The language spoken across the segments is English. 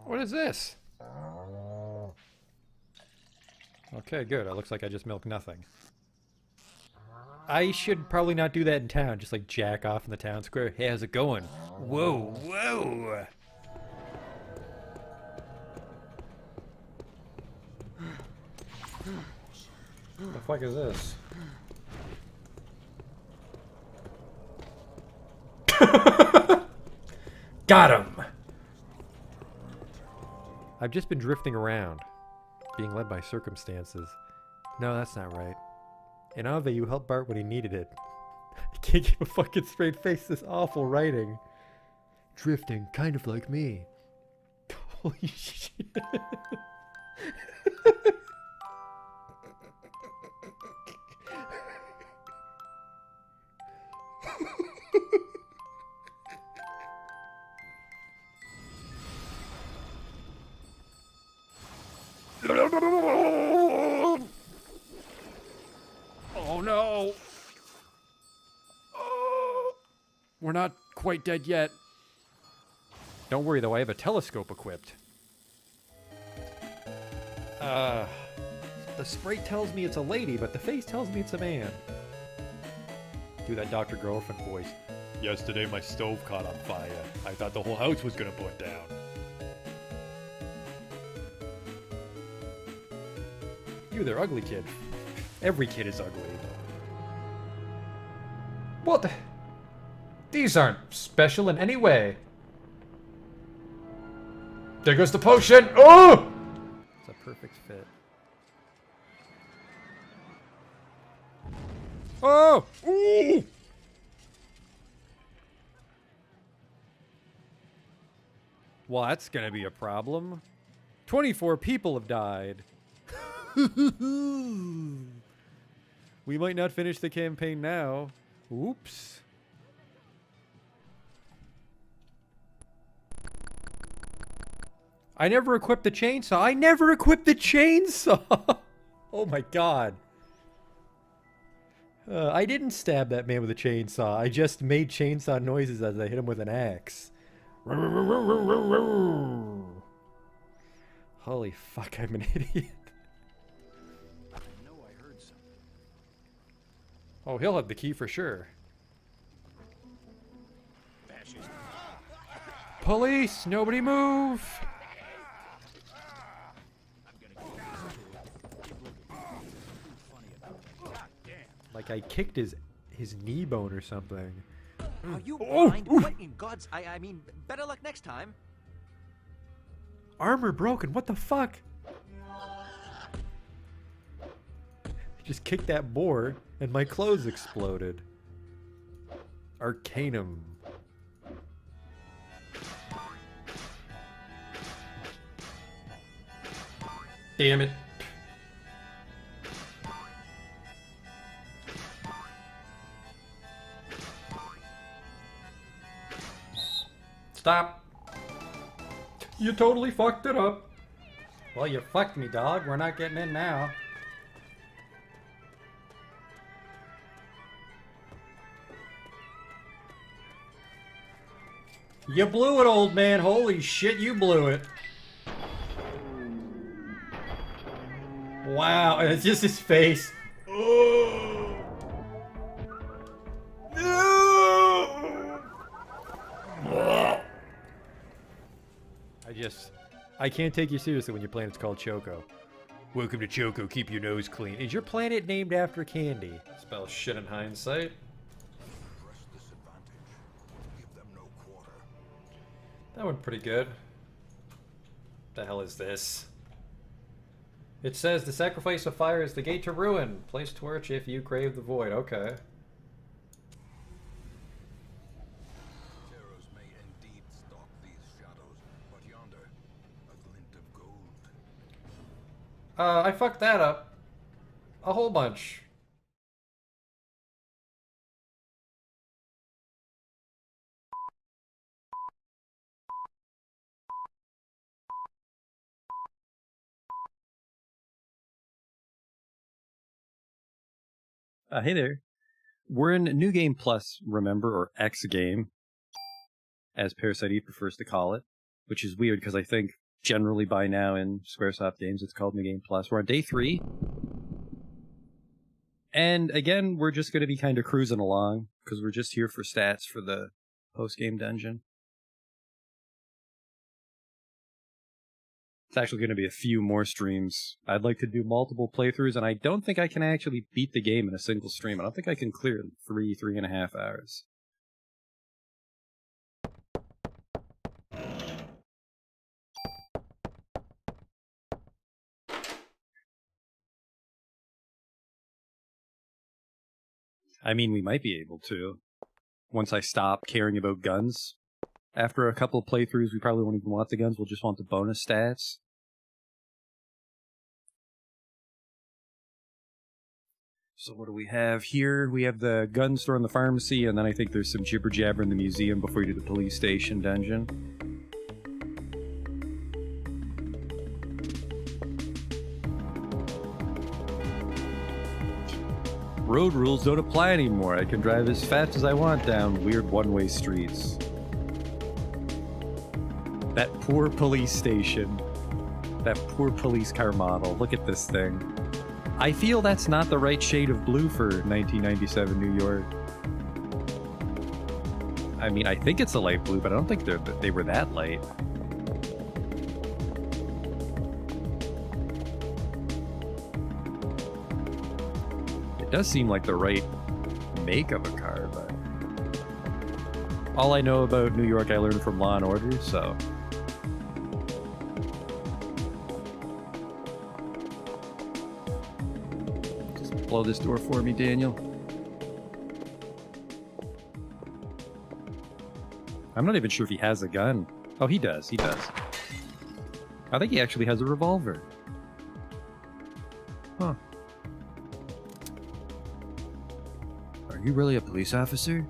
What is this? Okay, good. It looks like I just milked nothing. I should probably not do that in town. Just like jack off in the town square. Hey, how's it going? Whoa, whoa! What the fuck is this? Got him! I've just been drifting around, being led by circumstances. No, that's not right. In Ave, you helped Bart when he needed it. I can't keep a fucking straight face, this awful writing. Drifting, kind of like me. Holy shit. Oh no! Oh, we're not quite dead yet. Don't worry though, I have a telescope equipped. The sprite tells me it's a lady, but the face tells me it's a man. Do that Dr. Girlfriend voice. Yesterday my stove caught on fire. I thought the whole house was gonna burn down. You, they're ugly, kid. Every kid is ugly. What the? These aren't special in any way. There goes the potion! Oh! It's a perfect fit. Oh! Ooh! Well, that's gonna be a problem. 24 people have died. We might not finish the campaign now. Oops. I never equipped the chainsaw. I never equipped the chainsaw! Oh my god. I didn't stab that man with a chainsaw. I just made chainsaw noises as I hit him with an axe. Holy fuck, I'm an idiot. Oh, he'll have the key for sure. Police! Nobody move! Like I kicked his knee bone or something. Are you blind? What in God's... I mean, better luck next time. Armor broken, what the fuck? Just kicked that boar and my clothes exploded. Arcanum. Damn it. Stop. You totally fucked it up. Well, you fucked me, dog. We're not getting in now. You blew it, old man. Holy shit, you blew it. Wow, and it's just his face. Oh. No. I can't take you seriously when your planet's called Choco. Welcome to Choco, keep your nose clean. Is your planet named after candy? Spell shit in hindsight. That went pretty good. The hell is this? It says the sacrifice of fire is the gate to ruin. Place torch if you crave the void. Okay. Terrors may indeed stalk these shadows, but yonder, a glint of gold. I fucked that up. A whole bunch. Hey there. We're in New Game Plus, remember, or X Game, as Parasite prefers to call it, which is weird because I think generally by now in Squaresoft games. It's called New Game Plus. We're on day 3. And again, we're just going to be kind of cruising along because we're just here for stats for the post-game dungeon. It's actually going to be a few more streams. I'd like to do multiple playthroughs, and I don't think I can actually beat the game in a single stream. I don't think I can clear it in 3.5 hours. I mean, we might be able to. Once I stop caring about guns. After a couple of playthroughs, we probably won't even want the guns. We'll just want the bonus stats. So what do we have here? We have the gun store in the pharmacy, and then I think there's some jibber-jabber in the museum before you do the police station dungeon. Road rules don't apply anymore. I can drive as fast as I want down weird one-way streets. That poor police station. That poor police car model. Look at this thing. I feel that's not the right shade of blue for 1997 New York. I mean, I think it's a light blue, but I don't think they were that light. It does seem like the right make of a car, but all I know about New York I learned from Law & Order, so... Just blow this door for me, Daniel. I'm not even sure if he has a gun. Oh, he does. He does. I think he actually has a revolver. Huh. Are you really a police officer?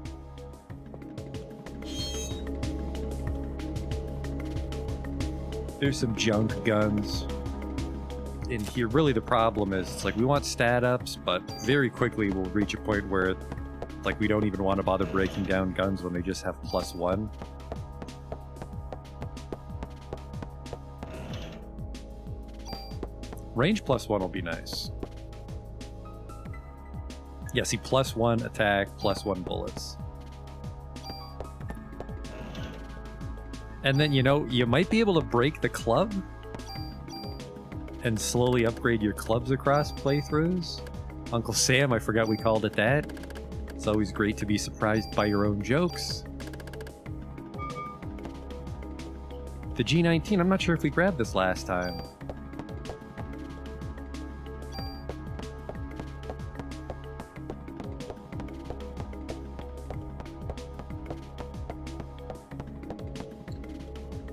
There's some junk guns in here. Really the problem is, it's like we want stat ups, but very quickly we'll reach a point where like we don't even want to bother breaking down guns when they just have +1. Range +1 will be nice. Yeah, see, +1 attack, +1 bullets. And then, you know, you might be able to break the club and slowly upgrade your clubs across playthroughs. Uncle Sam, I forgot we called it that. It's always great to be surprised by your own jokes. The G19, I'm not sure if we grabbed this last time.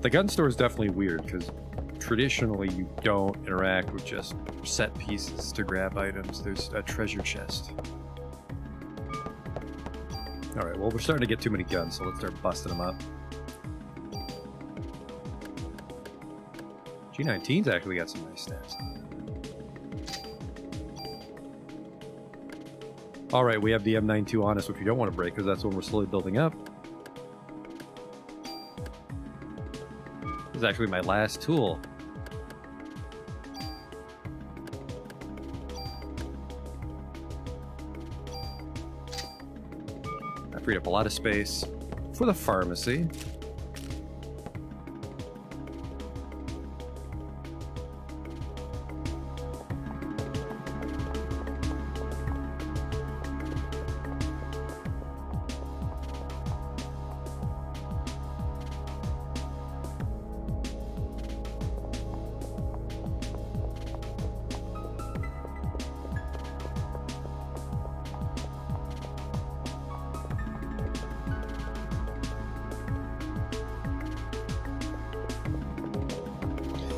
The gun store is definitely weird, because traditionally you don't interact with just set pieces to grab items. There's a treasure chest. Alright, well, we're starting to get too many guns, so let's start busting them up. G19's actually got some nice stats. Alright, we have the M92 on us, which we don't want to break, because that's when we're slowly building up. This is actually my last tool. I freed up a lot of space for the pharmacy.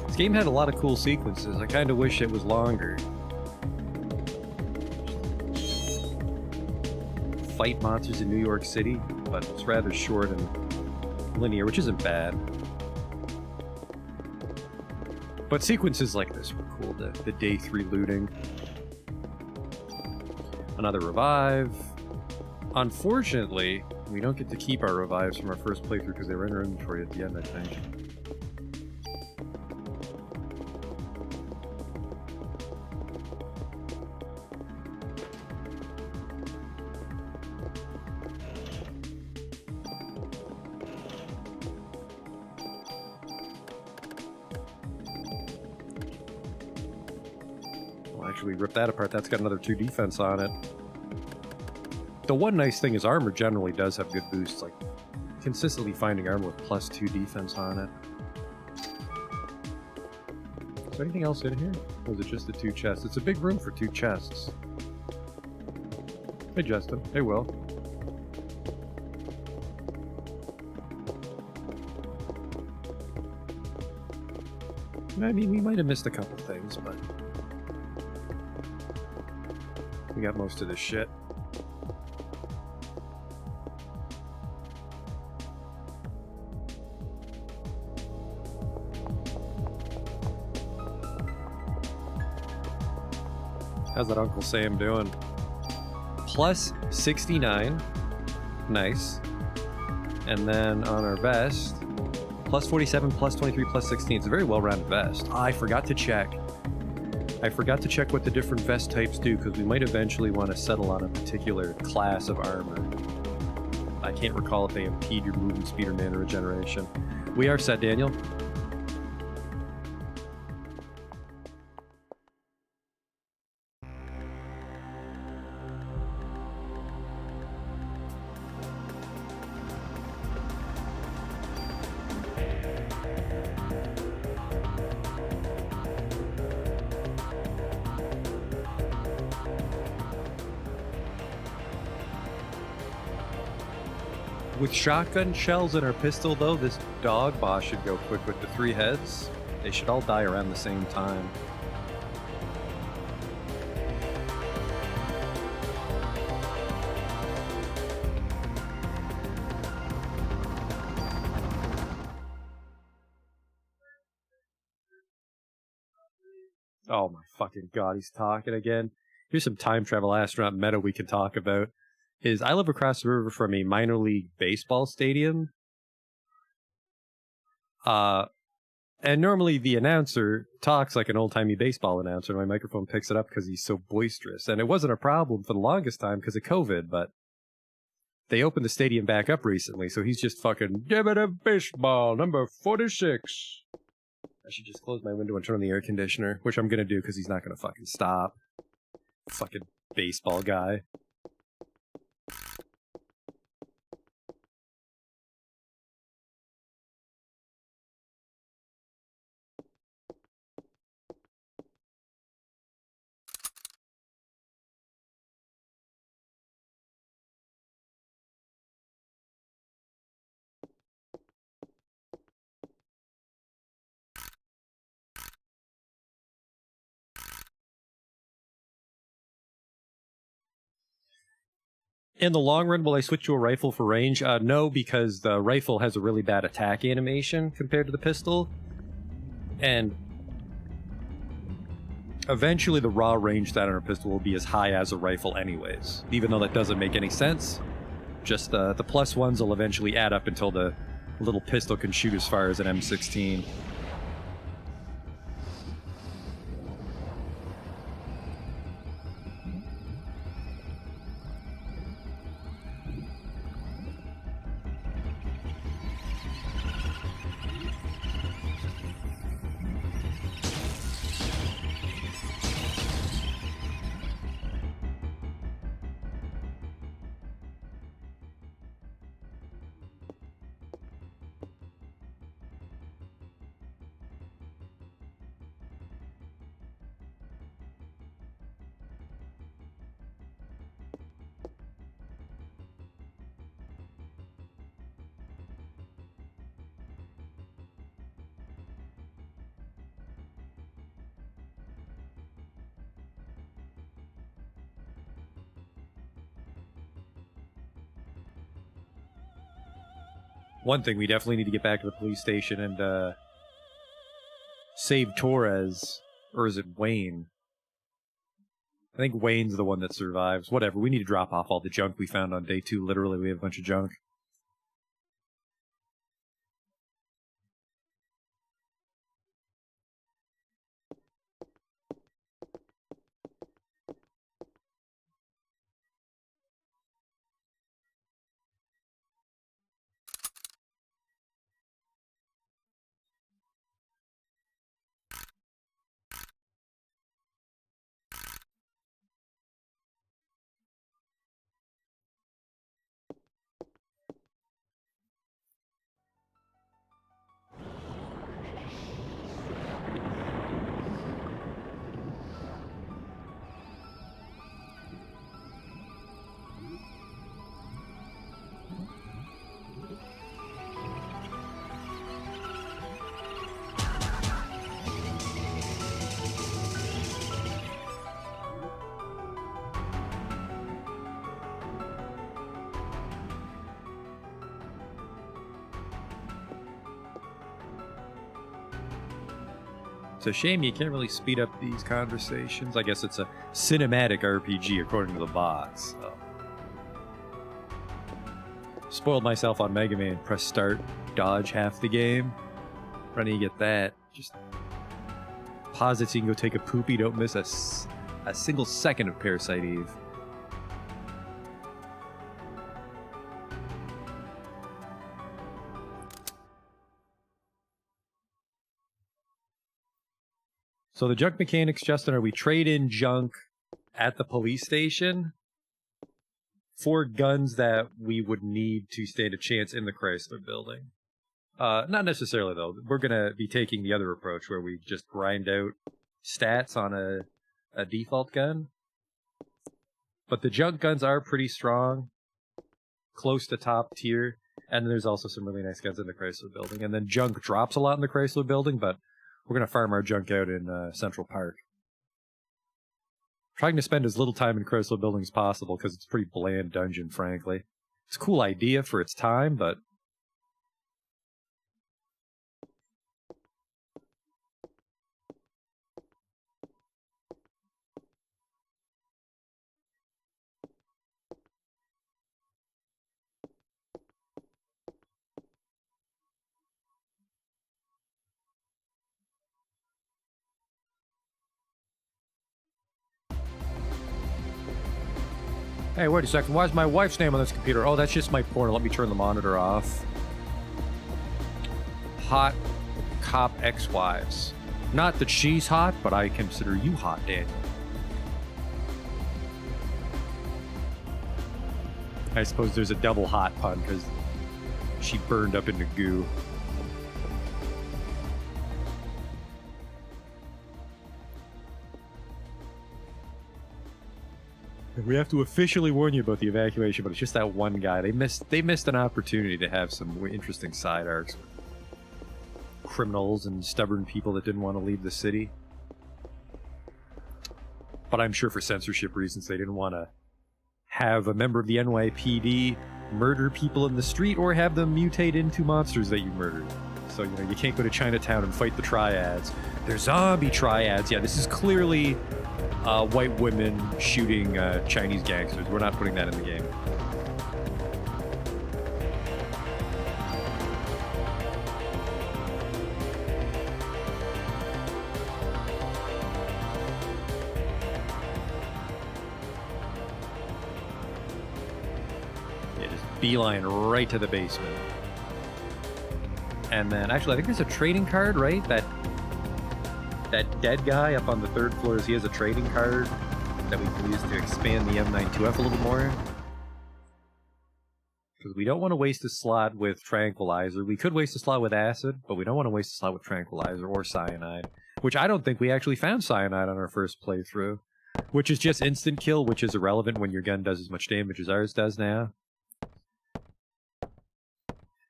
This game had a lot of cool sequences. I kind of wish it was longer. Fight monsters in New York City, but it's rather short and linear, which isn't bad. But sequences like this were cool. The day 3 looting. Another revive. Unfortunately, we don't get to keep our revives from our first playthrough because they were in our inventory at the end, I think. actually rip that apart. That's got another 2 defense on it. The one nice thing is armor generally does have good boosts, like consistently finding armor with +2 defense on it. Is there anything else in here? Or is it just the 2 chests? It's a big room for 2 chests. Hey Justin. Hey Will. I mean, we might have missed a couple things, but we got most of this shit. How's that Uncle Sam doing? Plus 69. Nice. And then on our vest, plus 47, plus 23, plus 16. It's a very well-rounded vest. I forgot to check. I forgot to check what the different vest types do, because we might eventually want to settle on a particular class of armor. I can't recall if they impede your movement speed or mana regeneration. We are set, Daniel. With shotgun shells in our pistol, though, this dog boss should go quick with the 3 heads. They should all die around the same time. Oh my fucking god, he's talking again. Here's some time travel astronaut meta we can talk about. I live across the river from a minor league baseball stadium. And normally the announcer talks like an old-timey baseball announcer, and my microphone picks it up because he's so boisterous. And it wasn't a problem for the longest time because of COVID, but they opened the stadium back up recently, so he's just fucking, give it a baseball, number 46. I should just close my window and turn on the air conditioner, which I'm gonna do because he's not gonna fucking stop. Fucking baseball guy. In the long run, will I switch to a rifle for range? No, because the rifle has a really bad attack animation compared to the pistol. And eventually the raw range stat on a pistol will be as high as a rifle anyways. Even though that doesn't make any sense. Just the +1s will eventually add up until the little pistol can shoot as far as an M16. One thing, we definitely need to get back to the police station and save Torres. Or is it Wayne? I think Wayne's the one that survives. Whatever, we need to drop off all the junk we found on day 2. Literally, we have a bunch of junk. It's a shame you can't really speed up these conversations. I guess it's a cinematic RPG according to the box. So. Spoiled myself on Mega Man. Press start, dodge half the game. How do you get that? Just pause it so you can go take a poopy. Don't miss a single second of Parasite Eve. So the junk mechanics, Justin, are we trade in junk at the police station for guns that we would need to stand a chance in the Chrysler building? Not necessarily, though. We're going to be taking the other approach where we just grind out stats on a default gun. But the junk guns are pretty strong, close to top tier, and there's also some really nice guns in the Chrysler building. And then junk drops a lot in the Chrysler building, but we're going to farm our junk out in Central Park. Trying to spend as little time in Chrysler building as possible because it's a pretty bland dungeon, frankly. It's a cool idea for its time, but... Hey, wait a second. Why is my wife's name on this computer? Oh, that's just my porn. Let me turn the monitor off. Hot cop ex-wives. Not that she's hot, but I consider you hot, Daniel. I suppose there's a double hot pun because she burned up into goo. We have to officially warn you about the evacuation, but it's just that one guy. They missed an opportunity to have some interesting side arcs. Criminals and stubborn people that didn't want to leave the city. But I'm sure for censorship reasons they didn't want to have a member of the NYPD murder people in the street or have them mutate into monsters that you murdered. So, you know, you can't go to Chinatown and fight the triads. They're zombie triads. Yeah, this is clearly... white women shooting Chinese gangsters. We're not putting that in the game. Yeah, just beeline right to the basement. And then, actually, I think there's a trading card, right? That dead guy up on the third floor, he has a trading card that we can use to expand the M92F a little more. Because we don't want to waste a slot with tranquilizer. We could waste a slot with acid, but we don't want to waste a slot with tranquilizer or cyanide. Which I don't think we actually found cyanide on our first playthrough. Which is just instant kill, which is irrelevant when your gun does as much damage as ours does now.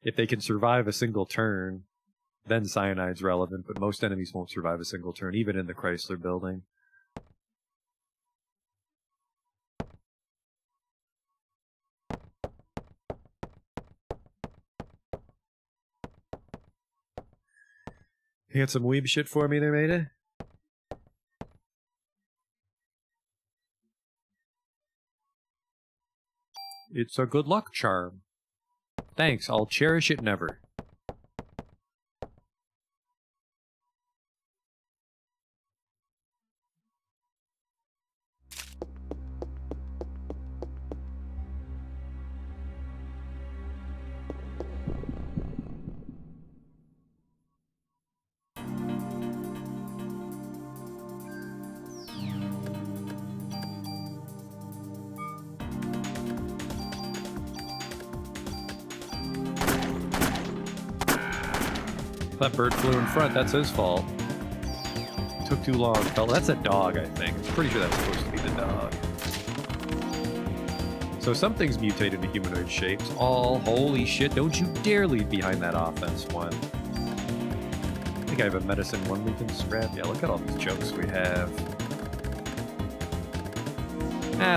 If they can survive a single turn, then cyanide's relevant, but most enemies won't survive a single turn, even in the Chrysler building. You got some weeb shit for me there, Maida? It's a good luck charm. Thanks, I'll cherish it never. That bird flew in front, that's his fault. Took too long. Oh, that's a dog, I think. I'm pretty sure that's supposed to be the dog. So some things mutate into humanoid shapes. Oh, holy shit, don't you dare leave behind that offense one. I think I have a medicine one we can scrap. Yeah, look at all these jokes we have.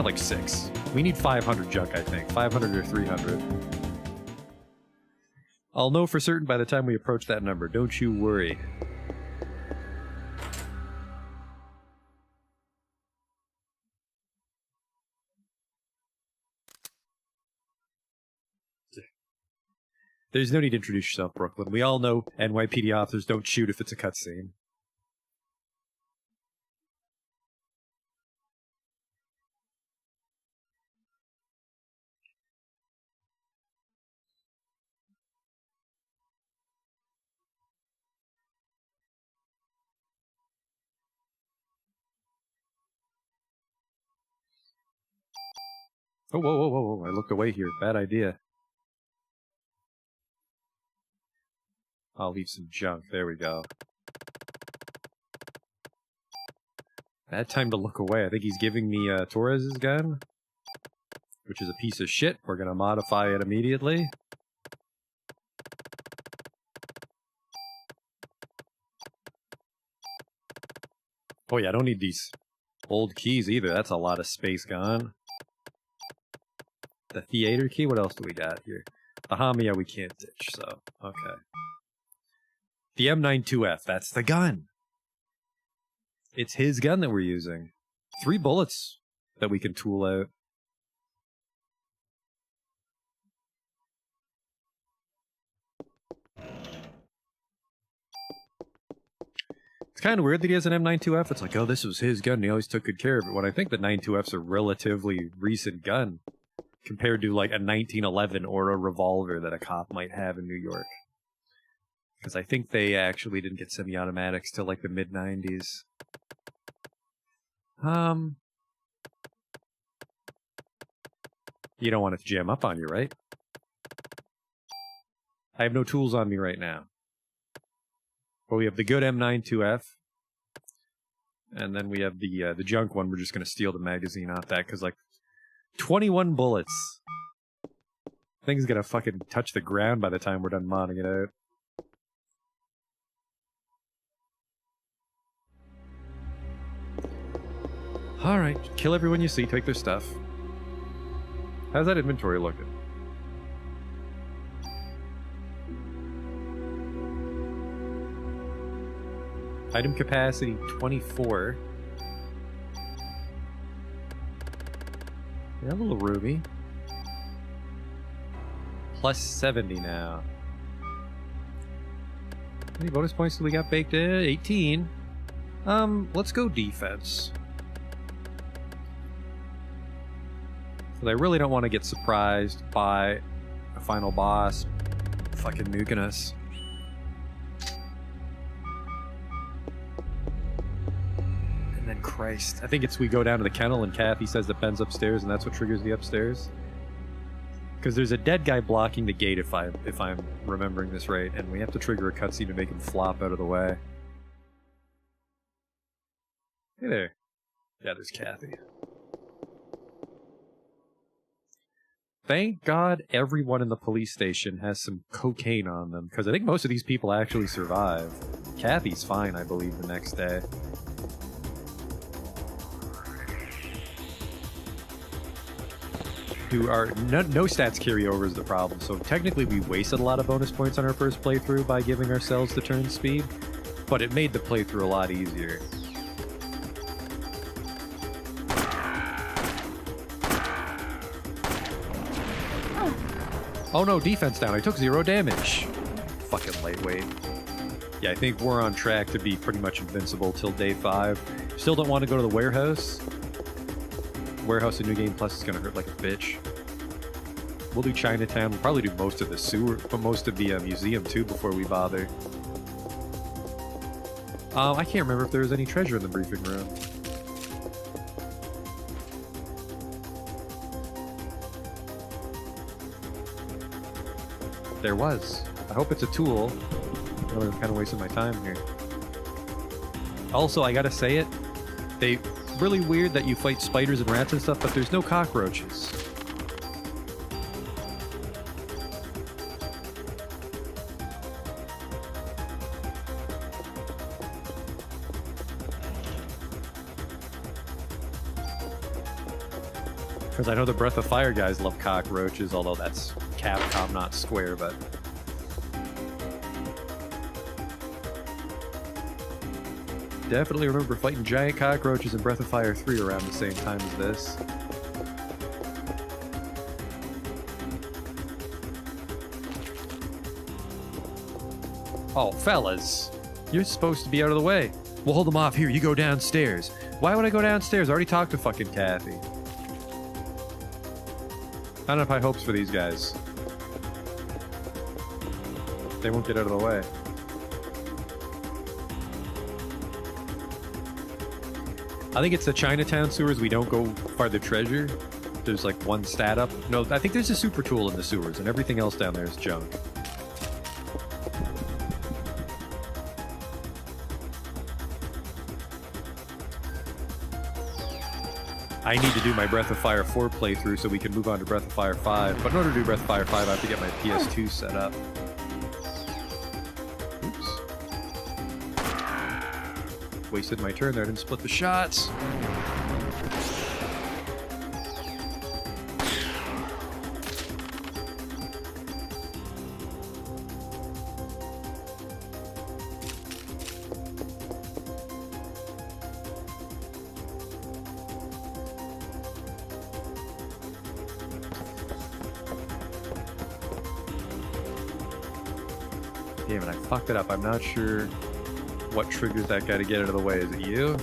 Like 6. We need 500 junk, I think. 500 or 300. I'll know for certain by the time we approach that number. Don't you worry. There's no need to introduce yourself, Brooklyn. We all know NYPD officers don't shoot if it's a cutscene. Oh, whoa, whoa, whoa, whoa. I looked away here. Bad idea. I'll leave some junk. There we go. Bad time to look away. I think he's giving me Torres's gun, which is a piece of shit. We're going to modify it immediately. Oh yeah, I don't need these old keys either. That's a lot of space gone. The theater key? What else do we got here? The Hamiya we can't ditch, so, okay. The M92F, that's the gun! It's his gun that we're using. 3 bullets that we can tool out. It's kind of weird that he has an M92F. It's like, oh, this was his gun, and he always took good care of it. When I think the 92F's a relatively recent gun, compared to like a 1911 or a revolver that a cop might have in New York. Because I think they actually didn't get semi-automatics till like the mid-90s. You don't want it to jam up on you, right? I have no tools on me right now. But we have the good M92F. And then we have the junk one. We're just going to steal the magazine off that, because like 21 bullets. Thing's gonna fucking touch the ground by the time we're done modding it out. Alright, kill everyone you see, take their stuff. How's that inventory looking? Item capacity 24. Yeah, a little roomy. Plus 70 now. How many bonus points do we got baked in? 18. Let's go defense. Because I really don't want to get surprised by a final boss fucking nuking us. And then Christ. I think it's we go down to the kennel and Kathy says that Ben's upstairs and that's what triggers the upstairs. Because there's a dead guy blocking the gate if I'm remembering this right, and we have to trigger a cutscene to make him flop out of the way. Hey there. Yeah, there's Kathy. Thank God everyone in the police station has some cocaine on them, because I think most of these people actually survive. Kathy's fine, I believe, the next day. No stats carryover is the problem, so technically we wasted a lot of bonus points on our first playthrough by giving ourselves the turn speed, but it made the playthrough a lot easier. Oh no, defense down. I took 0 damage. Fucking lightweight. Yeah, I think we're on track to be pretty much invincible till day 5. Still don't want to go to the warehouse. Warehouse in New Game Plus is going to hurt like a bitch. We'll do Chinatown. We'll probably do most of the sewer, but most of the museum too before we bother. I can't remember if there was any treasure in the briefing room. There was. I hope it's a tool. I'm kind of wasting my time here. Also, I gotta say it. Really weird that you fight spiders and rats and stuff, but there's no cockroaches. Because I know the Breath of Fire guys love cockroaches, although that's Capcom, not Square, but... Definitely remember fighting giant cockroaches in Breath of Fire 3 around the same time as this. Oh, fellas. You're supposed to be out of the way. We'll hold them off here. You go downstairs. Why would I go downstairs? I already talked to fucking Kathy. I don't have high hopes for these guys. They won't get out of the way. I think it's the Chinatown sewers. We don't go farther treasure. There's like one stat up. No, I think there's a super tool in the sewers, and everything else down there is junk. I need to do my Breath of Fire 4 playthrough so we can move on to Breath of Fire 5. But in order to do Breath of Fire 5, I have to get my PS2 set up. Oops. Wasted my turn there. I didn't split the shots. Damn it, I fucked it up. I'm not sure what triggers that guy to get out of the way. Is it you?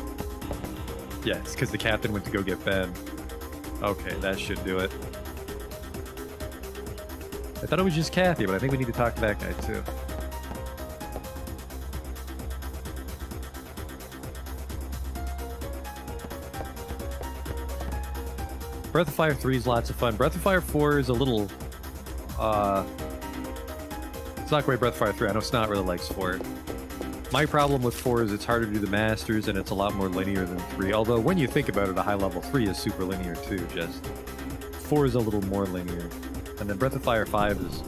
Yeah, it's because the captain went to go get Ben. Okay, that should do it. I thought it was just Kathy, but I think we need to talk to that guy too. Breath of Fire 3 is lots of fun. Breath of Fire 4 is a little... It's not quite Breath of Fire 3. I know Snot really likes 4. My problem with 4 is it's harder to do the Masters, and it's a lot more linear than 3. Although, when you think about it, a high level 3 is super linear too, just... 4 is a little more linear. And then Breath of Fire 5 is...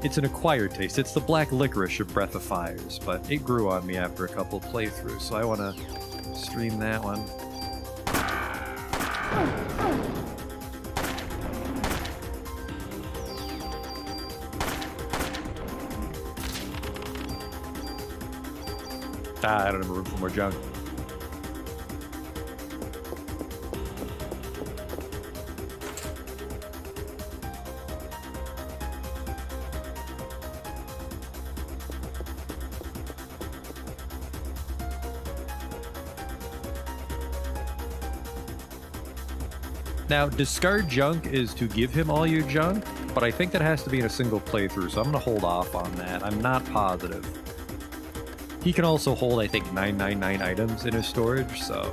It's an acquired taste. It's the black licorice of Breath of Fires, but it grew on me after a couple playthroughs, so I want to stream that one. I don't have room for more junk. Now, discard junk is to give him all your junk, but I think that has to be in a single playthrough, so I'm going to hold off on that. I'm not positive. He can also hold, I think, 999 items in his storage, so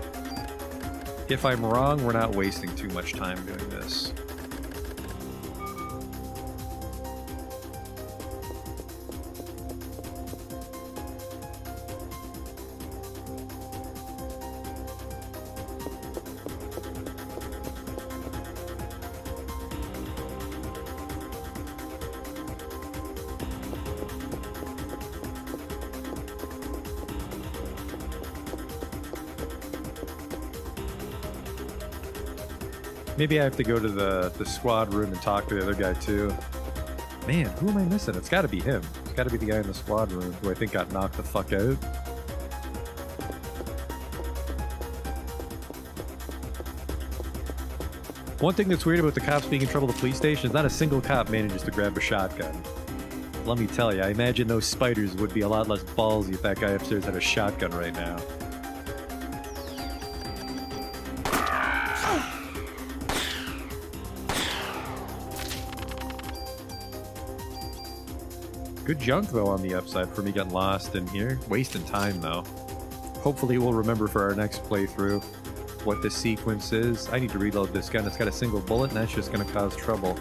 if I'm wrong, we're not wasting too much time doing this. Maybe I have to go to the squad room and talk to the other guy too. Man, who am I missing? It's gotta be him. It's gotta be the guy in the squad room who I think got knocked the fuck out. One thing that's weird about the cops being in trouble at the police station is not a single cop manages to grab a shotgun. Let me tell you, I imagine those spiders would be a lot less ballsy if that guy upstairs had a shotgun right now. Good junk, though, on the upside for me getting lost in here. Wasting time, though. Hopefully we'll remember for our next playthrough what the sequence is. I need to reload this gun. It's got a single bullet, and that's just going to cause trouble.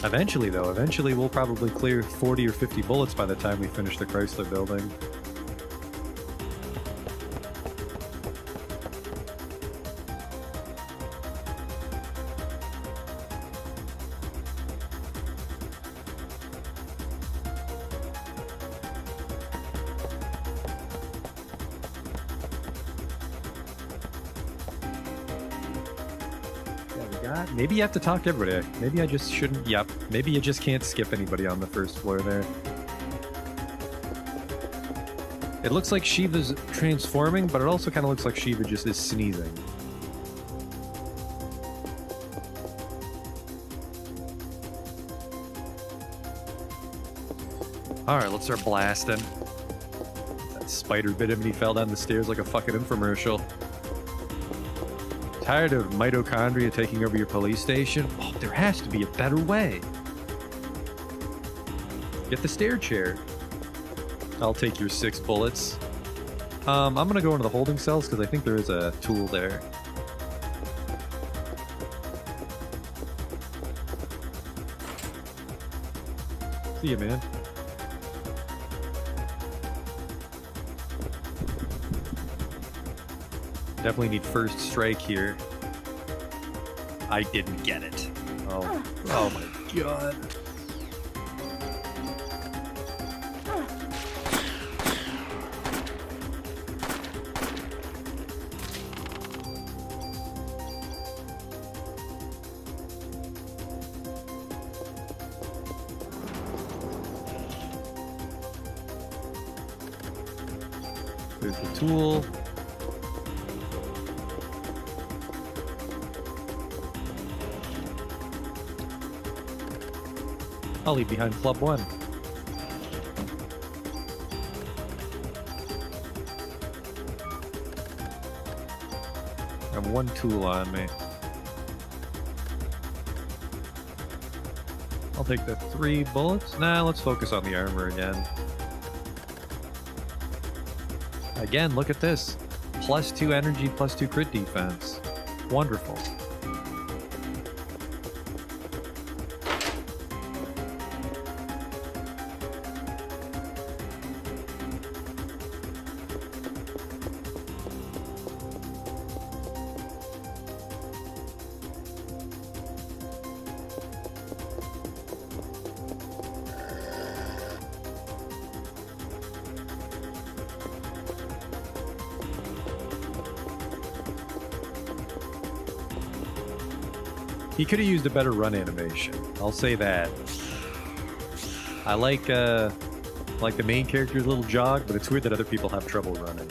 Eventually, though, we'll probably clear 40 or 50 bullets by the time we finish the Chrysler building. Maybe you have to talk to everybody. Maybe I just shouldn't. Yep. Maybe you just can't skip anybody on the first floor there. It looks like Shiva's transforming, but it also kind of looks like Shiva just is sneezing. Alright, let's start blasting. That spider bit him and he fell down the stairs like a fucking infomercial. Tired of mitochondria taking over your police station? Oh, there has to be a better way. Get the stair chair. I'll take your 6 bullets. I'm gonna go into the holding cells because I think there is a tool there. See ya, man. Definitely need first strike here. I didn't get it. Oh, oh my god. There's the tool. I'll leave behind Club 1. I have 1 tool on me. I'll take the 3 bullets. Nah, let's focus on the armor again. Again, look at this. +2 energy, +2 crit defense. Wonderful. He could have used a better run animation. I'll say that. I like the main character's little jog, but it's weird that other people have trouble running.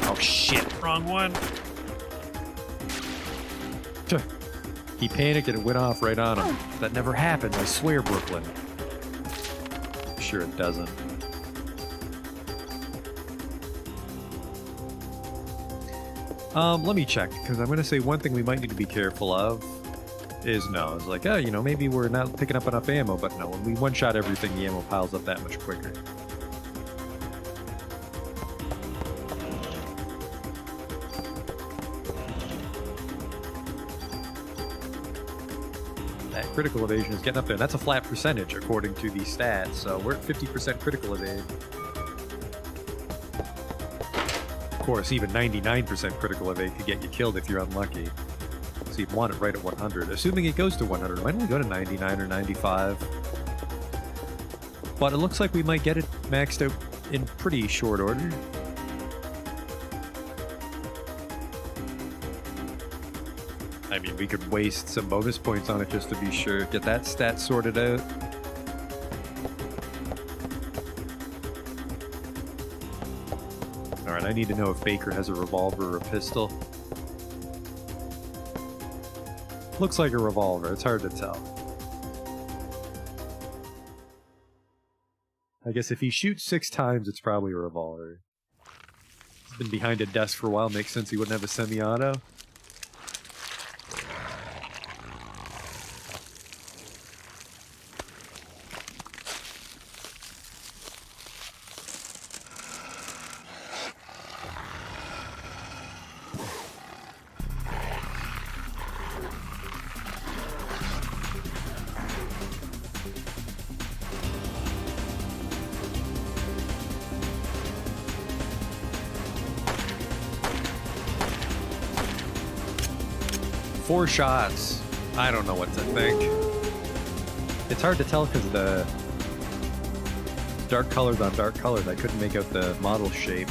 Oh shit, wrong one. He panicked and it went off right on him. That never happens, I swear, Brooklyn. Sure it doesn't. Let me check, because I'm going to say one thing we might need to be careful of is no. It's like, oh, you know, maybe we're not picking up enough ammo, but no, when we one-shot everything, the ammo piles up that much quicker. Critical evasion is getting up there. That's a flat percentage according to the stats, so we're at 50% critical evade. Of course, even 99% critical evade could get you killed if you're unlucky. So you'd want it right at 100. Assuming it goes to 100, it might only go to 99 or 95. But it looks like we might get it maxed out in pretty short order. I mean, we could waste some bonus points on it just to be sure. Get that stat sorted out. Alright, I need to know if Baker has a revolver or a pistol. Looks like a revolver. It's hard to tell. I guess if he shoots 6 times, it's probably a revolver. He's been behind a desk for a while. Makes sense he wouldn't have a semi-auto. Four shots. I don't know what to think. It's hard to tell because the dark colors on dark colors. I couldn't make out the model shape.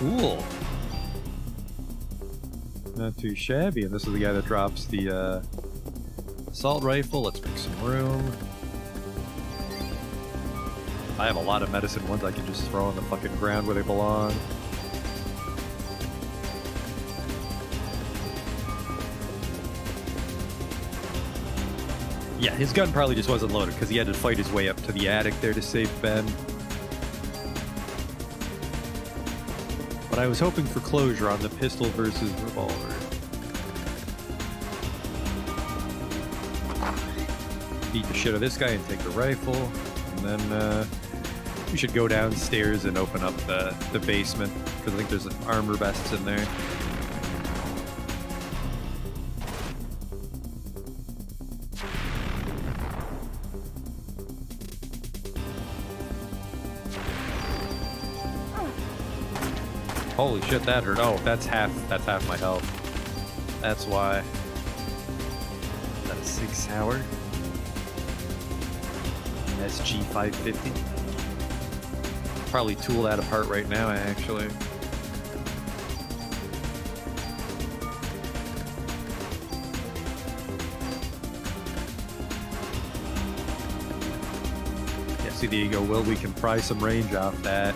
tool. Not too shabby. And this is the guy that drops the assault rifle. Let's make some room. I have a lot of medicine ones I can just throw on the fucking ground where they belong. Yeah, his gun probably just wasn't loaded because he had to fight his way up to the attic there to save Ben. But I was hoping for closure on the pistol versus revolver. Beat the shit out of this guy and take the rifle. And then we should go downstairs and open up the basement because I think there's an armor vests in there. Holy shit, that hurt. Oh, that's half my health. That's why. Is that a 6 hour? SG 550. Probably tool that apart right now, actually. Yeah, see, there you go, Will. We can pry some range off that.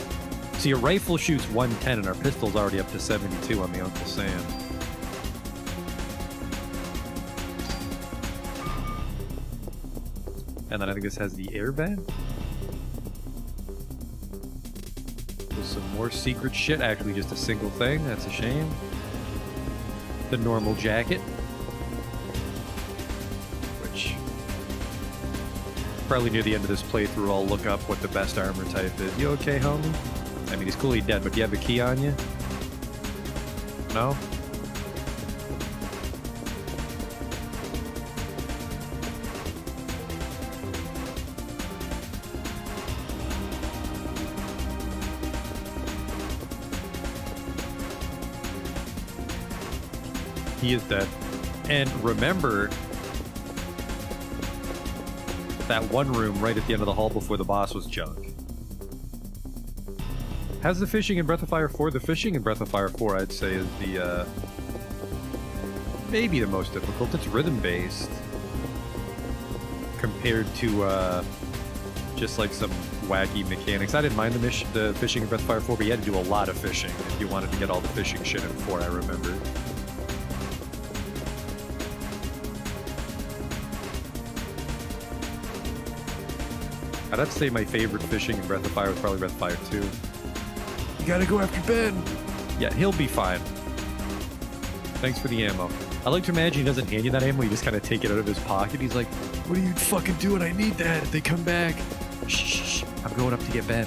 See, your rifle shoots 110 and our pistol's already up to 72 on the Uncle Sam. And then I think this has the air vent. There's some more secret shit. Actually, just a single thing. That's a shame. The normal jacket. Which... probably near the end of this playthrough, I'll look up what the best armor type is. You okay, homie? I mean, he's clearly dead, but do you have a key on you? No? He is dead. And remember that one room right at the end of the hall before the boss was junk. How's the fishing in Breath of Fire 4? The fishing in Breath of Fire 4, I'd say, is the, maybe the most difficult. It's rhythm-based. Compared to, just like some wacky mechanics. I didn't mind the fishing in Breath of Fire 4, but you had to do a lot of fishing if you wanted to get all the fishing shit in 4, I remember. I'd have to say my favorite fishing in Breath of Fire was probably Breath of Fire 2. You gotta go after Ben! Yeah, he'll be fine. Thanks for the ammo. I like to imagine he doesn't hand you that ammo, you just kind of take it out of his pocket. He's like, what are you fucking doing? I need that if they come back. Shh, shh, shh. I'm going up to get Ben.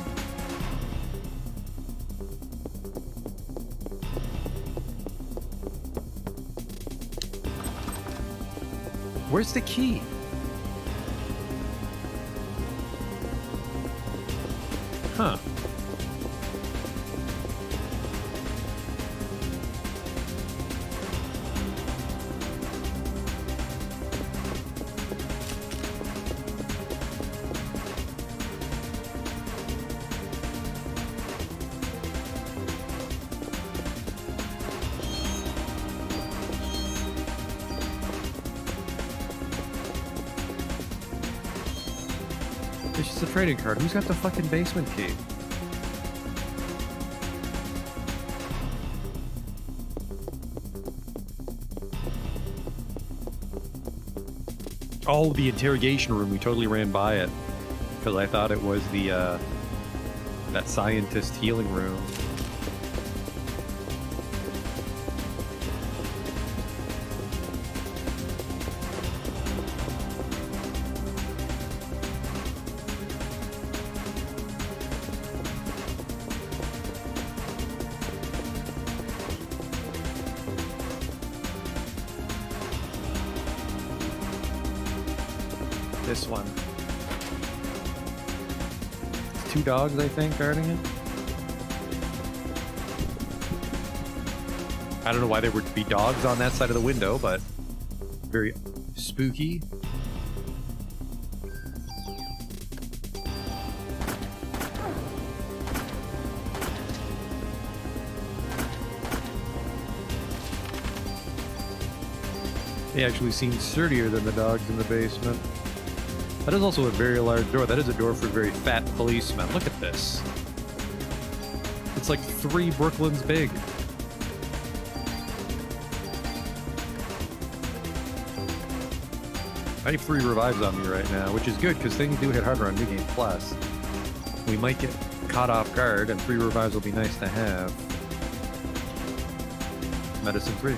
Where's the key? Huh. It's just a trading card. Who's got the fucking basement key? Oh, the interrogation room. We totally ran by it. Because I thought it was the, that scientist healing room. This one. It's 2 dogs, I think, guarding it. I don't know why there would be dogs on that side of the window, but very spooky. They actually seem sturdier than the dogs in the basement. That is also a very large door. That is a door for a very fat policeman. Look at this. It's like 3 Brooklyns big. I have 3 revives on me right now, which is good because things do hit harder on New Game Plus. We might get caught off guard, and 3 revives will be nice to have. Medicine 3.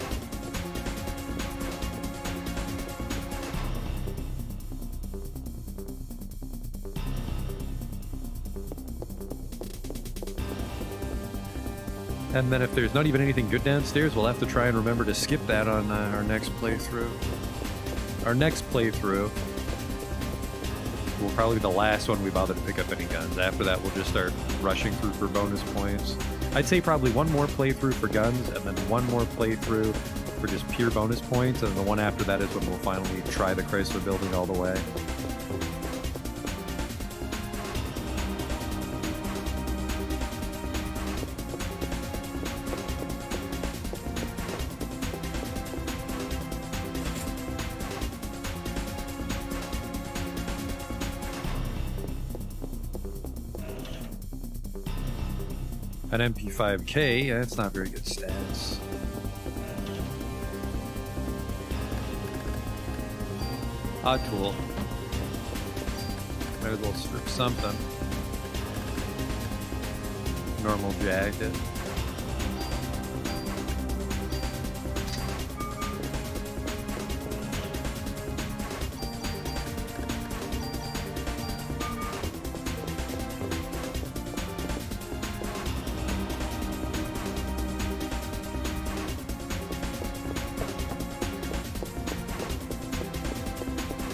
And then if there's not even anything good downstairs, we'll have to try and remember to skip that on our next playthrough. Our next playthrough will probably be the last one we bother to pick up any guns. After that, we'll just start rushing through for bonus points. I'd say probably one more playthrough for guns, and then one more playthrough for just pure bonus points, and the one after that is when we'll finally try the Chrysler Building all the way. An MP5K, that's not very good stats. Odd tool. Might as well strip something. Normal jacket.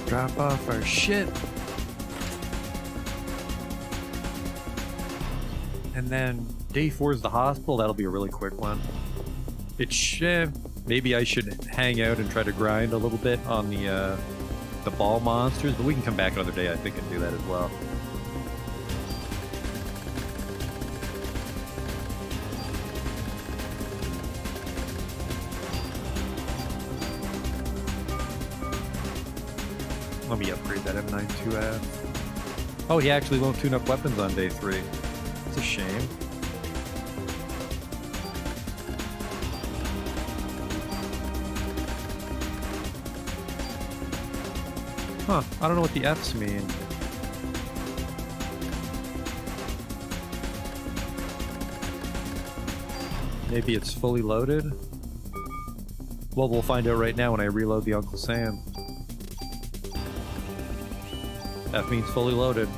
Drop off our shit. And then day 4 is the hospital. That'll be a really quick one. Maybe I should hang out and try to grind a little bit on the ball monsters, but we can come back another day, I think, and do that as well. Let me upgrade that M92F. Oh, he actually won't tune up weapons on day 3. It's a shame. Huh, I don't know what the F's mean. Maybe it's fully loaded? Well, we'll find out right now when I reload the Uncle Sam. F means fully loaded.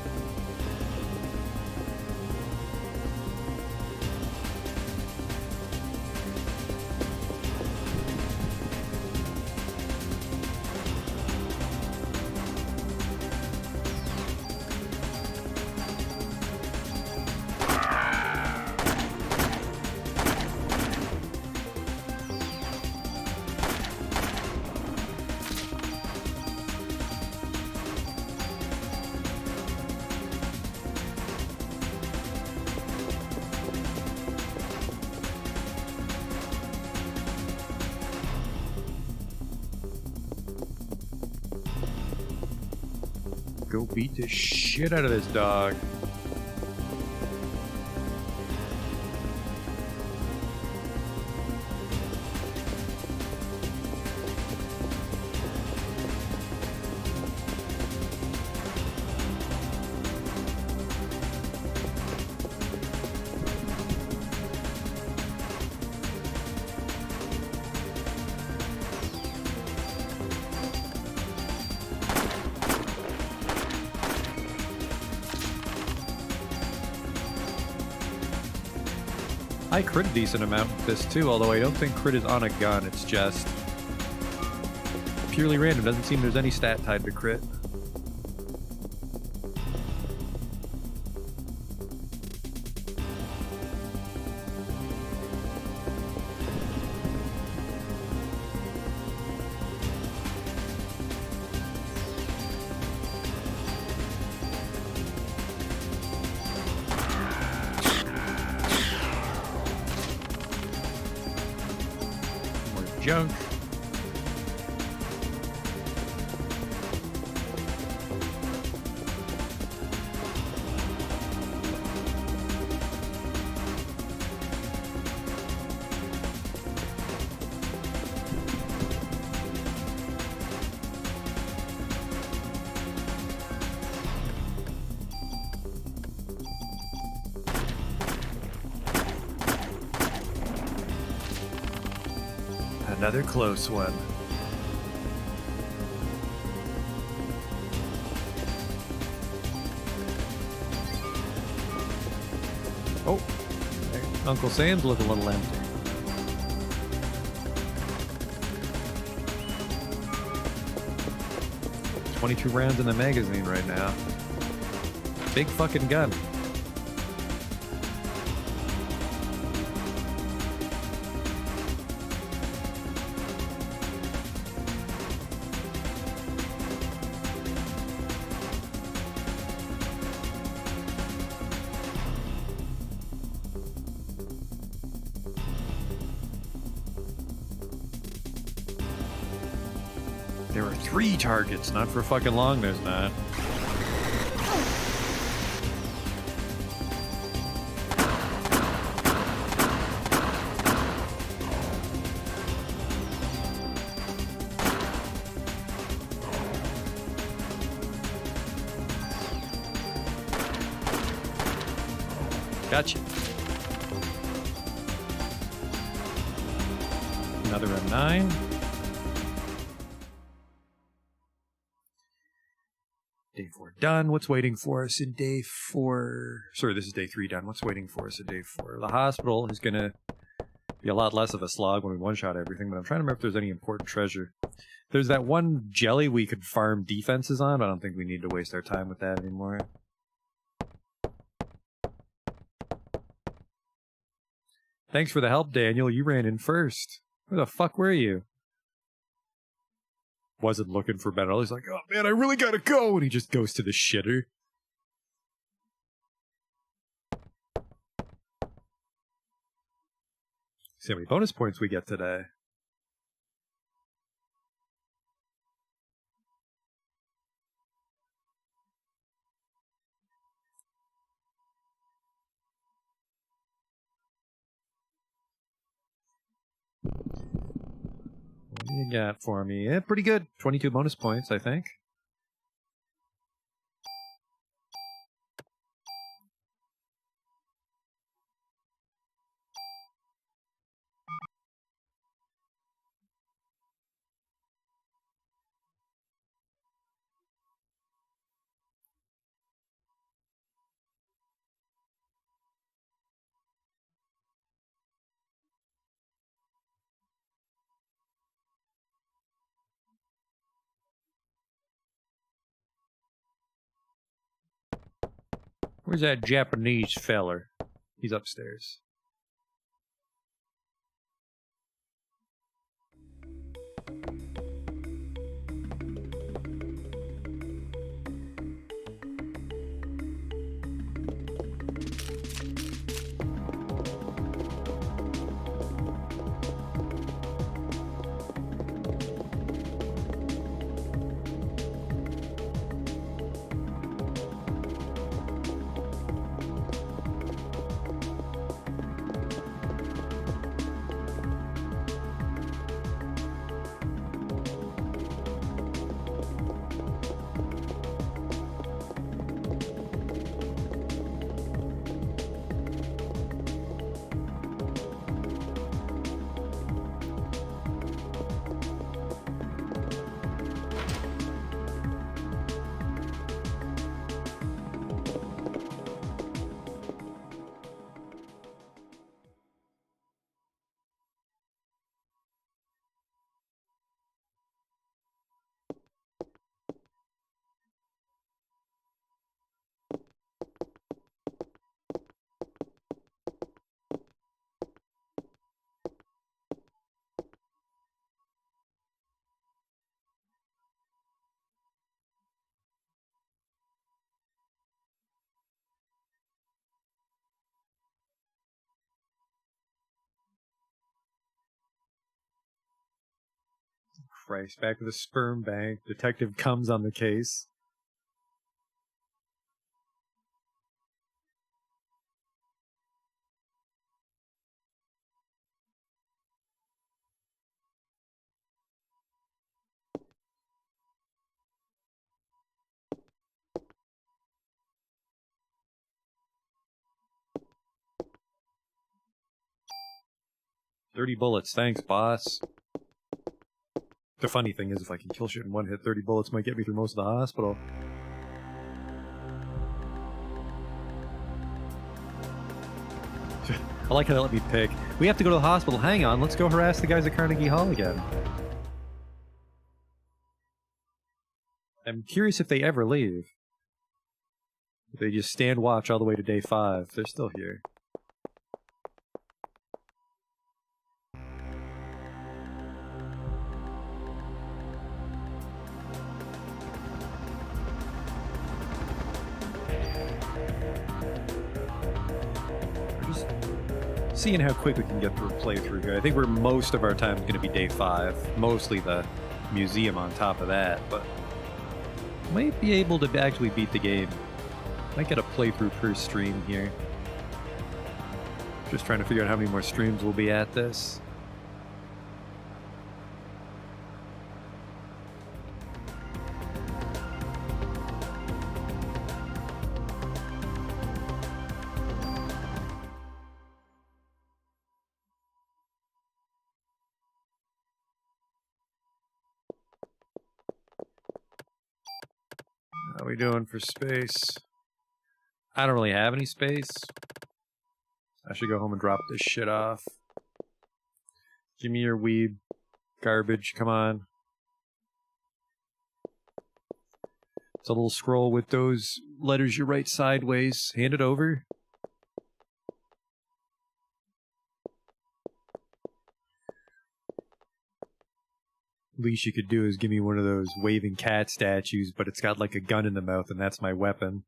Go beat the shit out of this dog. I crit a decent amount with this too, although I don't think crit is on a gun, it's just purely random. Doesn't seem there's any stat tied to crit. Junk. Another close one. Oh, Uncle Sam's look a little empty. .22 rounds in the magazine right now. Big fucking gun. There are 3 targets, not for fucking long, there's not. Gotcha. Another M9. Day 4 done. What's waiting for us in day 4? Sorry, this is day 3 done. What's waiting for us in day 4? The hospital is going to be a lot less of a slog when we one-shot everything, but I'm trying to remember if there's any important treasure. There's that one jelly we could farm defenses on, but I don't think we need to waste our time with that anymore. Thanks for the help, Daniel. You ran in first. Where the fuck were you? Wasn't looking for better. He's like, oh man, I really gotta go. And he just goes to the shitter. See how many bonus points we get today. What do you got for me? Yeah, pretty good. 22 bonus points, I think. Where's that Japanese feller? He's upstairs. Christ, back to the sperm bank. Detective comes on the case. $30 bullets, thanks, boss. The funny thing is, if I can kill shit in one hit, 30 bullets might get me through most of the hospital. I like how they let me pick. We have to go to the hospital. Hang on, let's go harass the guys at Carnegie Hall again. I'm curious if they ever leave. If they just stand watch all the way to day 5. They're still here. Seeing how quick we can get through a playthrough here. I think most of our time is going to be day 5. Mostly the museum on top of that, but might be able to actually beat the game. Might get a playthrough per stream here. Just trying to figure out how many more streams we'll be at this. How we doing for space? I don't really have any space. I should go home and drop this shit off. Give me your weed. Garbage, come on. It's a little scroll with those letters you write sideways. Hand it over. Least you could do is give me one of those waving cat statues, but it's got like a gun in the mouth, and that's my weapon.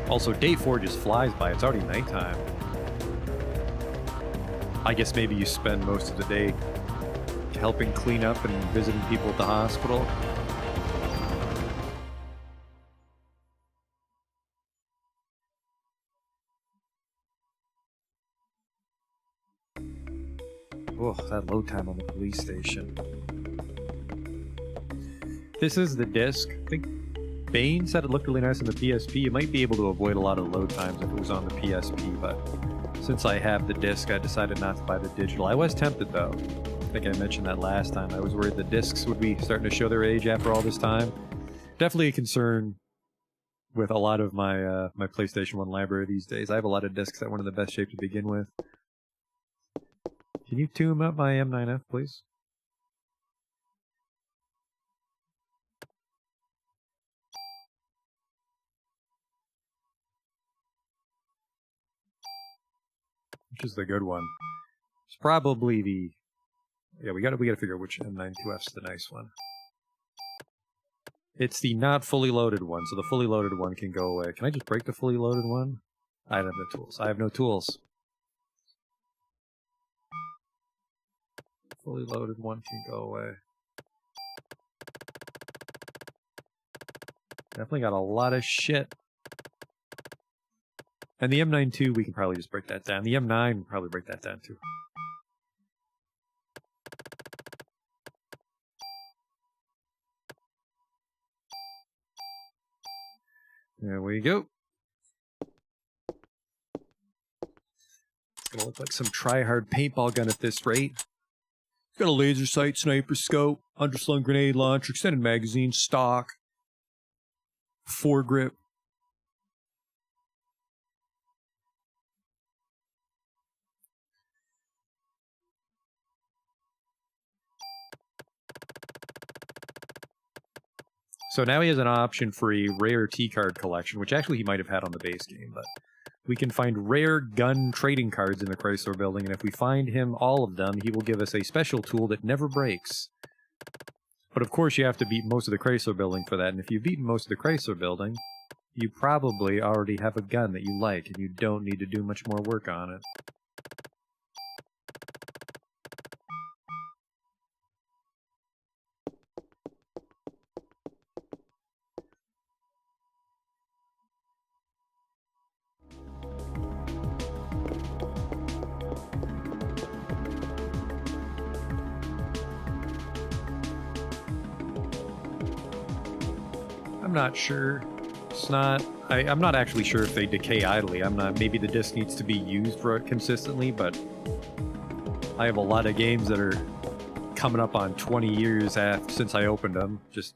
Also, day 4 just flies by. It's already nighttime. I guess maybe you spend most of the day helping clean up and visiting people at the hospital. Oh, that load time on the police station. This is the disc. I think Bane said it looked really nice on the PSP. You might be able to avoid a lot of load times if it was on the PSP, but since I have the disc, I decided not to buy the digital. I was tempted though. I think I mentioned that last time. I was worried the discs would be starting to show their age after all this time. Definitely a concern with a lot of my my PlayStation 1 library these days. I have a lot of discs that weren't in the best shape to begin with. Can you tune up my M9F, please? Which is the good one? It's probably the... Yeah, we gotta figure out which M92F's the nice one. It's the not fully loaded one, so the fully loaded one can go away. Can I just break the fully loaded one? I don't have no tools. I have no tools. Fully loaded one can go away. Definitely got a lot of shit. And the M92, we can probably just break that down. The M9, we'll probably break that down too. There we go. It's gonna look like some try-hard paintball gun at this rate. Got a laser sight, sniper scope, underslung grenade launcher, extended magazine, stock, foregrip. So now he has an option for a rare T-card collection, which actually he might have had on the base game, but we can find rare gun trading cards in the Chrysler Building, and if we find him all of them, he will give us a special tool that never breaks. But of course you have to beat most of the Chrysler Building for that, and if you've beaten most of the Chrysler Building, you probably already have a gun that you like, and you don't need to do much more work on it. not sure. It's not... I'm not actually sure if they decay idly. I'm not... Maybe the disc needs to be used for it consistently, but... I have a lot of games that are coming up on 20 years since I opened them. Just...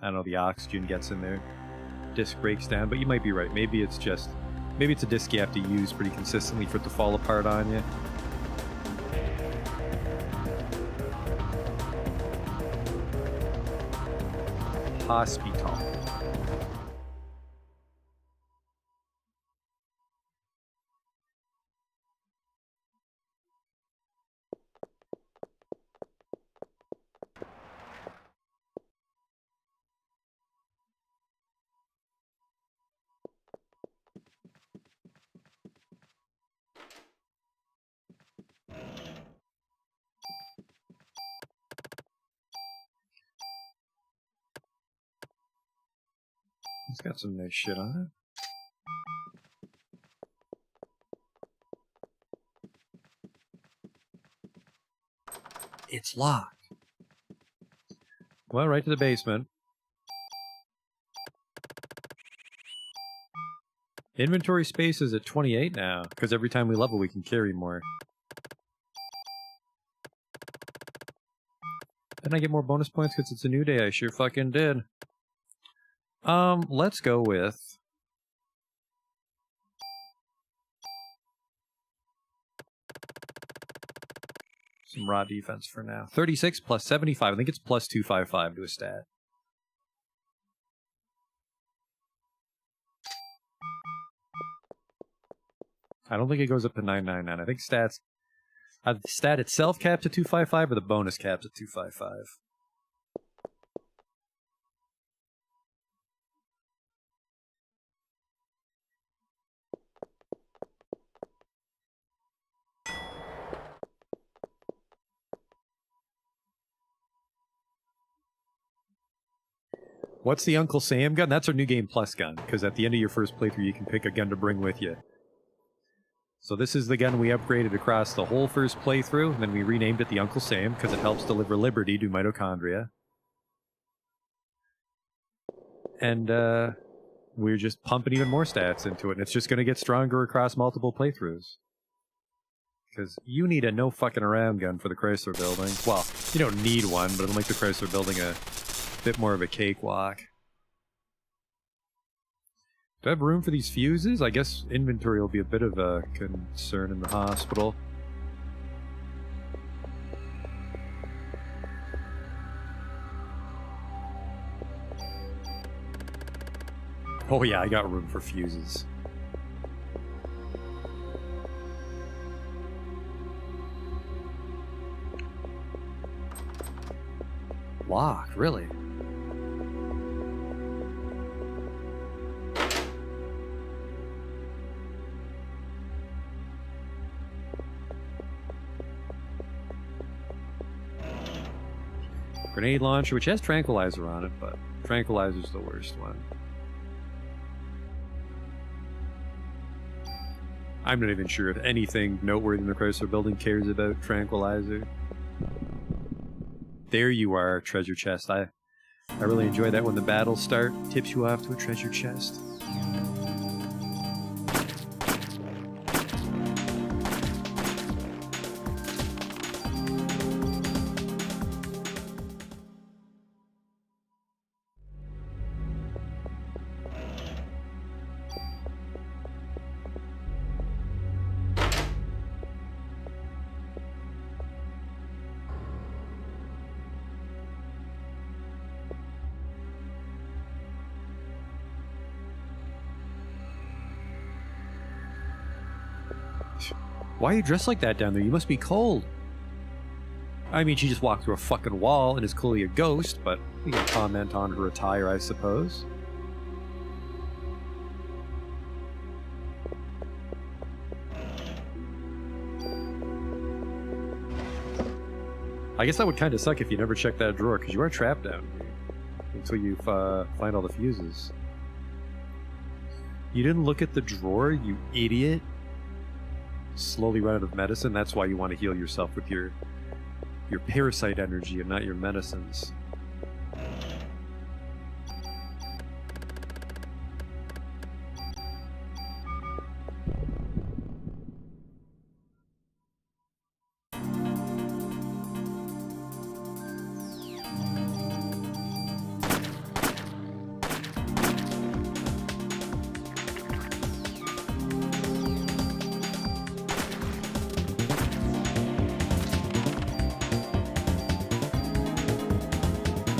I don't know, the oxygen gets in there. Disc breaks down, but you might be right. Maybe it's just... Maybe it's a disc you have to use pretty consistently for it to fall apart on you. Hospital. It's got some nice shit on it. It's locked. Well, right to the basement. Inventory space is at 28 now, because every time we level we can carry more. Didn't I get more bonus points because it's a new day? I sure fucking did. Let's go with... some raw defense for now. 36 plus 75. I think it's plus 255 to a stat. I don't think it goes up to 999. I think stats... the stat itself capped at 255 or the bonus caps at 255? What's the Uncle Sam gun? That's our New Game Plus gun, because at the end of your first playthrough you can pick a gun to bring with you. So this is the gun we upgraded across the whole first playthrough, and then we renamed it the Uncle Sam, because it helps deliver liberty to mitochondria. And we're just pumping even more stats into it, and it's just going to get stronger across multiple playthroughs. Because you need a no fucking around gun for the Chrysler Building. Well, you don't need one, but it'll make the Chrysler Building a bit more of a cakewalk. Do I have room for these fuses? I guess inventory will be a bit of a concern in the hospital. Oh yeah, I got room for fuses. Locked, really? Grenade launcher, which has tranquilizer on it, but tranquilizer's the worst one. I'm not even sure if anything noteworthy in the Chrysler Building cares about tranquilizer. There you are, treasure chest. I really enjoy that when the battles start. Tips you off to a treasure chest. Why are you dressed like that down there? You must be cold. I mean, she just walked through a fucking wall and is clearly a ghost, but we can comment on her attire, I suppose. I guess that would kind of suck if you never checked that drawer, because you are trapped down here until you find all the fuses. You didn't look at the drawer, you idiot. Slowly run out of medicine. That's why you want to heal yourself with your parasite energy and not your medicines.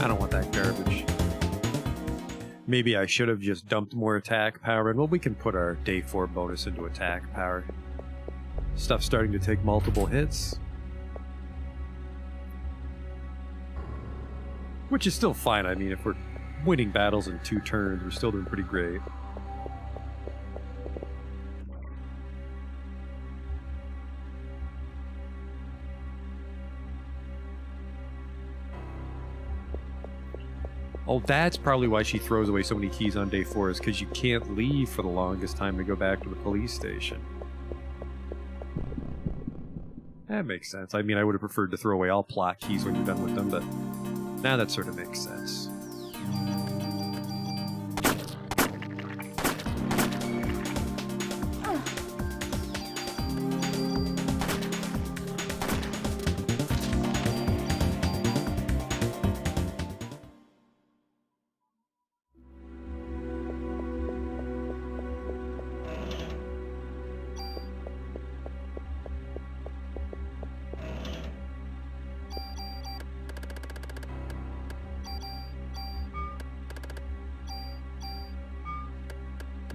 I don't want that garbage. Maybe I should have just dumped more attack power, and well, we can put our day 4 bonus into attack power. Stuff's starting to take multiple hits. Which is still fine. I mean, if we're winning battles in 2 turns, we're still doing pretty great. Oh, that's probably why she throws away so many keys on day 4, is because you can't leave for the longest time to go back to the police station. That makes sense. I mean, I would have preferred to throw away all plot keys when you're done with them, but now that sort of makes sense.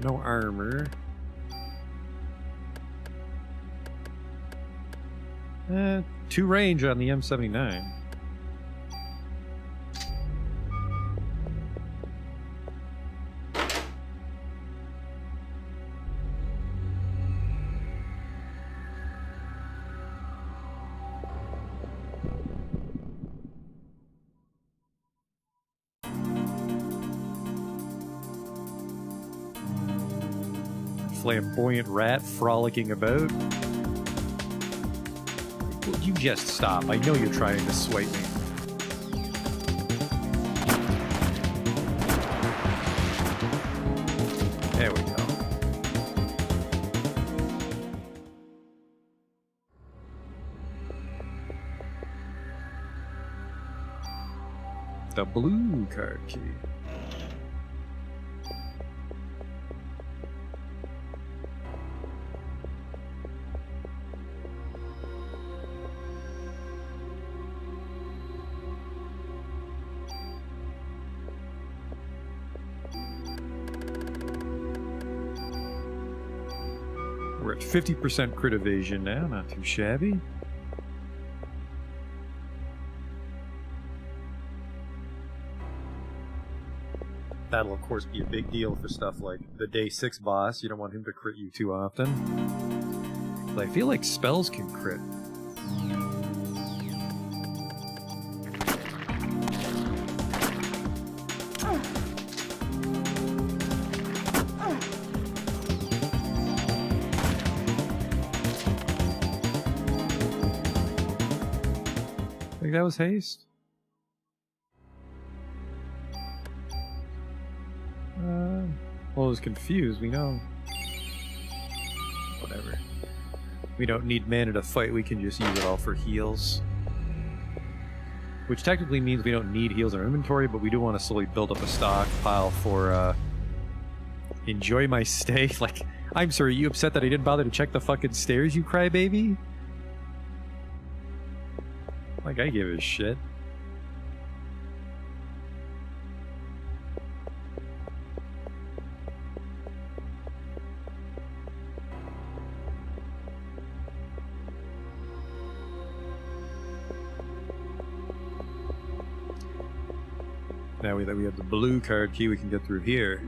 No armor. 2 range on the M79. Flamboyant rat frolicking about. Will you just stop? I know you're trying to swipe me. There we go. The blue card key. We're at 50% crit evasion now, not too shabby. That'll of course be a big deal for stuff like the day 6 boss. You don't want him to crit you too often. But I feel like spells can crit. I think that was haste. Well, I was confused. We know. Whatever. We don't need mana to fight. We can just use it all for heals. Which technically means we don't need heals in our inventory, but we do want to slowly build up a stockpile for, enjoy my stay. Like, I'm sorry, you upset that I didn't bother to check the fucking stairs, you crybaby? Like, I give a shit. Now that we have the blue card key, we can get through here.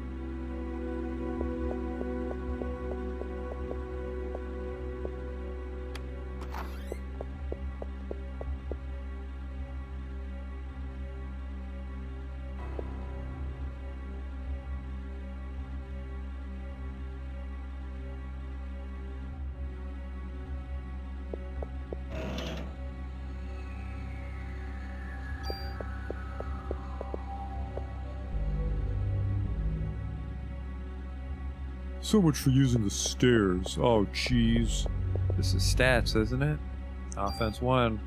So much for using the stairs. Oh, jeez. This is stats, isn't it? Offense 1.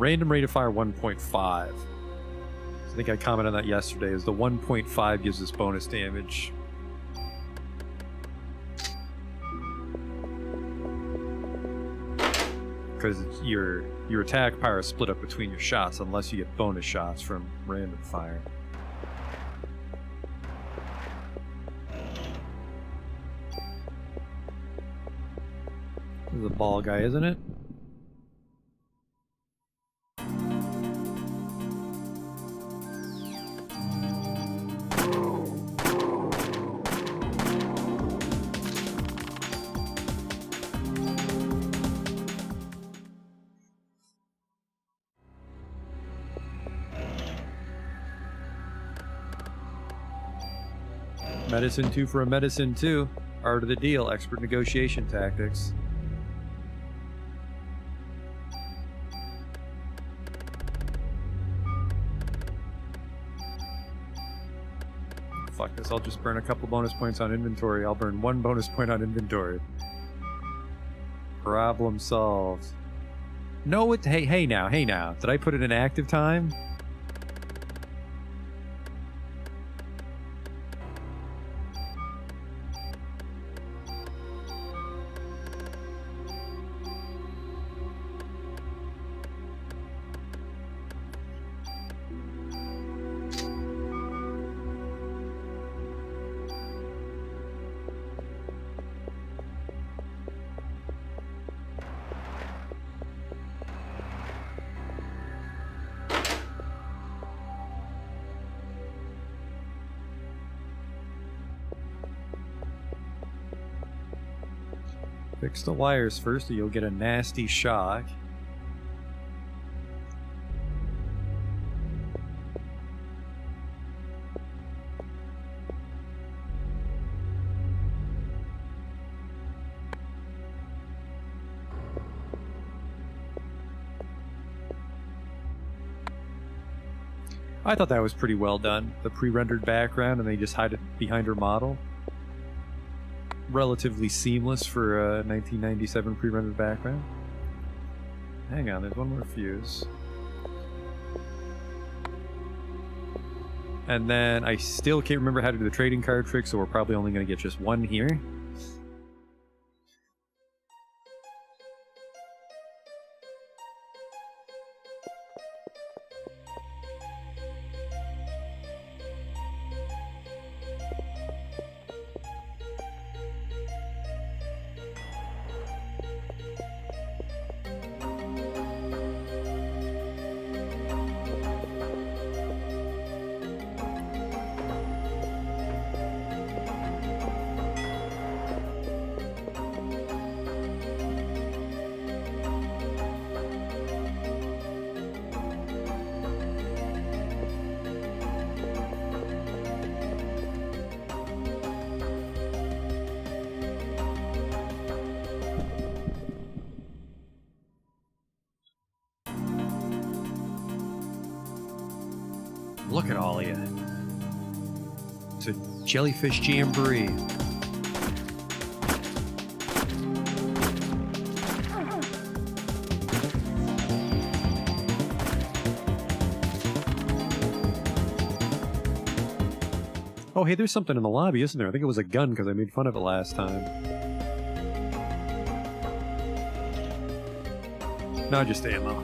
random rate of fire 1.5. I think I commented on that yesterday, is the 1.5 gives us bonus damage. Because your attack power is split up between your shots unless you get bonus shots from random fire. This is a ball guy, isn't it? Medicine 2 for a medicine 2. Art of the deal, expert negotiation tactics. Fuck this, I'll just burn a couple bonus points on inventory. I'll burn 1 bonus point on inventory. Problem solved. No, hey now. Did I put it in active time? Fix the wires first or you'll get a nasty shock. I thought that was pretty well done. The pre-rendered background and they just hide it behind her model. Relatively seamless for a 1997 pre-rendered background. Hang on, there's one more fuse. And then I still can't remember how to do the trading card trick, so we're probably only going to get just one here. Look at all of you. It's a jellyfish jamboree. Oh, hey, there's something in the lobby, isn't there? I think it was a gun because I made fun of it last time. No, just ammo.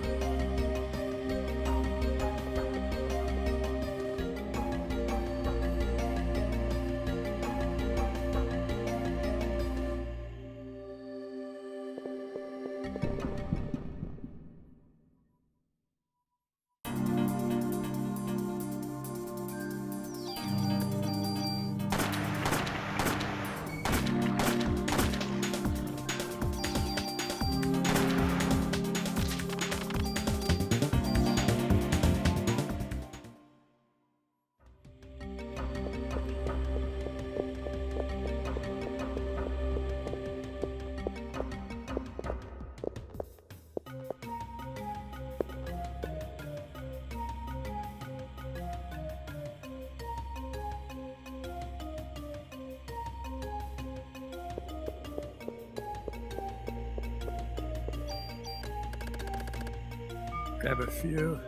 Grab a few.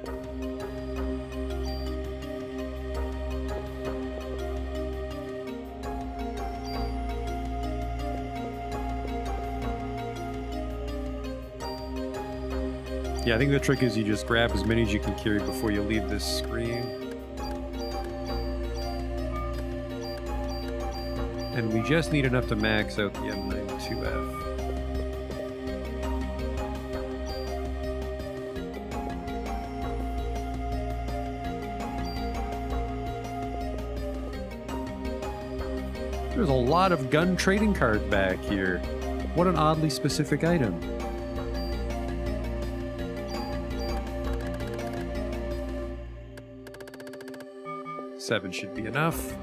Yeah, I think the trick is you just grab as many as you can carry before you leave this screen. And we just need enough to max out the M92F. There's a lot of gun trading cards back here. What an oddly specific item. Seven should be enough.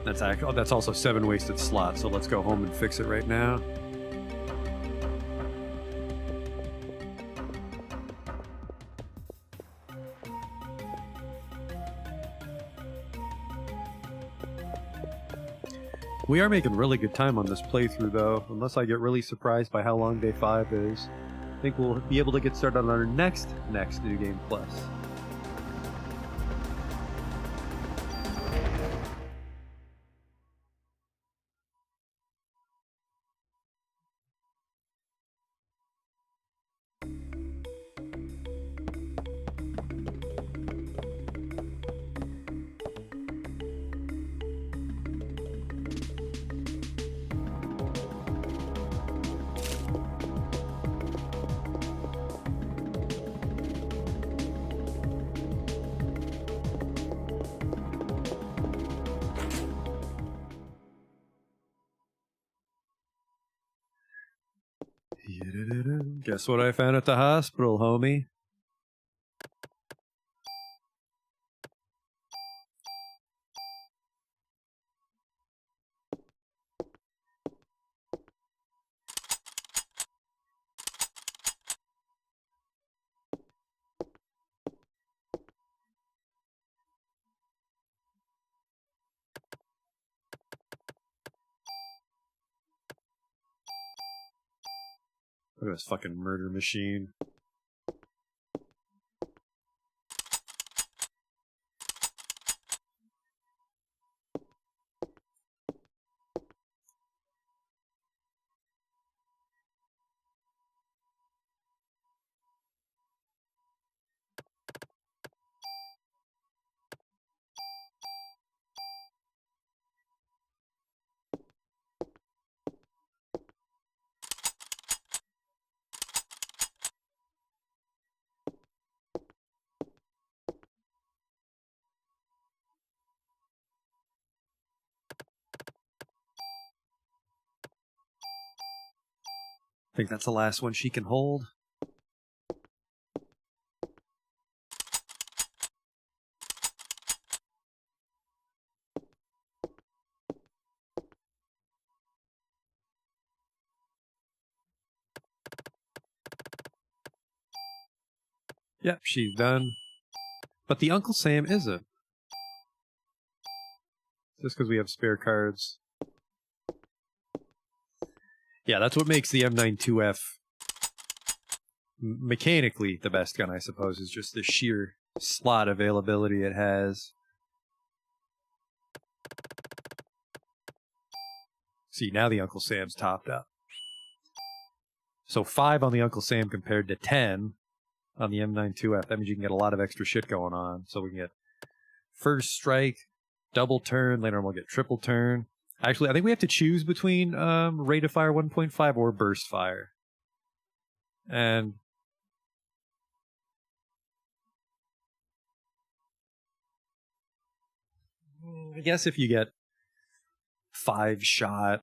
That's also 7 wasted slots, so let's go home and fix it right now. We are making really good time on this playthrough, though, unless I get really surprised by how long day 5 is. I think we'll be able to get started on our next New Game Plus. Guess what I found at the hospital, homie? Look at this fucking murder machine. I think that's the last one she can hold. Yep, she's done. But the Uncle Sam isn't. Just because we have spare cards. Yeah, that's what makes the M92F mechanically the best gun, I suppose, is just the sheer slot availability it has. See, now the Uncle Sam's topped up. So 5 on the Uncle Sam compared to 10 on the M92F. That means you can get a lot of extra shit going on. So we can get first strike, double turn, later on we'll get triple turn. Actually, I think we have to choose between rate of fire 1.5 or burst fire. And I guess if you get 5 shot,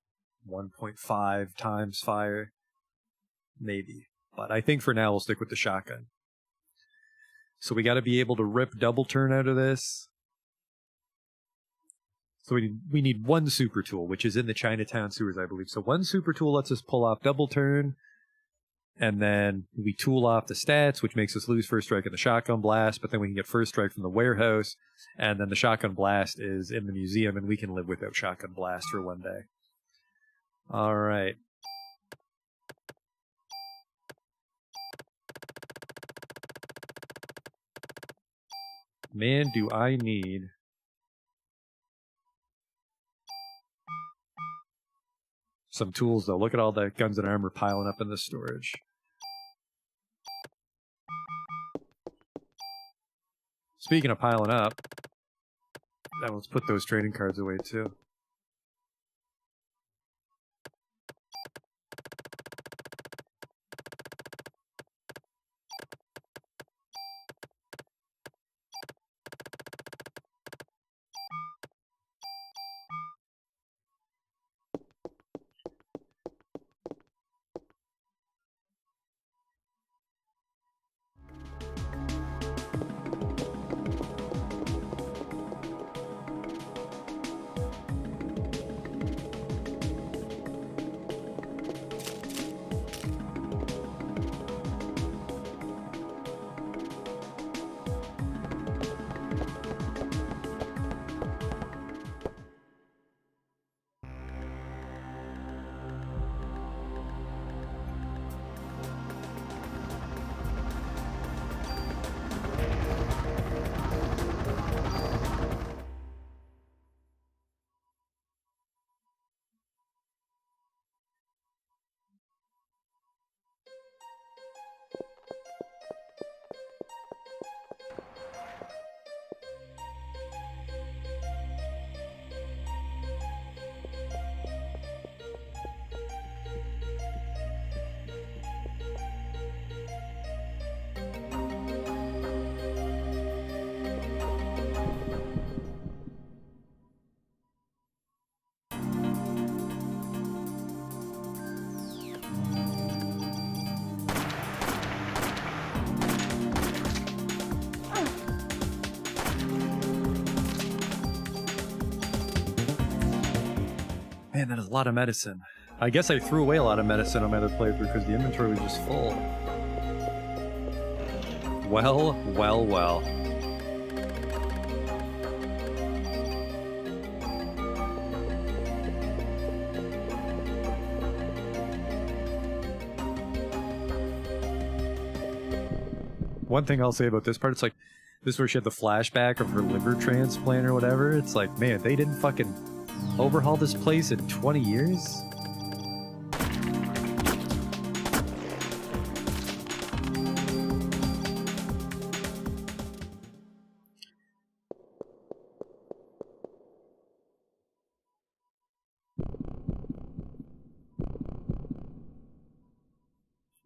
1.5 times fire, maybe. But I think for now we'll stick with the shotgun. So we got to be able to rip double turn out of this. So we need one super tool, which is in the Chinatown sewers, I believe. So one super tool lets us pull off double turn, and then we tool off the stats, which makes us lose first strike in the shotgun blast, but then we can get first strike from the warehouse, and then the shotgun blast is in the museum, and we can live without shotgun blast for one day. All right. Man, do I need... some tools, though. Look at all the guns and armor piling up in the storage. Speaking of piling up, now let's put those trading cards away, too. Man, that is a lot of medicine. I guess I threw away a lot of medicine on my other playthrough because the inventory was just full. Well, well, well. One thing I'll say about this part, it's like, this is where she had the flashback of her liver transplant or whatever. It's like, man, they didn't fucking overhaul this place in 20 years?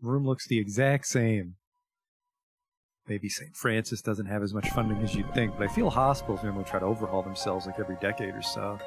Room looks the exact same. Maybe St. Francis doesn't have as much funding as you'd think, but I feel hospitals normally try to overhaul themselves like every decade or so.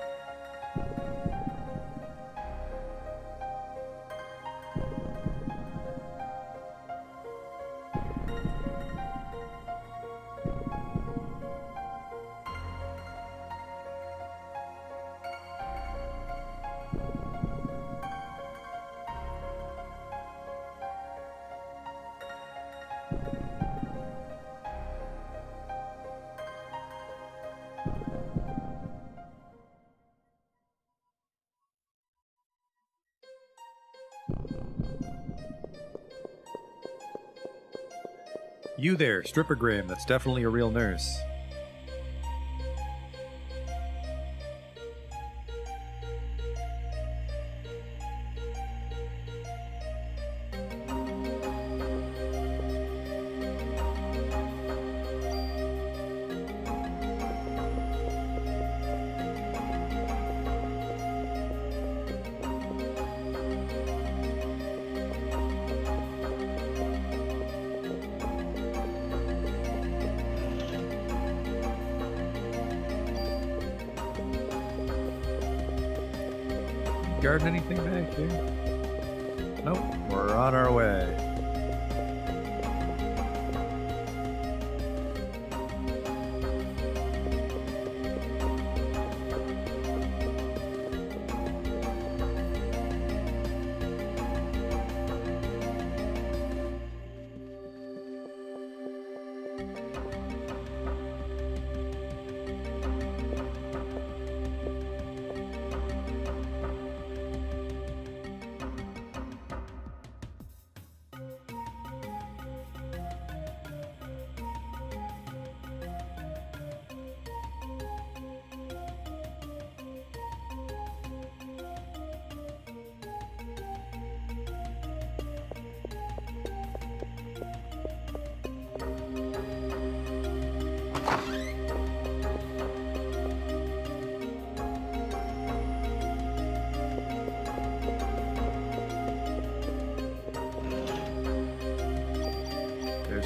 You there, Stripper Graham, that's definitely a real nurse. Guarding anything back here? Nope, we're on our way.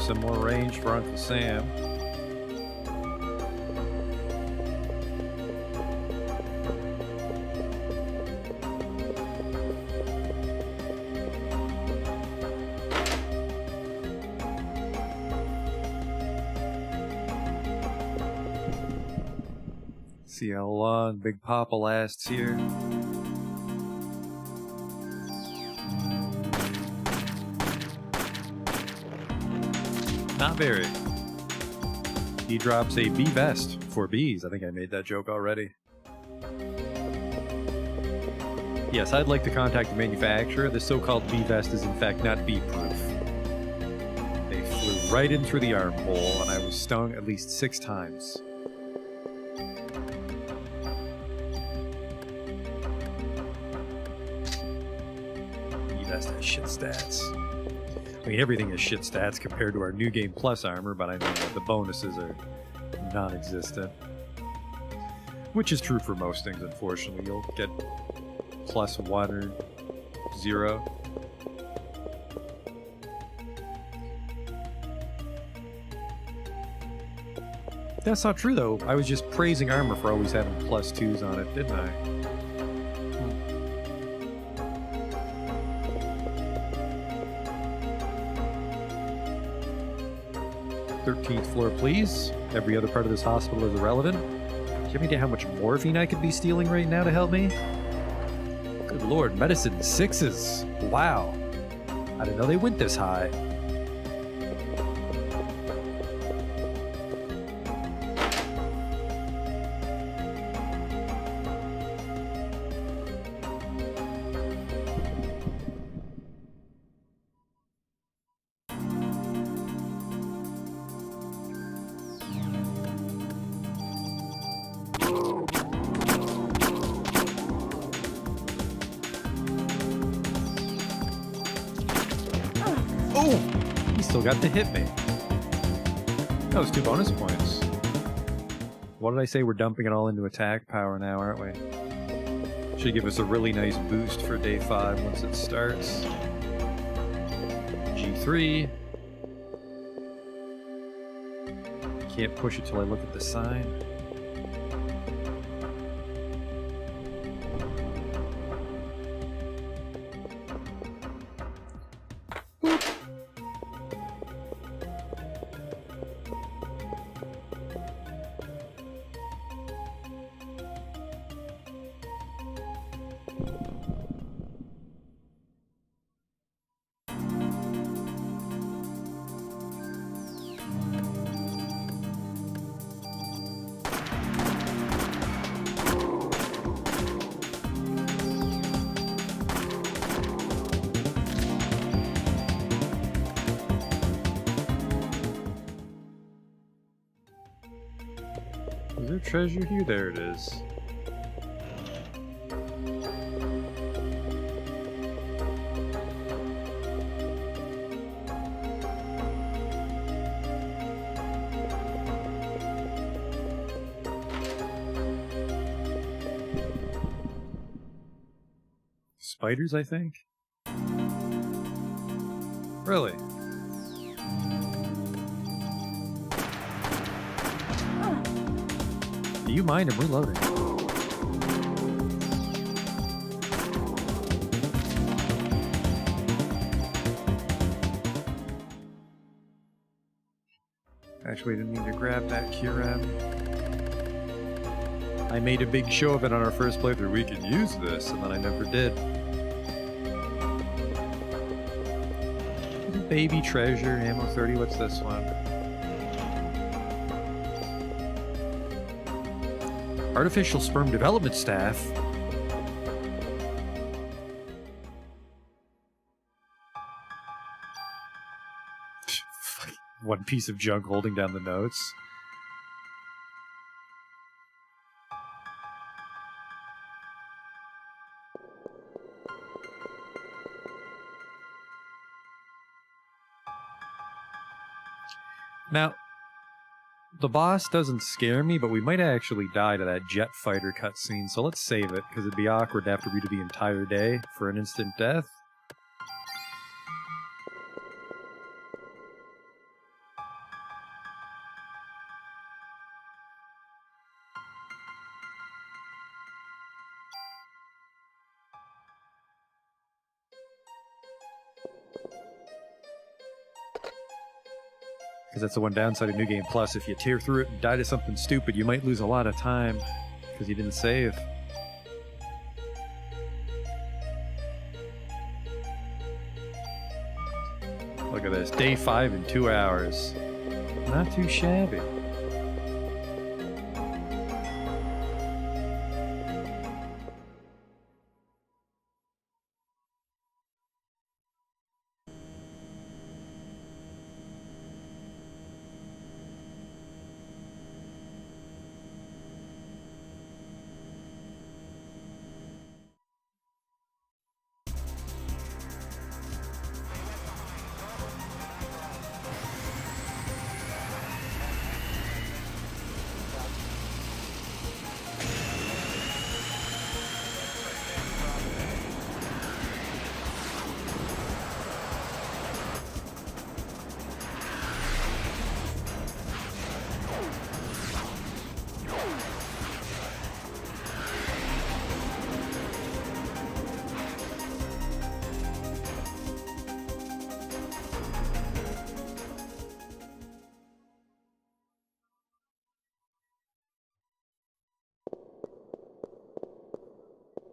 some more range for Uncle Sam. See how long Big Papa lasts here. Not very. He drops a bee vest for bees. I think I made that joke already. Yes, I'd like to contact the manufacturer. The so-called bee vest is in fact not bee-proof. They flew right in through the armhole, and I was stung at least 6 times. Bee-vest has shit stats. I mean, everything is shit stats compared to our New Game Plus armor, but I know that the bonuses are non-existent. Which is true for most things, unfortunately. You'll get +1 or 0. That's not true, though. I was just praising armor for always having +2s on it, didn't I? 13th floor, please. Every other part of this hospital is irrelevant. Do you have any idea how much morphine I could be stealing right now to help me? Good lord, medicine 6s. Wow. I didn't know they went this high. Oh! He still got to hit me. That was 2 bonus points. What did I say? We're dumping it all into attack power now, aren't we? Should give us a really nice boost for day 5 once it starts. G3. Can't push it till I look at the sign. Is there treasure here? There it is. Spiders, I think? Really? Do you mind? I'm reloading. Actually, I didn't mean to grab that Kiran. I made a big show of it on our first playthrough. We can use this, and then I never did. Baby treasure, ammo 30. What's this one? Artificial sperm development staff. One piece of junk holding down the notes. Now, the boss doesn't scare me, but we might actually die to that jet fighter cutscene, so let's save it, because it'd be awkward to have to redo the entire day for an instant death. Because that's the one downside of New Game Plus. If you tear through it and die to something stupid, you might lose a lot of time because you didn't save. Look at this. Day 5 in 2 hours. Not too shabby.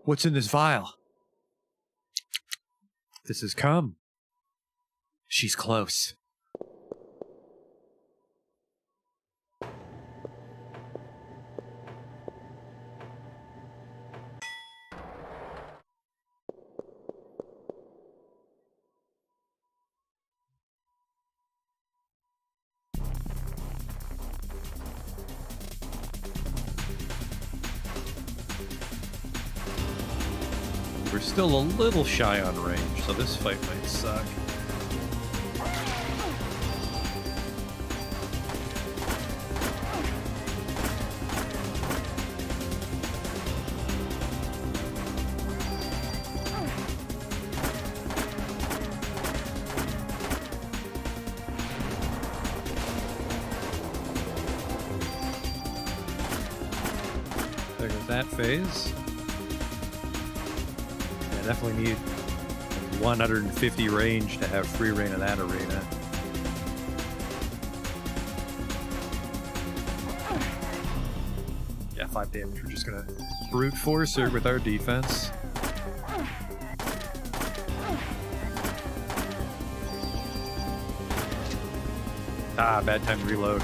What's in this vial? This has come. She's close. We're still a little shy on range, so this fight might suck. There goes that phase. Definitely need 150 range to have free reign of that arena. Yeah, 5 damage. We're just gonna brute force her with our defense. Ah, bad time to reload.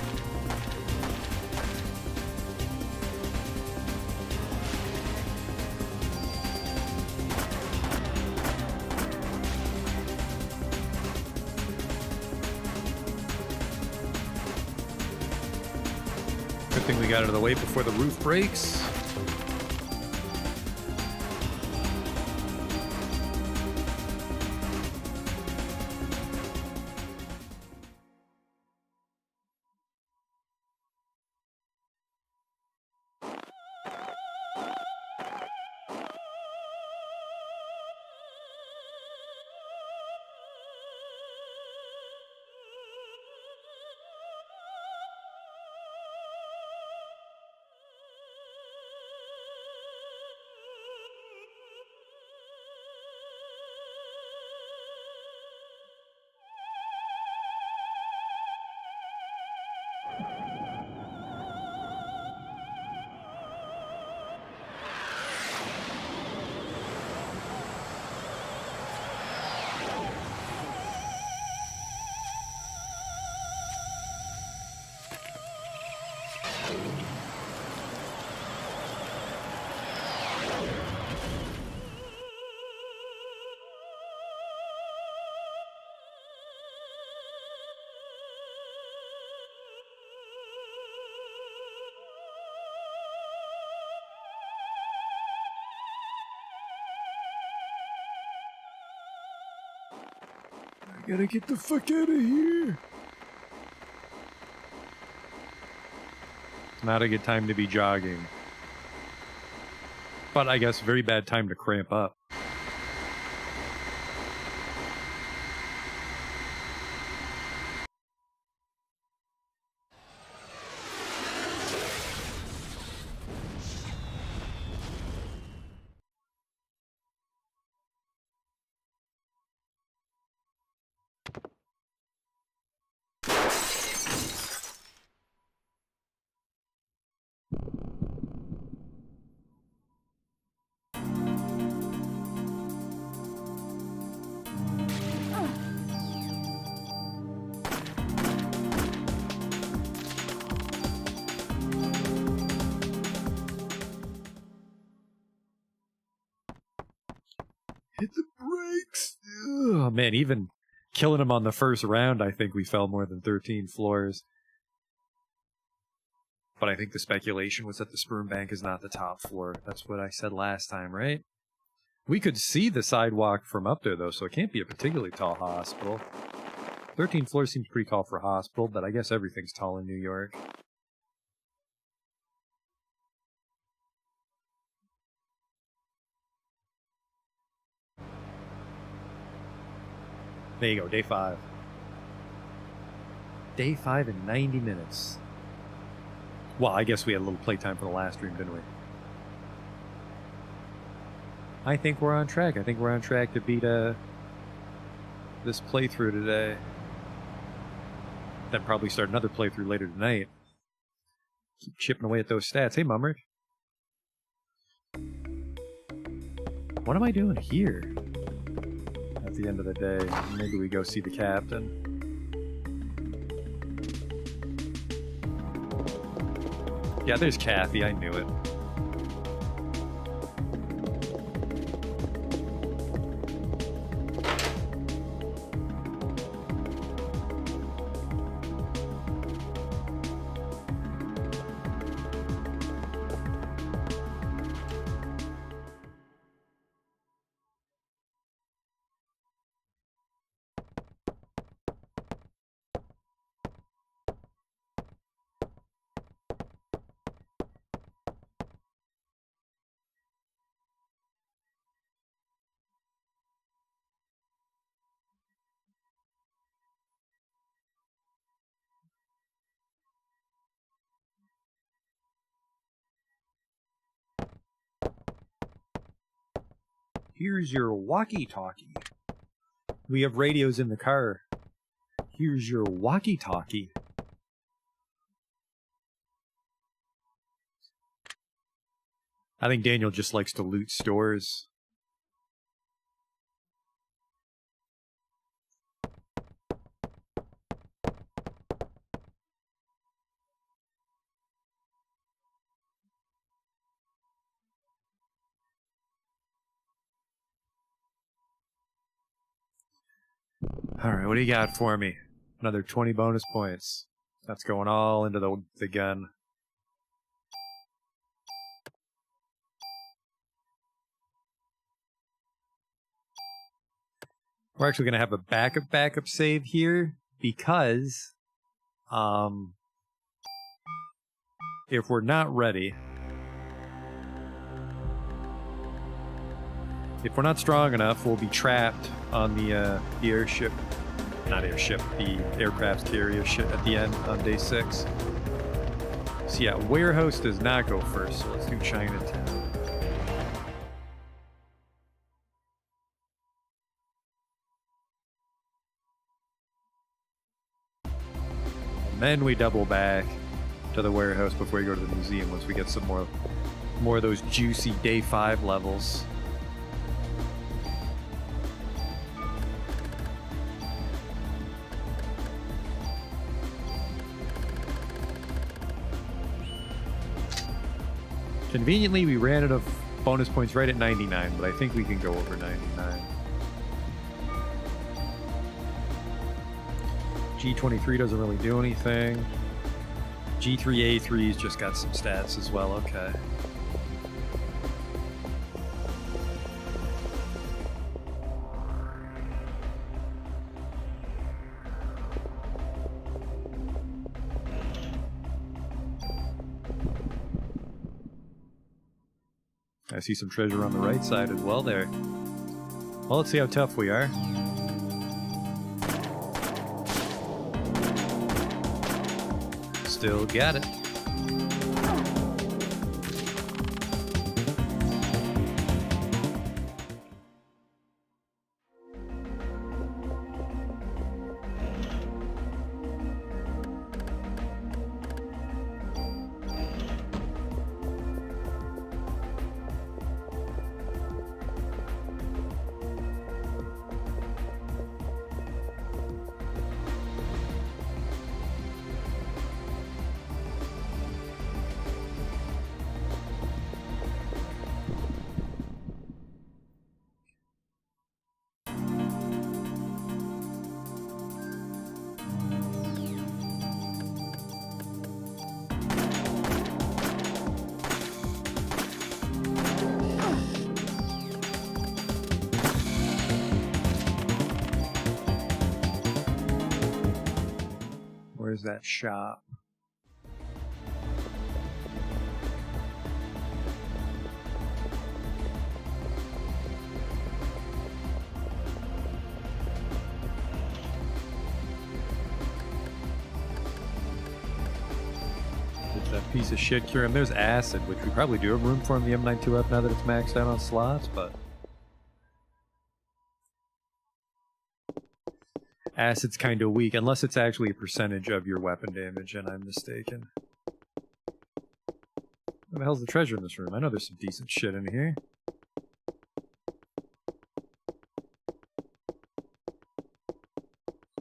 Good thing we got out of the way before the roof breaks. I gotta get the fuck out of here. Not a good time to be jogging. But I guess very bad time to cramp up. Hit the brakes. Oh man, even killing him on the first round, I think we fell more than 13 floors. But I think the speculation was that the sperm bank is not the top floor. That's what I said last time, right? We could see the sidewalk from up there, though, so it can't be a particularly tall hospital. 13 floors seems pretty tall for a hospital, but I guess everything's tall in New York. There you go, day 5. Day 5 in 90 minutes. Well, I guess we had a little playtime for the last stream, didn't we? I think we're on track. I think we're on track to beat this playthrough today. Then probably start another playthrough later tonight. Keep chipping away at those stats. Hey, Mummer. What am I doing here? At the end of the day, maybe we go see the captain. Yeah, there's Kathy. I knew it. Here's your walkie-talkie. We have radios in the car. Here's your walkie-talkie. I think Daniel just likes to loot stores. Alright, what do you got for me? Another 20 bonus points. That's going all into the gun. We're actually going to have a backup save here because if we're not ready, if we're not strong enough, we'll be trapped on the airship, not airship, the aircraft carrier ship at the end on day 6. So yeah, warehouse does not go first, so let's do Chinatown. Then we double back to the warehouse before we go to the museum once we get some more of those juicy day 5 levels. Conveniently, we ran out of bonus points right at 99, but I think we can go over 99. G23 doesn't really do anything. G3A3's just got some stats as well, okay. I see some treasure on the right side as well there. Well, let's see how tough we are. Still got it. Where's that shop? There's that piece of shit curium. There's acid, which we probably do have room for in the M92F now that it's maxed out on slots, but acid's kind of weak, unless it's actually a percentage of your weapon damage, and I'm mistaken. Where the hell's the treasure in this room? I know there's some decent shit in here.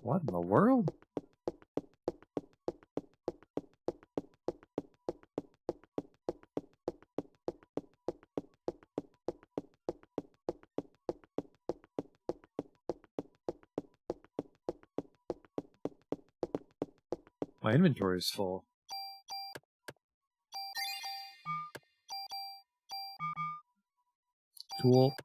What in the world? My inventory is full. Tool.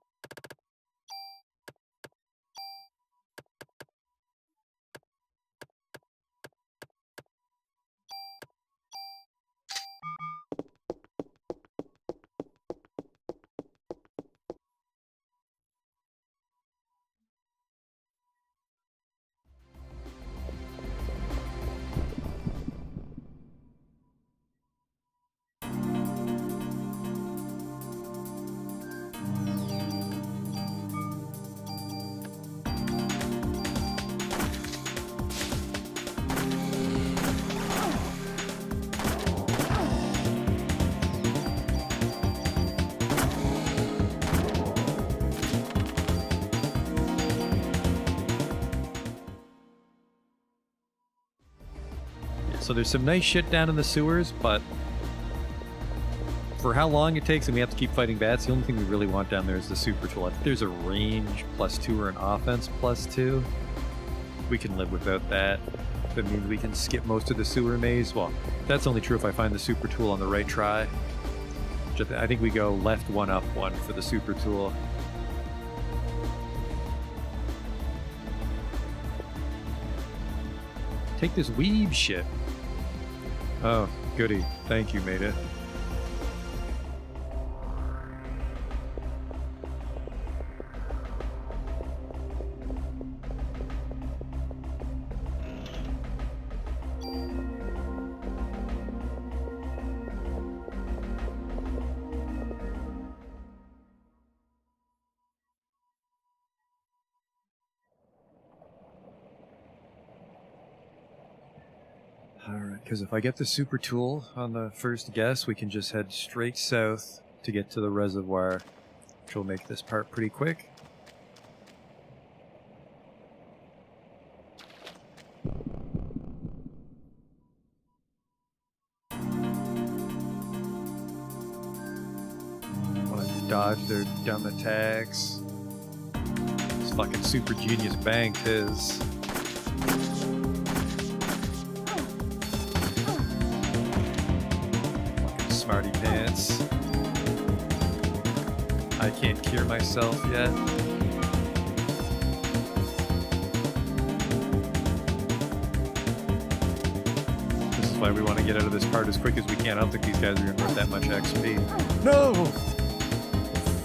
So there's some nice shit down in the sewers, but for how long it takes and we have to keep fighting bats, the only thing we really want down there is the super tool. I think there's a range +2 or an offense +2. We can live without that. That means we can skip most of the sewer maze. Well, that's only true if I find the super tool on the right try. I think we go left 1, up 1 for the super tool. Take this weeb shit. Oh, goody. Thank you, made it. Alright, because if I get the super tool on the first guess, we can just head straight south to get to the reservoir, which will make this part pretty quick. Want to dodge their dumb attacks. This fucking super genius banked his. Smarty pants. I can't cure myself yet. This is why we want to get out of this part as quick as we can. I don't think these guys are going to worth that much XP. No!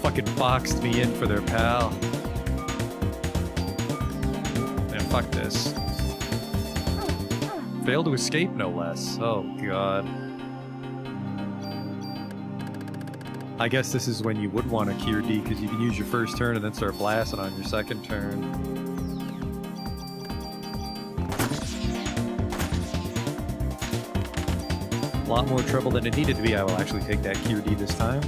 Fucking boxed me in for their pal. Man, fuck this. Failed to escape, no less. Oh, God. I guess this is when you would want to cure D, because you can use your first turn and then start blasting on your second turn. A lot more trouble than it needed to be. I will actually take that cure D this time.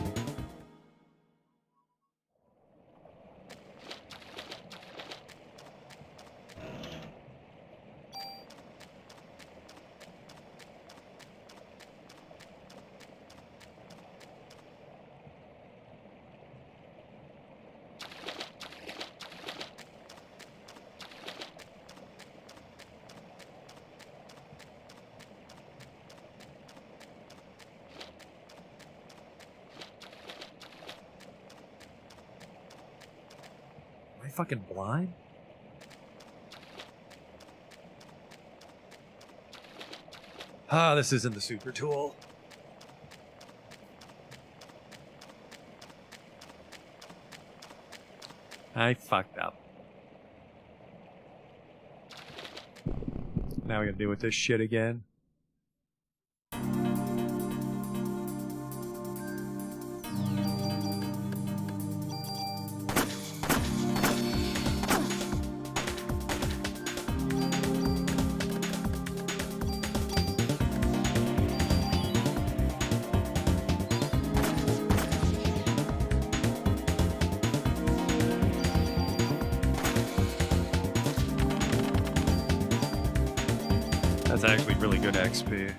Am I fucking blind? Ah, this isn't the super tool. I fucked up. Now we gotta deal with this shit again. That's actually really good XP.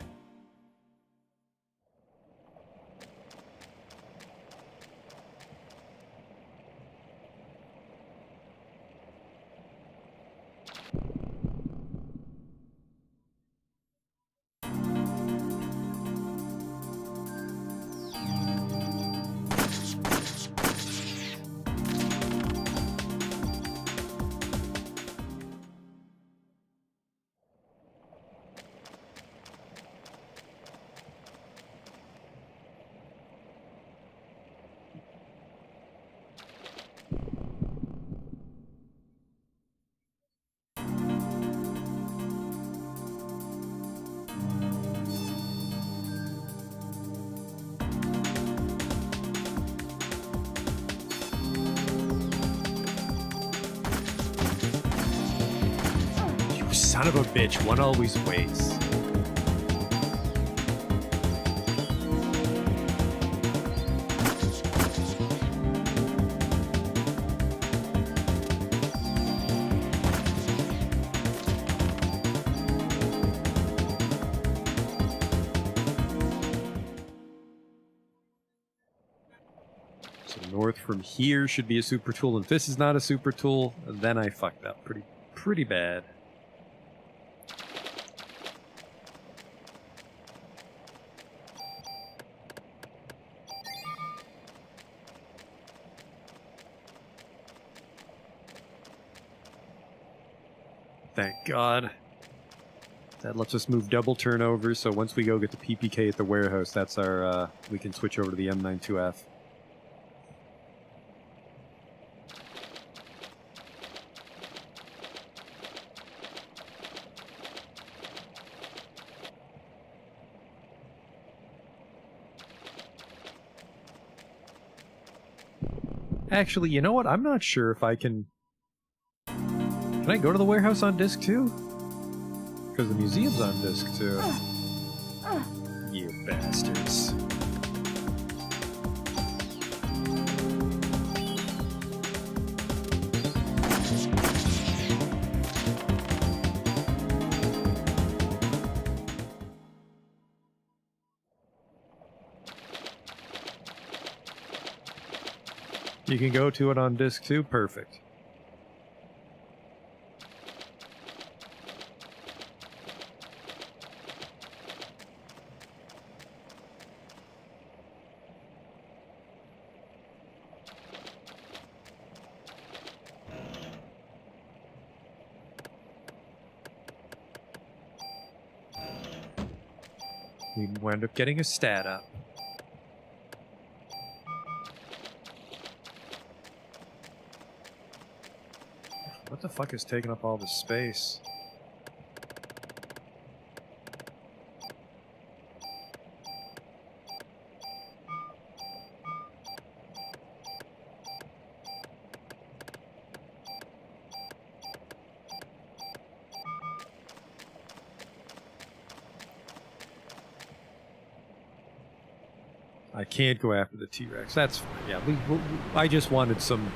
You son of a bitch, one always waits. So north from here should be a super tool, and if this is not a super tool, then I fucked up pretty bad. Thank God. That lets us move double turnover, so once we go get the PPK at the warehouse, that's our, we can switch over to the M92F. Actually, you know what? I'm not sure if I can... Can I go to the warehouse on disc 2? Because the museum's on disc 2. You bastards. You can go to it on disc 2? Perfect. We wound up getting a stat up. What the fuck is taking up all this space? I can't go after the T-Rex. That's fine. Yeah, I just wanted some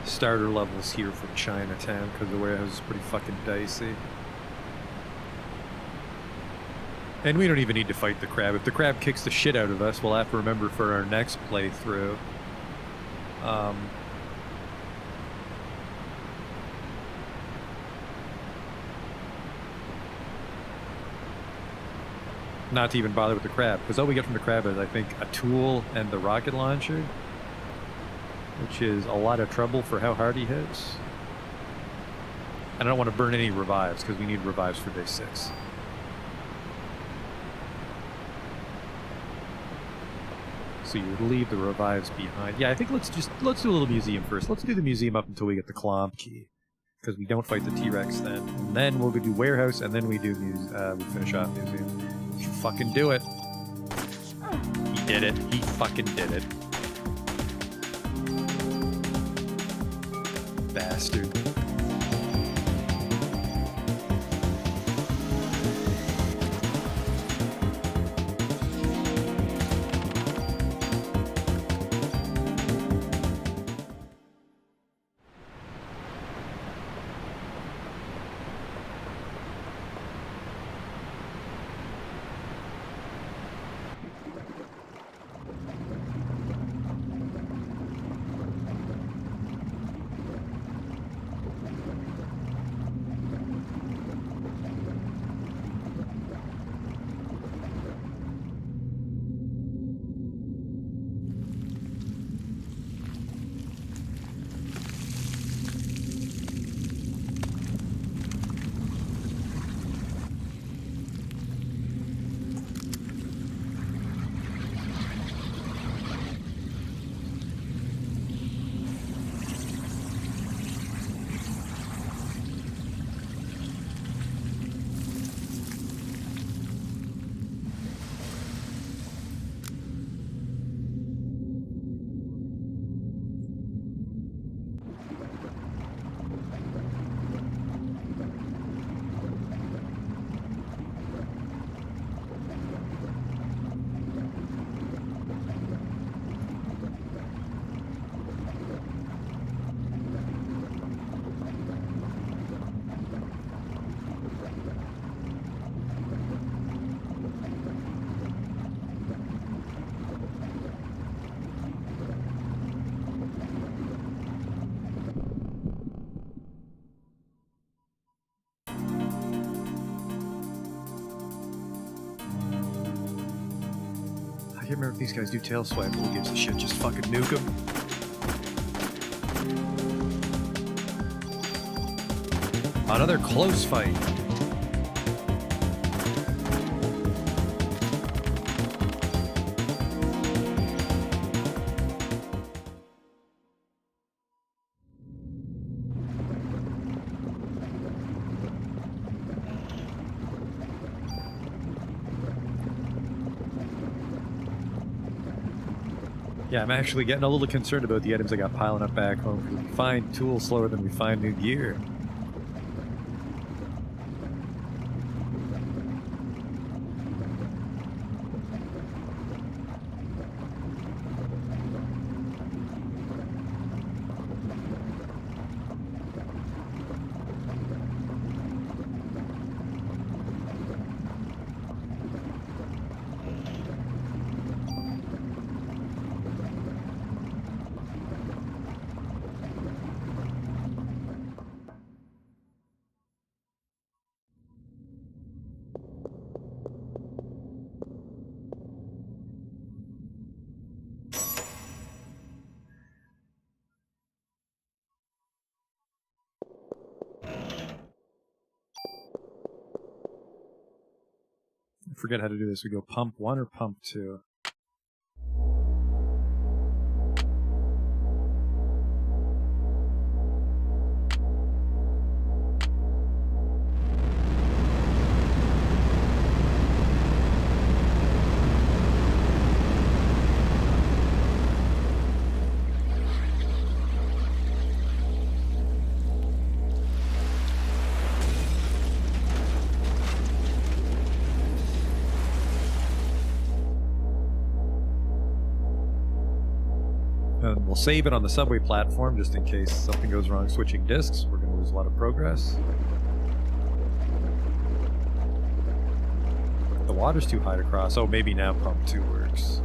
starter levels here from Chinatown because the warehouse is pretty fucking dicey. And we don't even need to fight the crab. If the crab kicks the shit out of us, we'll have to remember for our next playthrough. Not to even bother with the crab, because all we get from the crab is, I think, a tool and the rocket launcher, which is a lot of trouble for how hard he hits. And I don't want to burn any revives, because we need revives for day 6. So you would leave the revives behind. Yeah, I think let's do a little museum first. Let's do the museum up until we get the Clomp key, because we don't fight the T-Rex then. And then we'll go do warehouse, and then we do we finish off museum. You fucking do it. He did it. He fucking did it. Bastard. I can't remember if these guys do tail swipe, but who gives a shit? Just fucking nuke them. Another close fight. Yeah, I'm actually getting a little concerned about the items I got piling up back home, because we find tools slower than we find new gear. I forget how to do this. We go pump 1 or pump 2. And we'll save it on the subway platform just in case something goes wrong switching discs. We're going to lose a lot of progress. The water's too high to cross. Oh, maybe now pump 2 works.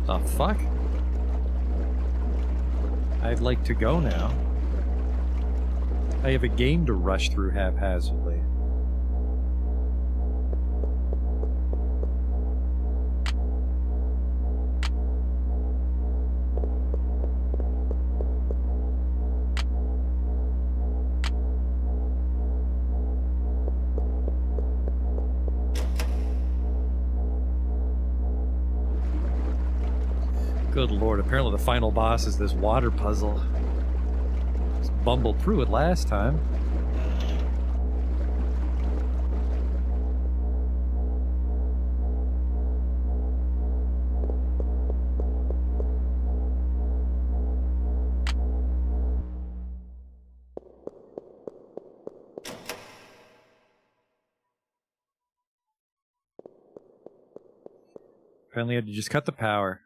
The fuck? I'd like to go now. I have a game to rush through haphazardly. Good lord, apparently the final boss is this water puzzle. Just bumbled through it last time. Apparently I had to just cut the power.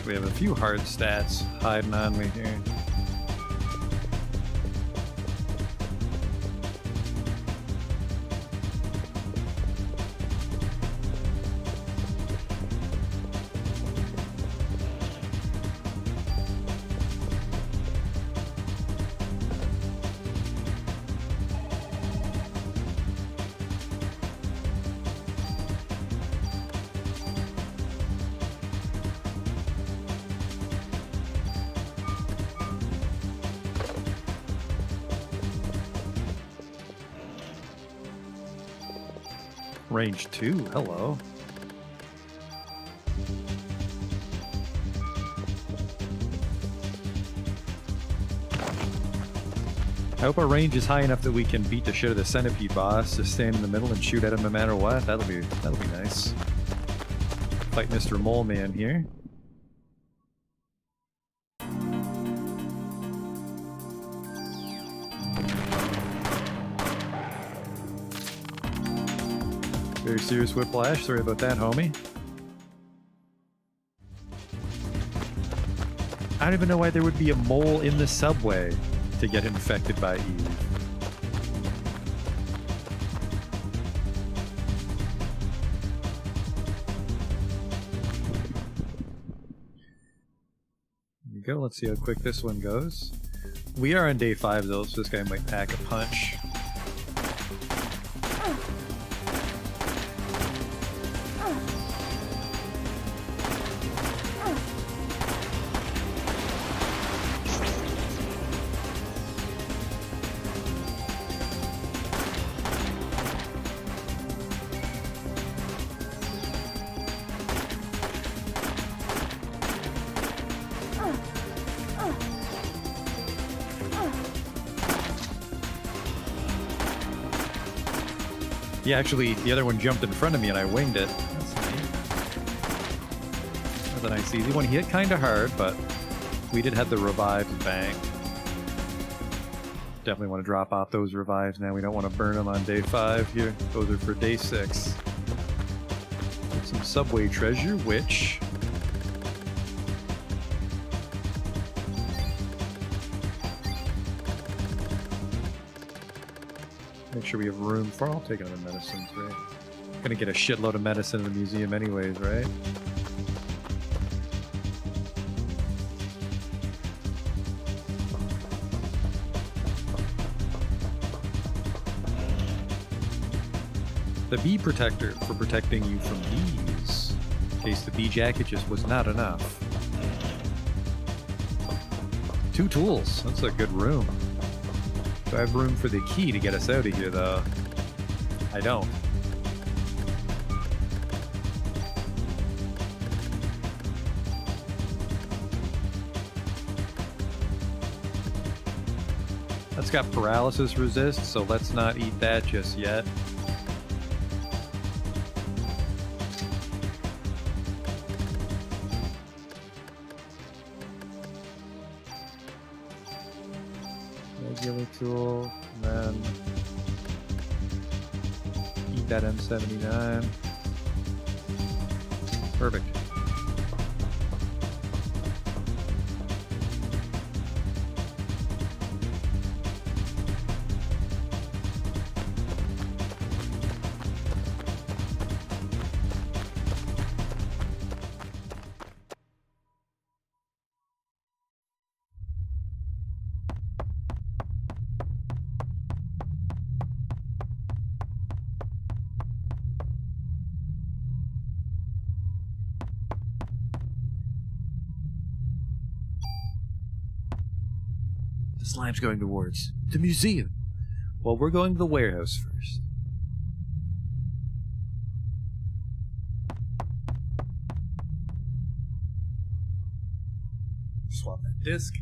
We have a few hard stats hiding on me here. Range 2, hello. I hope our range is high enough that we can beat the shit out of the centipede boss. Just stand in the middle and shoot at him no matter what. That'll be nice. Fight Mr. Mole Man here. Very serious whiplash. Sorry about that, homie. I don't even know why there would be a mole in the subway to get infected by Eve. There we go. Let's see how quick this one goes. We are on day 5 though, so this guy might pack a punch. Yeah, actually, the other one jumped in front of me and I winged it. That's neat. That's a nice easy one. He hit kind of hard, but we did have the revives banked. Definitely want to drop off those revives now. We don't want to burn them on day 5 here. Those are for day 6. Some subway treasure, which... make sure we have room for. I'll take another medicine too. Gonna get a shitload of medicine in the museum anyways, right? The bee protector for protecting you from bees. In case the bee jacket just was not enough. 2 tools. That's a good room. Do I have room for the key to get us out of here, though? I don't. That's got paralysis resist, so let's not eat that just yet. Regular tool, and then eat that M79. Perfect. The slime's going towards the museum. Well, we're going to the warehouse first. Swap that disc.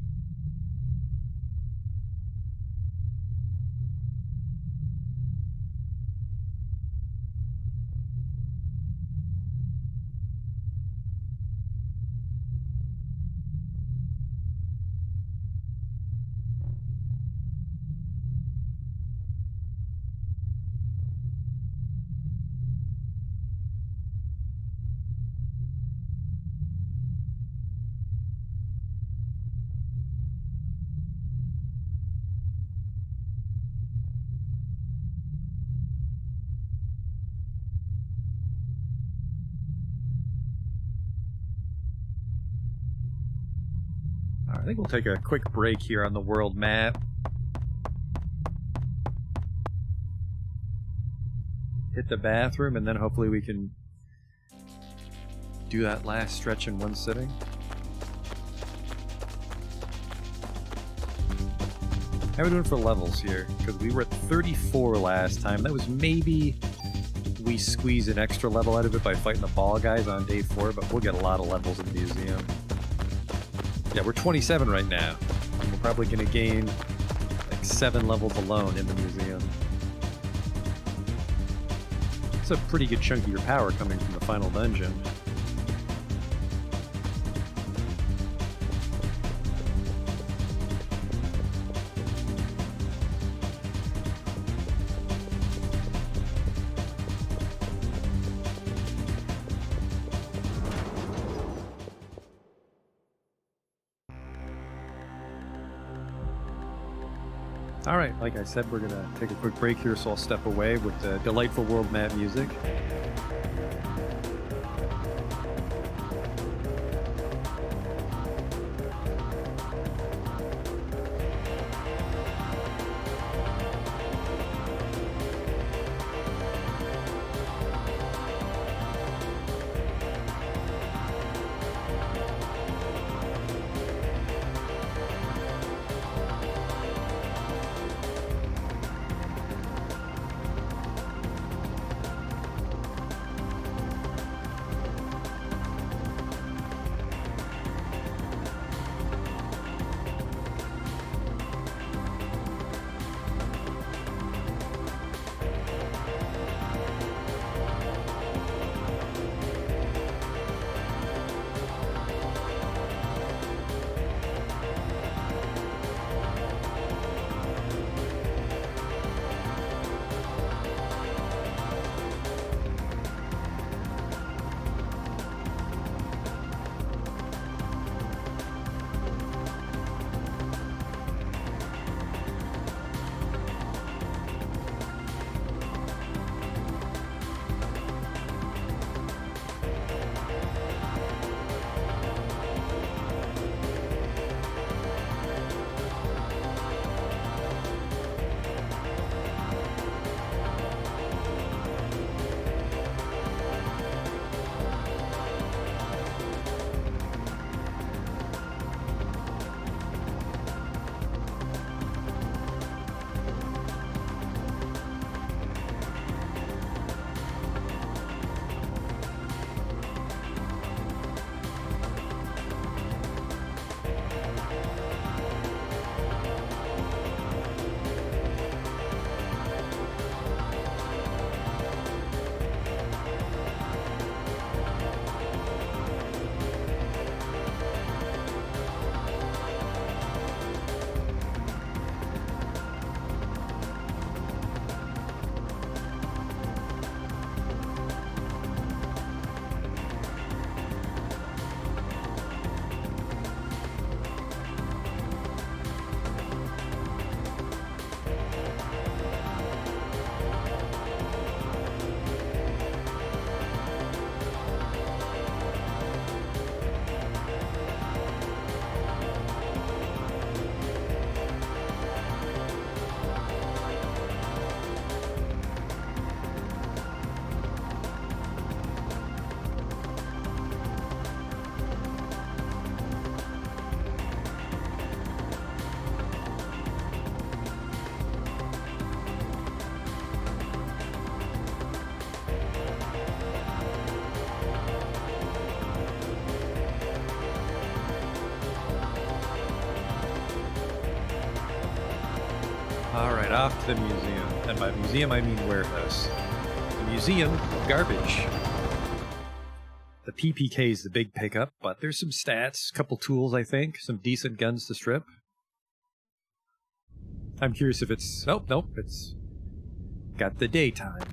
I think we'll take a quick break here on the world map. Hit the bathroom, and then hopefully we can do that last stretch in one sitting. How are we doing for levels here? Because we were at 34 last time. That was maybe we squeeze an extra level out of it by fighting the ball guys on day 4, but we'll get a lot of levels in the museum. Yeah, we're 27 right now. We're probably going to gain like 7 levels alone in the museum. It's a pretty good chunk of your power coming from the final dungeon. Alright, like I said, we're going to take a quick break here, so I'll step away with the delightful world map music. off to the museum. And by museum, I mean warehouse. The museum of garbage. The PPK is the big pickup, but there's some stats, a couple tools, I think, some decent guns to strip. I'm curious if it's... Oh, nope, it's got the daytime.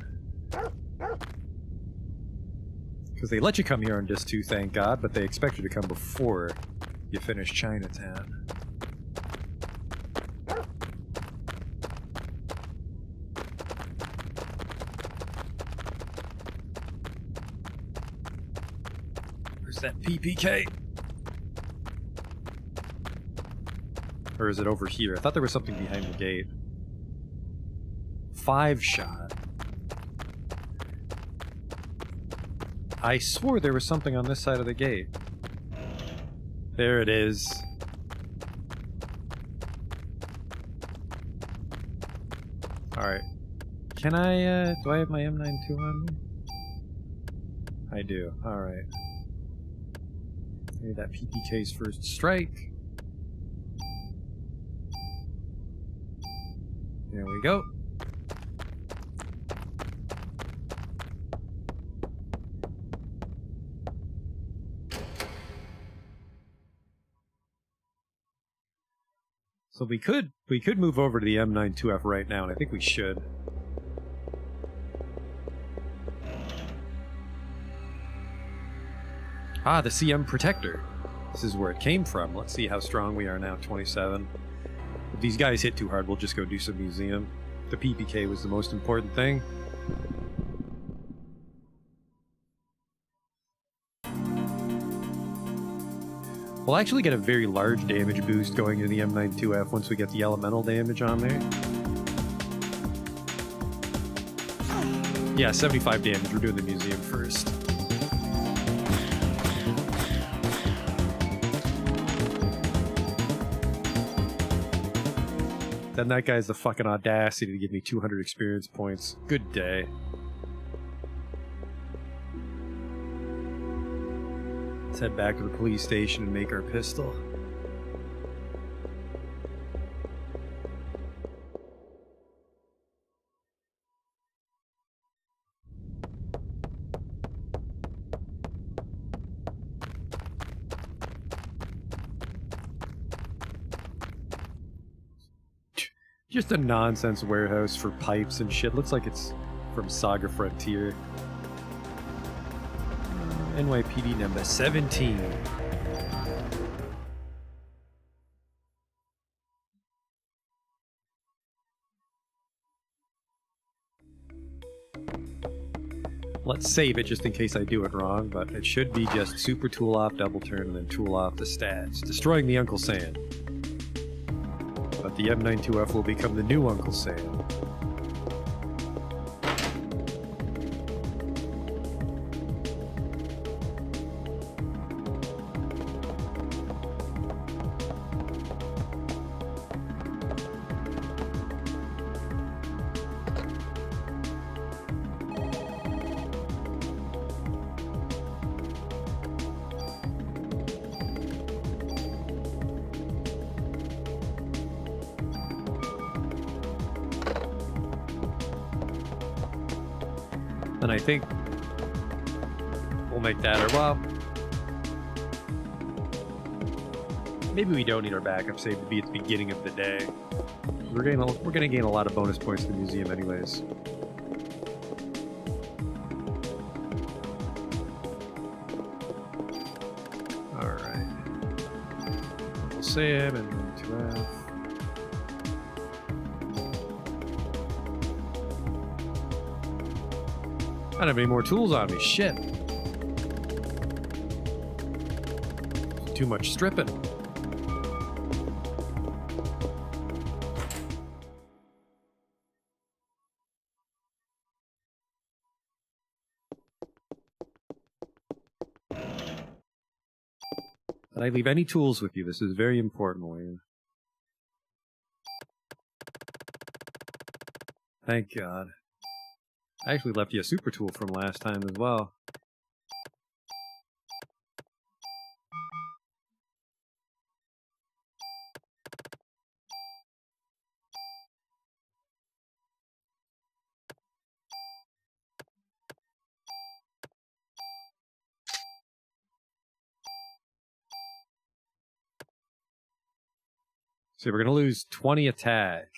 Because they let you come here on Disc 2, thank God, but they expect you to come before you finish Chinatown. Where's that PPK? Or is it over here? I thought there was something behind the gate. 5-shot. I swore there was something on this side of the gate. There it is. Alright. Can I, do I have my M92 on me? I do. Alright. Maybe that PPK's first strike. There we go. So we could move over to the M92F right now, and I think we should. Ah, the CM Protector. This is where it came from. Let's see how strong we are now, 27. If these guys hit too hard, we'll just go do some museum. The PPK was the most important thing. We'll actually get a very large damage boost going into the M92F once we get the elemental damage on there. Yeah, 75 damage. We're doing the museum first. Then that guy's the fucking audacity to give me 200 experience points. Good day. Let's head back to the police station and make our pistol. Just a nonsense warehouse for pipes and shit. Looks like it's from Saga Frontier. NYPD number 17. Let's save it just in case I do it wrong, but it should be just super tool off, double turn, and then tool off the stats. Destroying the Uncle Sam. But the M92F will become the new Uncle Sam. And I think we'll make that, or well, maybe we don't need our backup save to be at the beginning of the day. We're gonna gain a lot of bonus points in the museum anyways. Alright. We'll save and then 2F. I don't have any more tools on me. Shit. Too much stripping. Did I leave any tools with you? This is very important, Wayne. Thank God. I actually left you a super tool from last time as well. So we're going to lose 20 attack,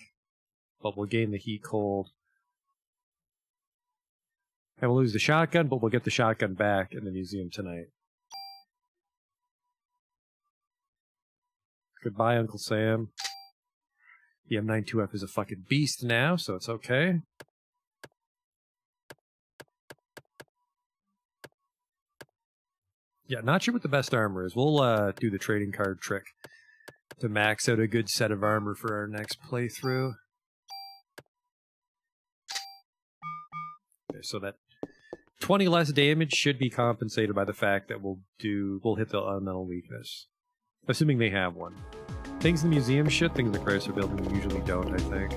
but we'll gain the heat cold. And we'll lose the shotgun, but we'll get the shotgun back in the museum tonight. Goodbye, Uncle Sam. The M92F is a fucking beast now, so it's okay. Yeah, not sure what the best armor is. We'll do the trading card trick to max out a good set of armor for our next playthrough. Okay, so that 20 less damage should be compensated by the fact that we'll hit the elemental weakness. Assuming they have one. Things in the museum should, things in the Chrysler building usually don't, I think.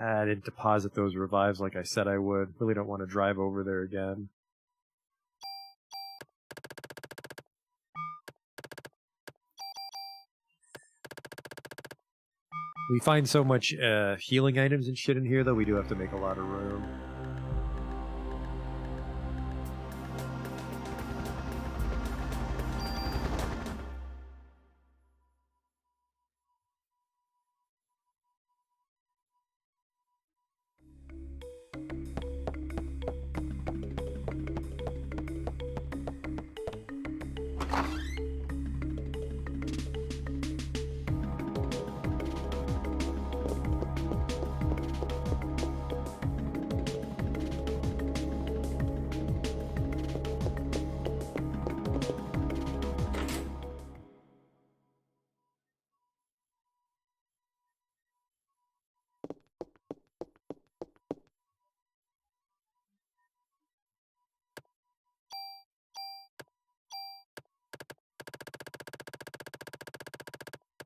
I didn't deposit those revives like I said I would. Really don't want to drive over there again. We find so much healing items and shit in here, though, we do have to make a lot of room.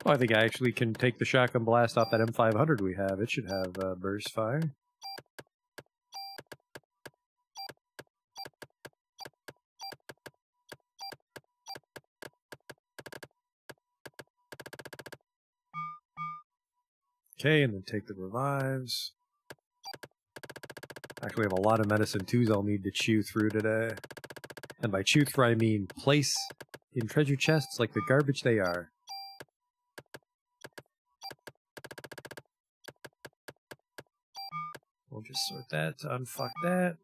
Well, I think I actually can take the shotgun blast off that M500 we have. It should have burst fire. Okay, and then take the revives. Actually, I have a lot of medicine twos I'll need to chew through today. And by chew through, I mean place in treasure chests like the garbage they are. We'll just sort that to unfuck that.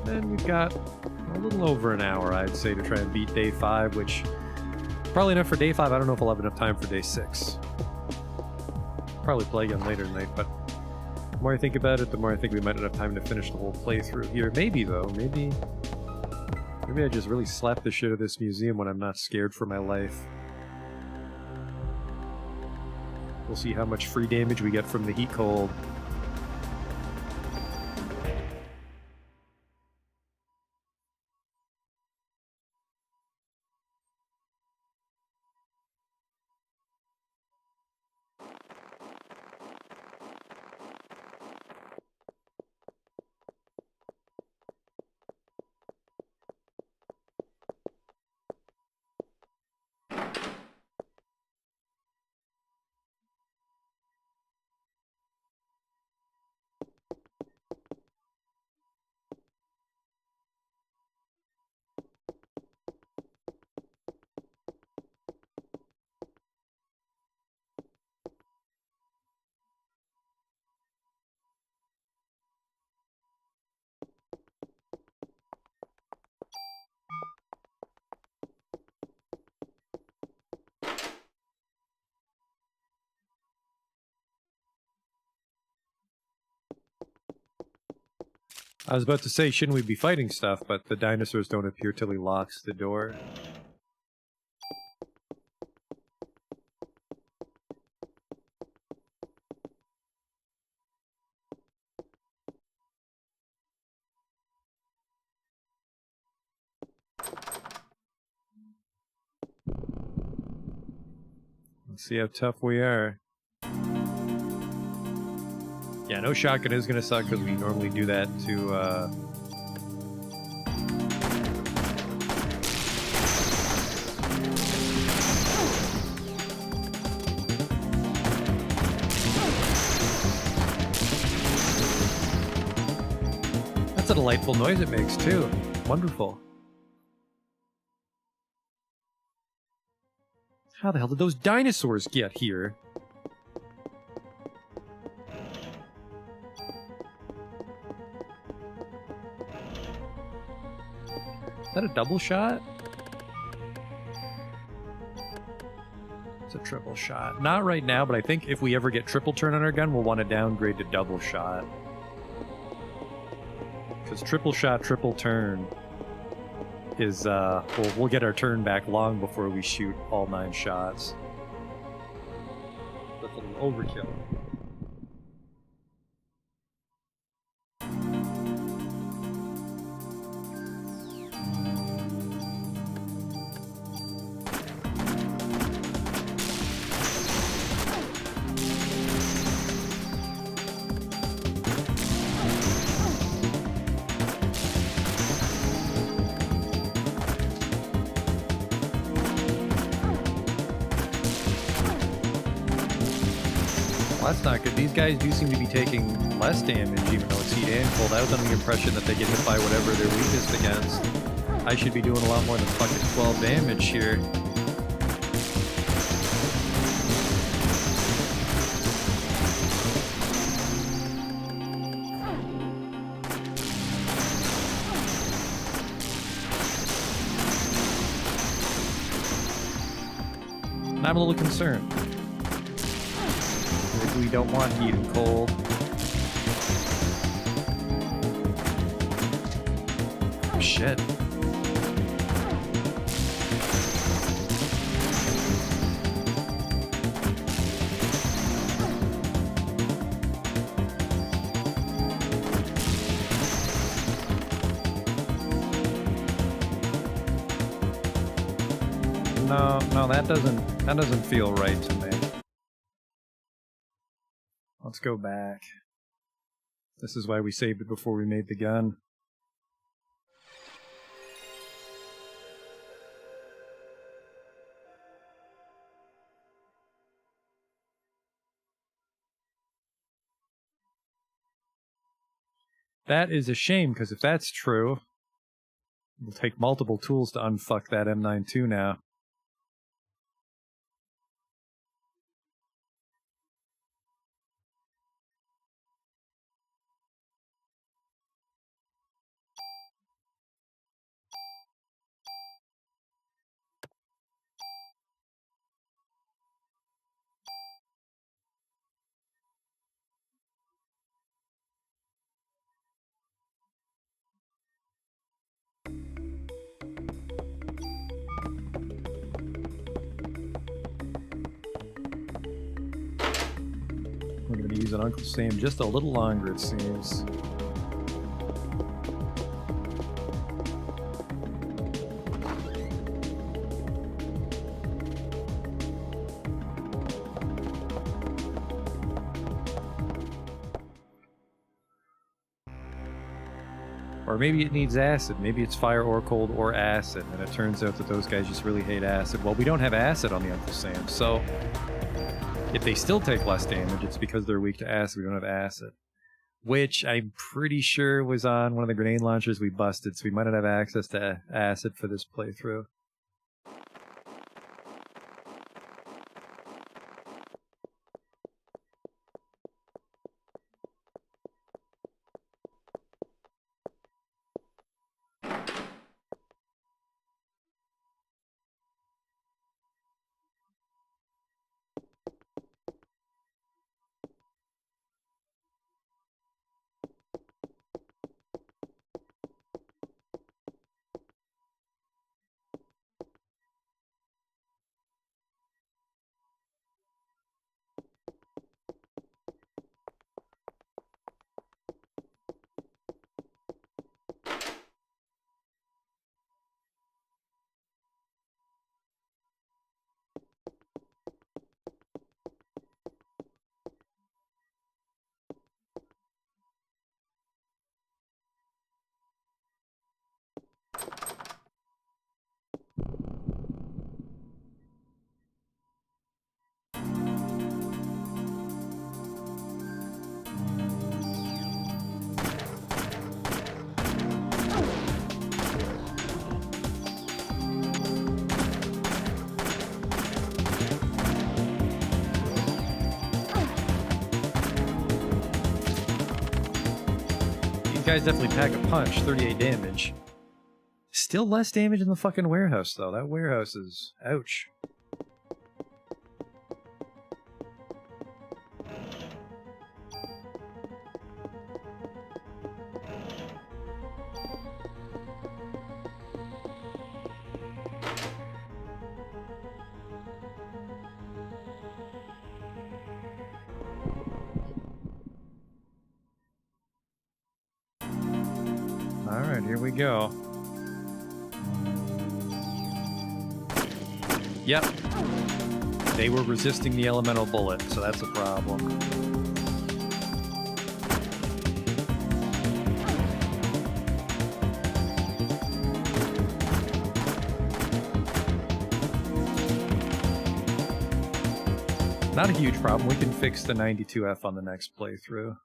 Then we've got a little over an hour, I'd say, to try and beat day 5, which probably enough for day 5. I don't know if I'll have enough time for day 6. Probably play again later tonight, but the more I think about it, the more I think we might not have time to finish the whole playthrough here. Maybe, though. Maybe I just really slap the shit out of this museum when I'm not scared for my life. We'll see how much free damage we get from the heat cold. I was about to say, shouldn't we be fighting stuff, but the dinosaurs don't appear till he locks the door. Let's see how tough we are. Yeah, no shotgun is gonna suck because we normally do that to That's a delightful noise it makes too. Wonderful. How the hell did those dinosaurs get here? Is that a double shot? It's a triple shot. Not right now, but I think if we ever get triple turn on our gun, we'll want to downgrade to double shot. Because triple shot, triple turn is, we'll get our turn back long before we shoot all 9 shots. That's a little overkill. That's not good. These guys do seem to be taking less damage, even though it's heat and cold. I was under the impression that they get hit by whatever they're weakest against. I should be doing a lot more than fucking 12 damage here. And I'm a little concerned. We don't want heat and cold. Oh, shit. No, that doesn't feel right to me. Let's go back. This is why we saved it before we made the gun. That is a shame, because if that's true, it'll take multiple tools to unfuck that M92 now. We're going to be using Uncle Sam just a little longer, it seems. Or maybe it needs acid. Maybe it's fire or cold or acid, and it turns out that those guys just really hate acid. Well, we don't have acid on the Uncle Sam, so if they still take less damage, it's because they're weak to acid. We don't have acid. Which I'm pretty sure was on one of the grenade launchers we busted, so we might not have access to acid for this playthrough. guys definitely pack a punch. 38 damage. Still less damage in the fucking warehouse, though. That warehouse is... ouch. Alright, here we go. Yep. They were resisting the elemental bullet, so that's a problem. Not a huge problem. We can fix the 92F on the next playthrough.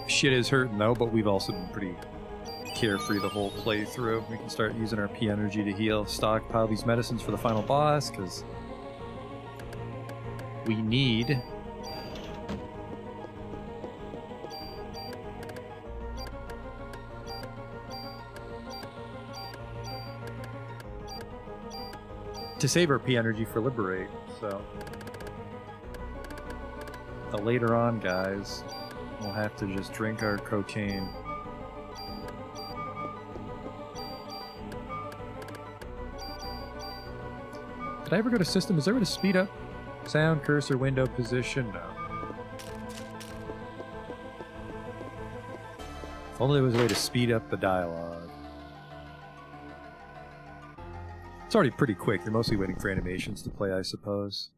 Shit is hurting though, but we've also been pretty carefree the whole playthrough. We can start using our P energy to heal, stockpile these medicines for the final boss, because we need to save our P energy for Liberate, so the later on guys will have to just drink our cocaine. Did I ever go to system? Is there a way to speed up sound, cursor, window, position? No. If only there was a way to speed up the dialogue. It's already pretty quick. You're mostly waiting for animations to play, I suppose.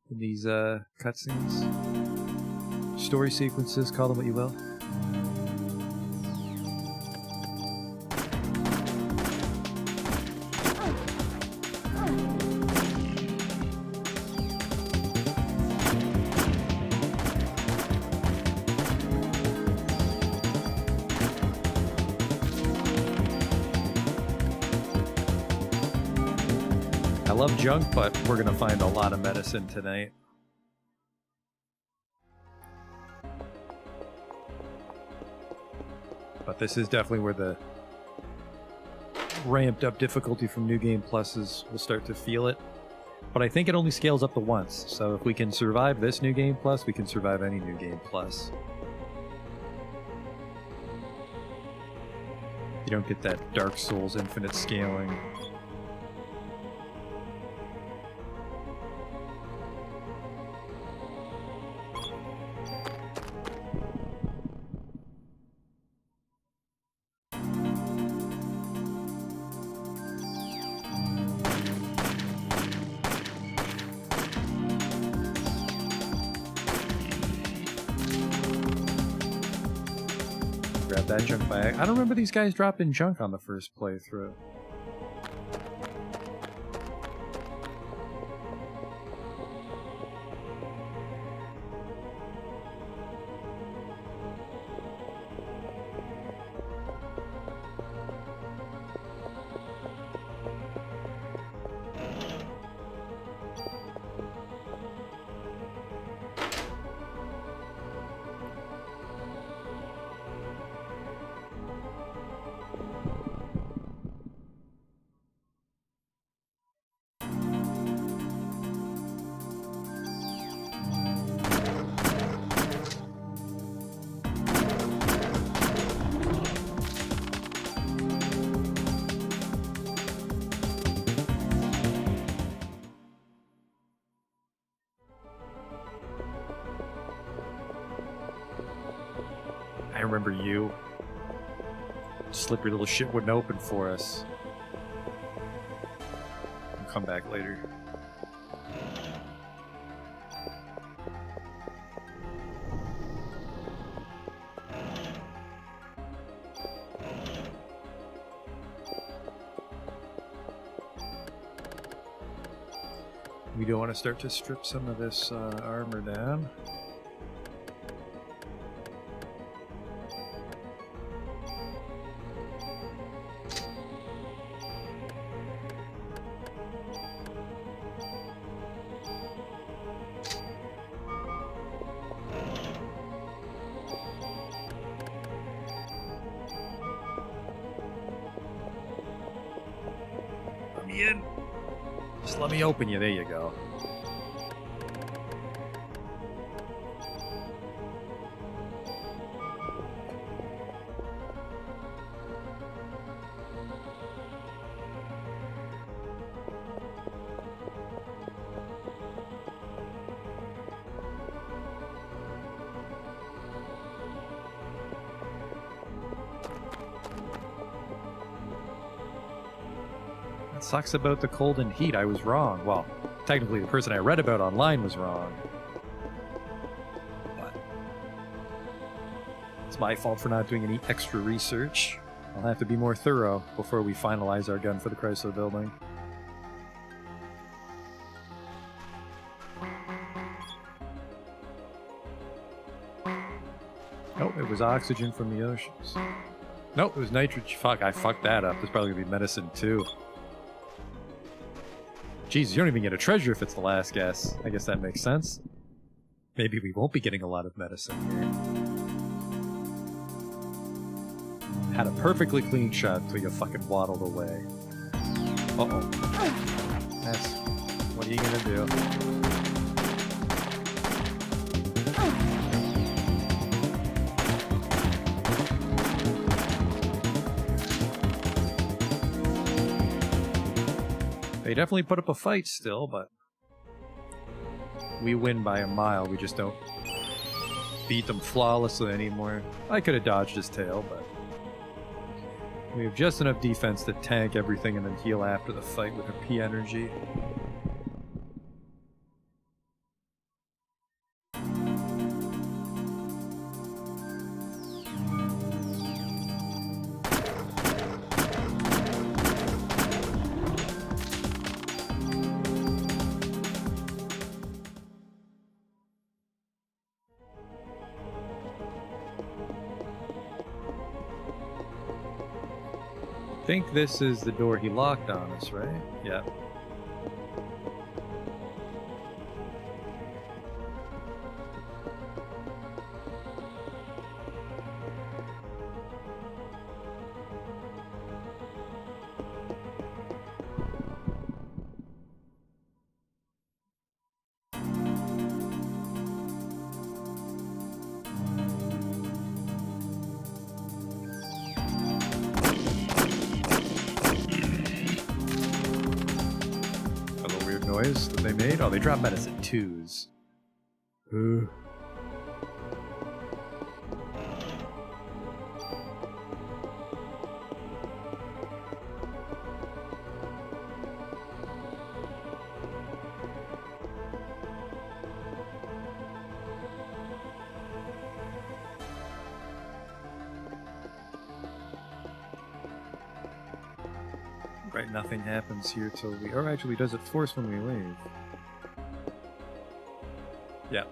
In these cutscenes. Story sequences, call them what you will. I love junk, but we're gonna find a lot of medicine tonight. But this is definitely where the ramped up difficulty from New Game Pluses will start to feel it. But I think it only scales up to once, so if we can survive this New Game Plus, we can survive any New Game Plus. You don't get that Dark Souls infinite scaling. Grab that junk bag. I don't remember these guys dropping junk on the first playthrough. I remember you. Slippery little shit wouldn't open for us. We'll come back later. We do want to start to strip some of this armor down. in. Just let me open you. There you go. Sucks about the cold and heat. I was wrong. Well, technically the person I read about online was wrong. But it's my fault for not doing any extra research. I'll have to be more thorough before we finalize our gun for the Chrysler building. Nope, it was oxygen from the oceans. Nope, it was nitrogen. Fuck, I fucked that up. There's probably gonna be medicine too. Jesus, you don't even get a treasure if it's the last guess. I guess that makes sense. Maybe we won't be getting a lot of medicine here. Had a perfectly clean shot until you fucking waddled away. Uh-oh. That's... What are you gonna do? They definitely put up a fight still, but we win by a mile. We just don't beat them flawlessly anymore. I could have dodged his tail, but we have just enough defense to tank everything and then heal after the fight with our P energy. I think this is the door he locked on us, right? Yeah. Noise that they made? Oh, they dropped medicine twos. Right, nothing happens here till we... Or actually, does it force when we leave? Yeah.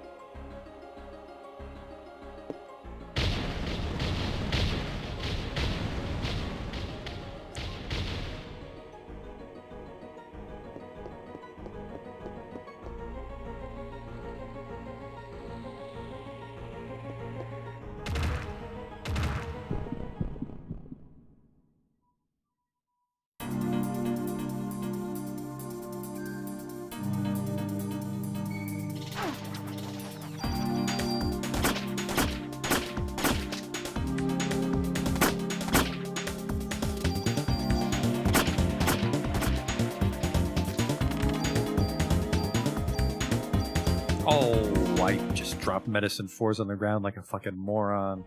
Oh, I just dropped medicine fours on the ground like a fucking moron.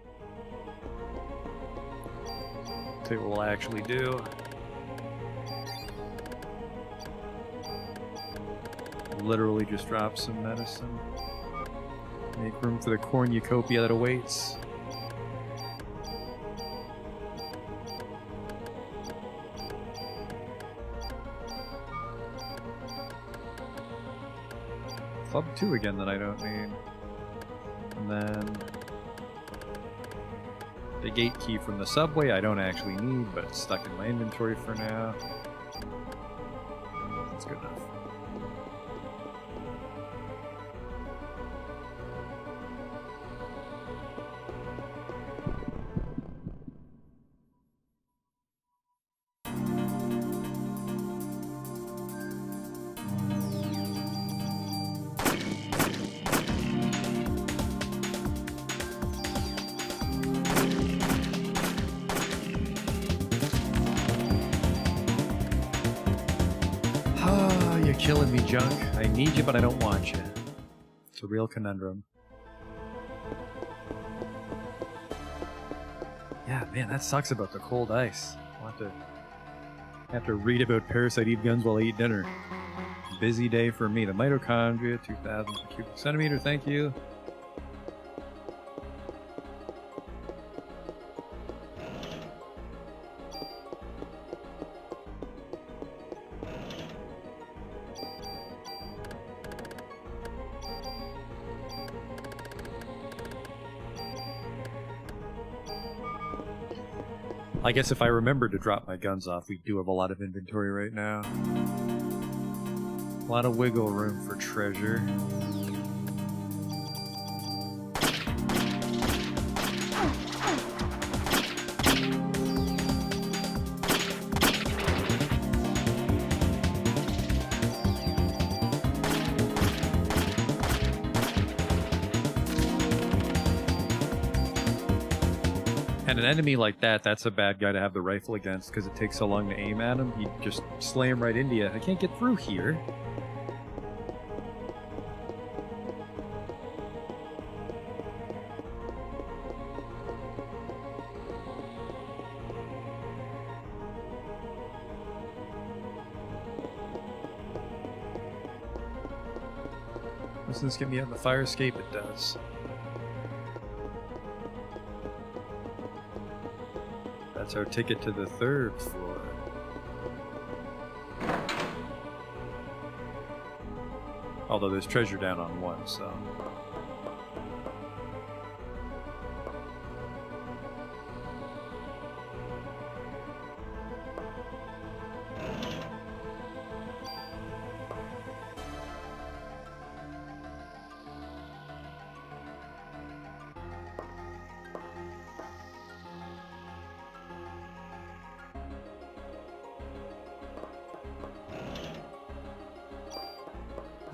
Tell you what we'll actually do. Literally just drop some medicine. Make room for the cornucopia that awaits. Club 2 again that I don't need. And then the gate key from the subway I don't actually need, but it's stuck in my inventory for now. That's good enough. killing me, junk. I need you, but I don't want you. It's a real conundrum. Yeah, man, that sucks about the cold ice. I'll have to read about Parasite eat guns while I eat dinner. Busy day for me. The mitochondria, 2,000 per cubic centimeter, thank you. I guess if I remember to drop my guns off, we do have a lot of inventory right now. A lot of wiggle room for treasure. And an enemy like that, that's a bad guy to have the rifle against because it takes so long to aim at him. You just slam right into you. I can't get through here. Doesn't this get me out in the fire escape? It does. That's our ticket to the 3rd floor. Although there's treasure down on 1, so...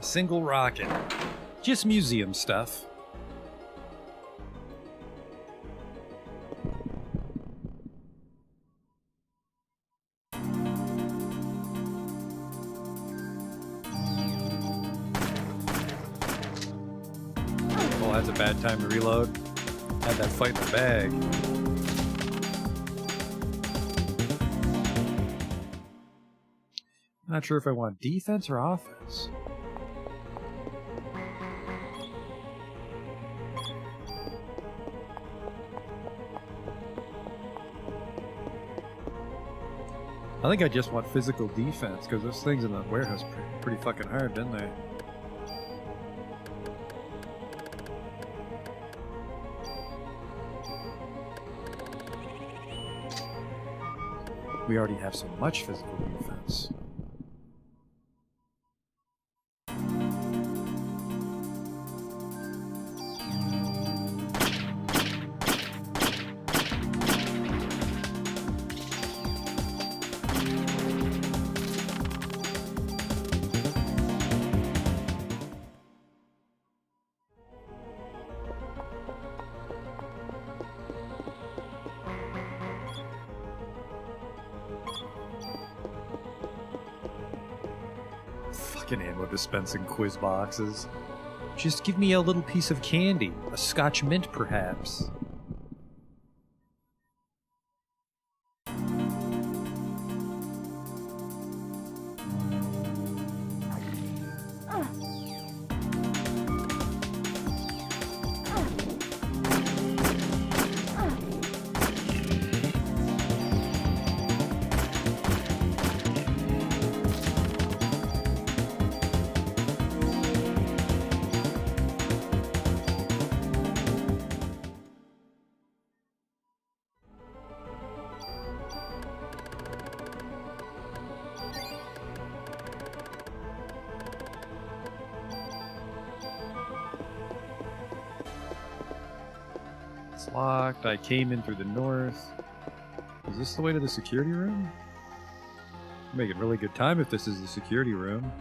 single rocket. Just museum stuff. Well, that's a bad time to reload. Had that fight in the bag. Not sure if I want defense or offense. I think I just want physical defense, because those things in the warehouse are pretty fucking hard, didn't they? We already have so much physical defense. Fucking ammo dispensing quiz boxes. Just give me a little piece of candy. A Scotch mint, perhaps. It's locked. I came in through the north. Is this the way to the security room? We're making really good time if this is the security room.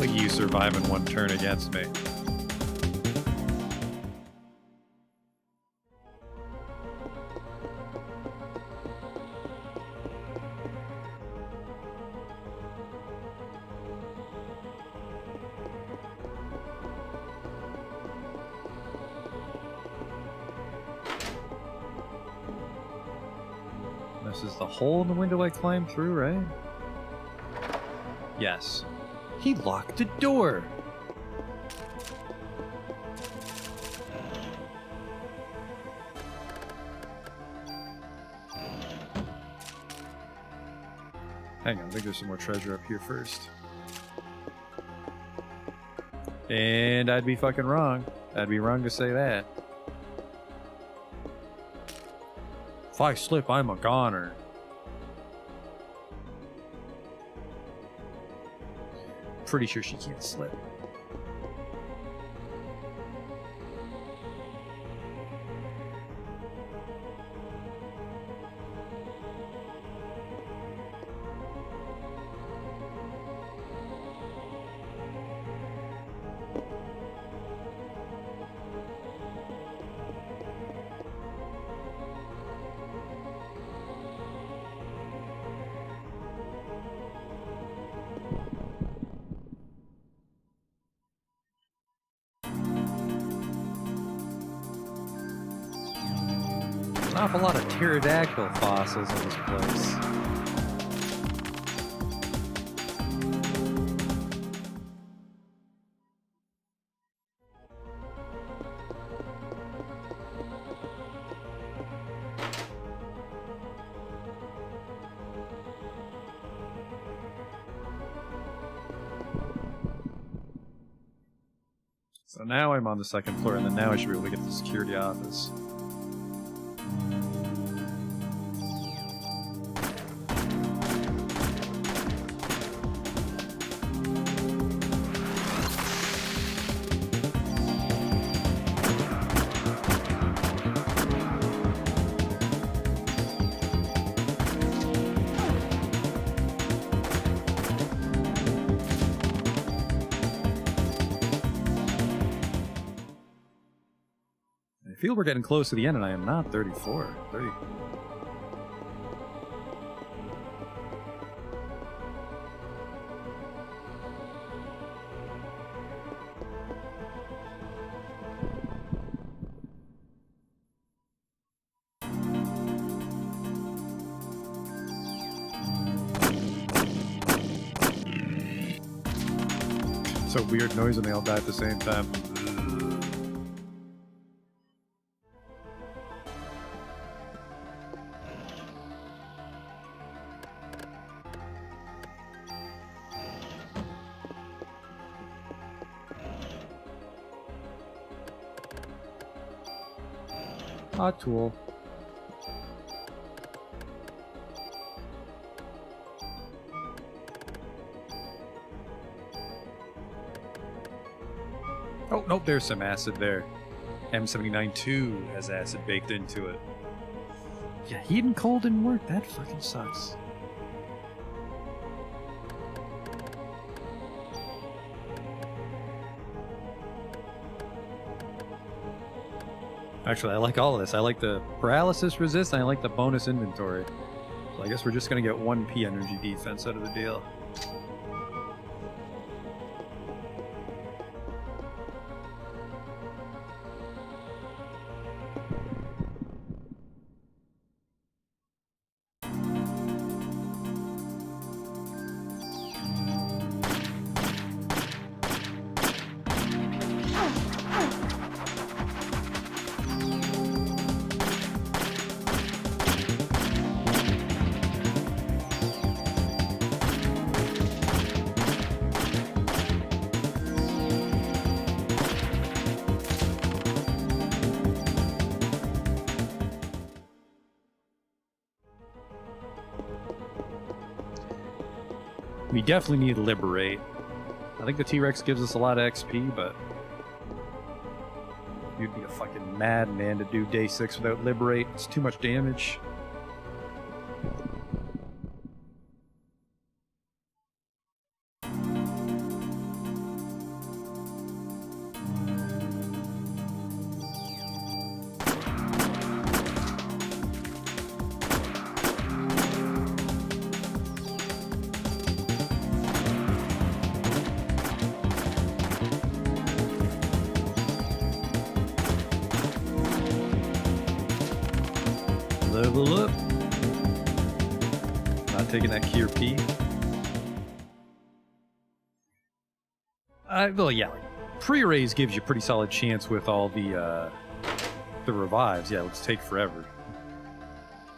Like you surviving one turn against me. This is the hole in the window I climbed through, right? Yes. He locked the door! Hang on, I think there's some more treasure up here first. And I'd be fucking wrong. I'd be wrong to say that. If I slip, I'm a goner. Pretty sure she can't slip. An awful lot of pterodactyl fossils in this place. So now I'm on the second floor, and then now I should be able to get to the security office. I feel we're getting close to the end, and I am not 34. 30. It's a weird noise and they all die at the same time. Hot tool. Oh, nope, there's some acid there. M79-2 has acid baked into it. Yeah, heat and cold didn't work. That fucking sucks. Actually, I like all of this. I like the paralysis resist, and I like the bonus inventory. So I guess we're just gonna get 1p energy defense out of the deal. We definitely need to liberate. I think the T-Rex gives us a lot of XP, but you'd be a fucking madman to do day 6 without liberate. It's too much damage. Level up. Not taking that Cure P. Well, yeah, like, pre-raise gives you a pretty solid chance with all the revives. Yeah, let's take forever.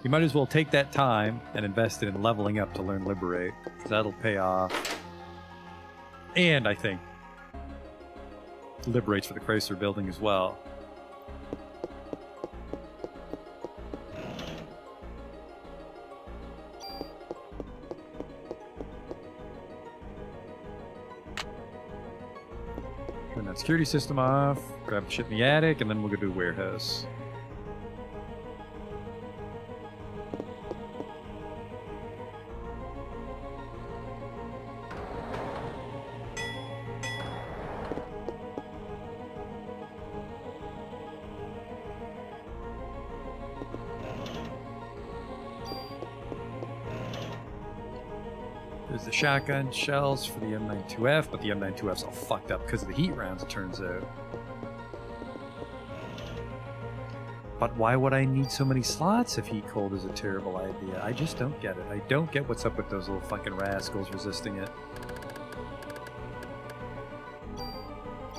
You might as well take that time and invest it in leveling up to learn Liberate, because that'll pay off. And I think Liberates for the Chrysler building as well. Turn that security system off, grab the shit in the attic, and then we'll go to the warehouse. There's the shotgun shells for the M92F, but the M92F's all fucked up because of the heat rounds, it turns out. But why would I need so many slots if heat cold is a terrible idea? I just don't get it. I don't get what's up with those little fucking rascals resisting it.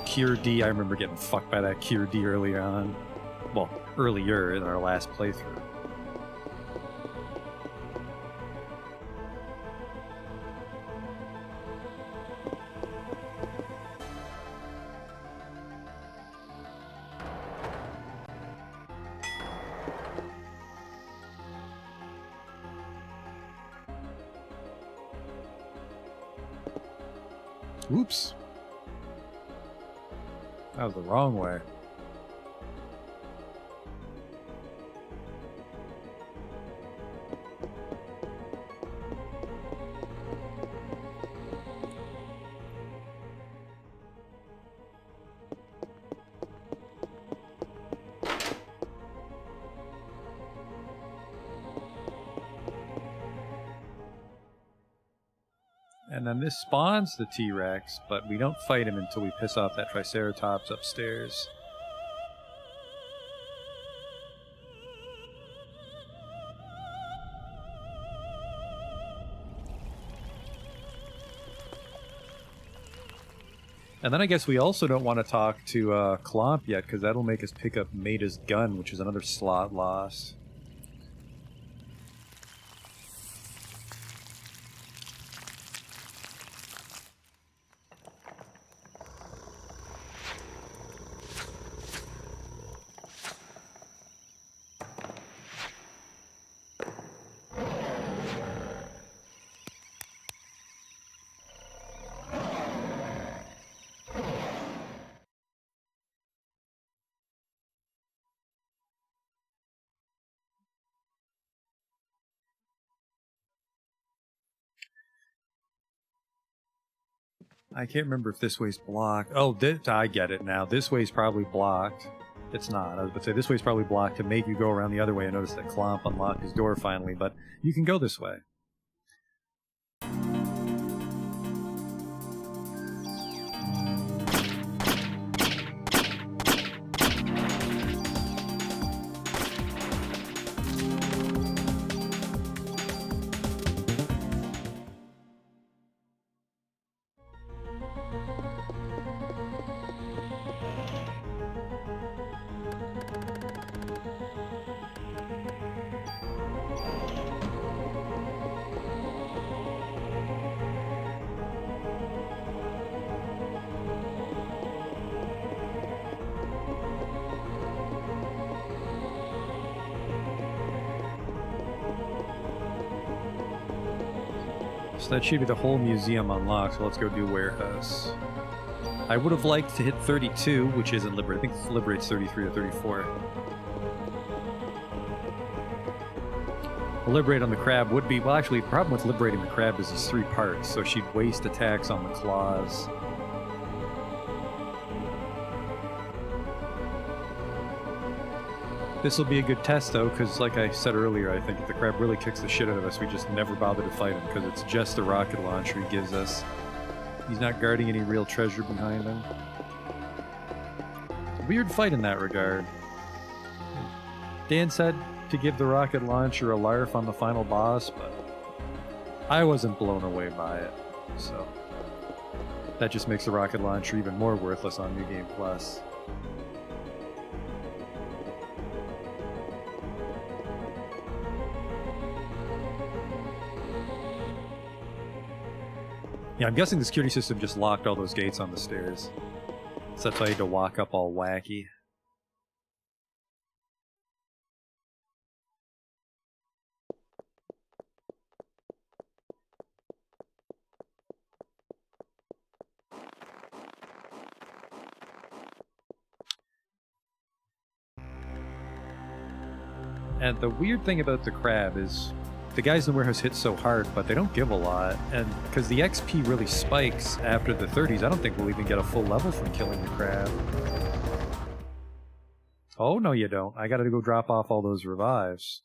Cure D, I remember getting fucked by that Cure D early on. Well, earlier in our last playthrough. Oops. That was the wrong way. And then this spawns the T-Rex, but we don't fight him until we piss off that Triceratops upstairs. And then I guess we also don't want to talk to Clomp yet, because that'll make us pick up Maida's gun, which is another slot loss. I can't remember if this way's blocked. Oh, I get it now. This way's probably blocked. It's not. I was about to say, this way's probably blocked to make you go around the other way and notice that Clomp unlocked his door finally, but you can go this way. So that should be the whole museum unlocked, so let's go do warehouse. I would have liked to hit 32, which isn't Liberate. I think Liberate's 33 or 34. Liberate on the crab would be... Well, actually, the problem with liberating the crab is it's 3 parts, so she'd waste attacks on the claws. This will be a good test, though, because like I said earlier, I think if the crab really kicks the shit out of us, we just never bother to fight him, because it's just the rocket launcher he gives us. He's not guarding any real treasure behind him. Weird fight in that regard. Dan said, to give the rocket launcher a larf on the final boss, but I wasn't blown away by it. So that just makes the rocket launcher even more worthless on New Game Plus. Yeah, I'm guessing the security system just locked all those gates on the stairs. So that's why I had to walk up all wacky. And the weird thing about the crab is the guys in the warehouse hit so hard, but they don't give a lot. And because the XP really spikes after the 30s, I don't think we'll even get a full level from killing the crab. Oh, no you don't. I gotta go drop off all those revives.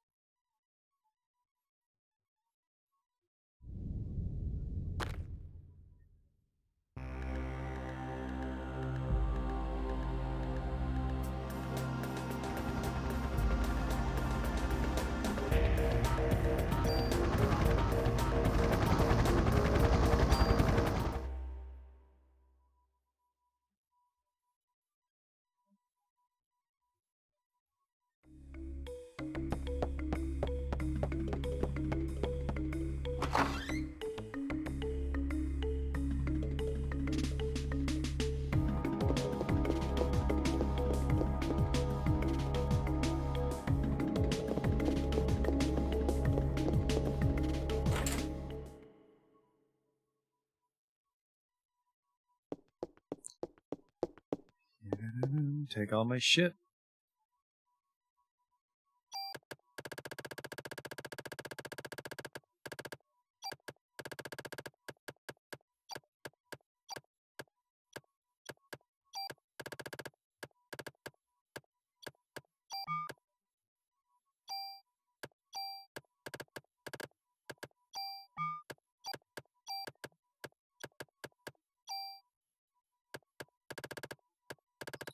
Take all my shit.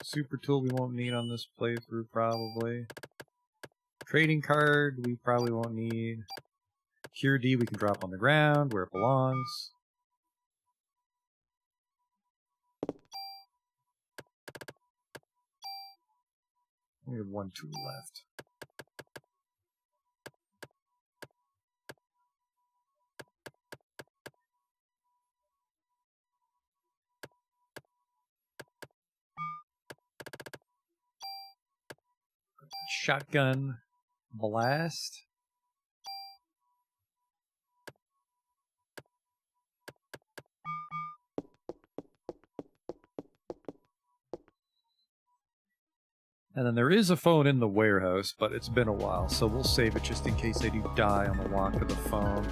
Super tool we won't need on this playthrough, probably. Trading card we probably won't need. Cure D we can drop on the ground where it belongs. We have one tool left. Shotgun blast. And then there is a phone in the warehouse, but it's been a while, so we'll save it just in case I do die on the walk to the phone.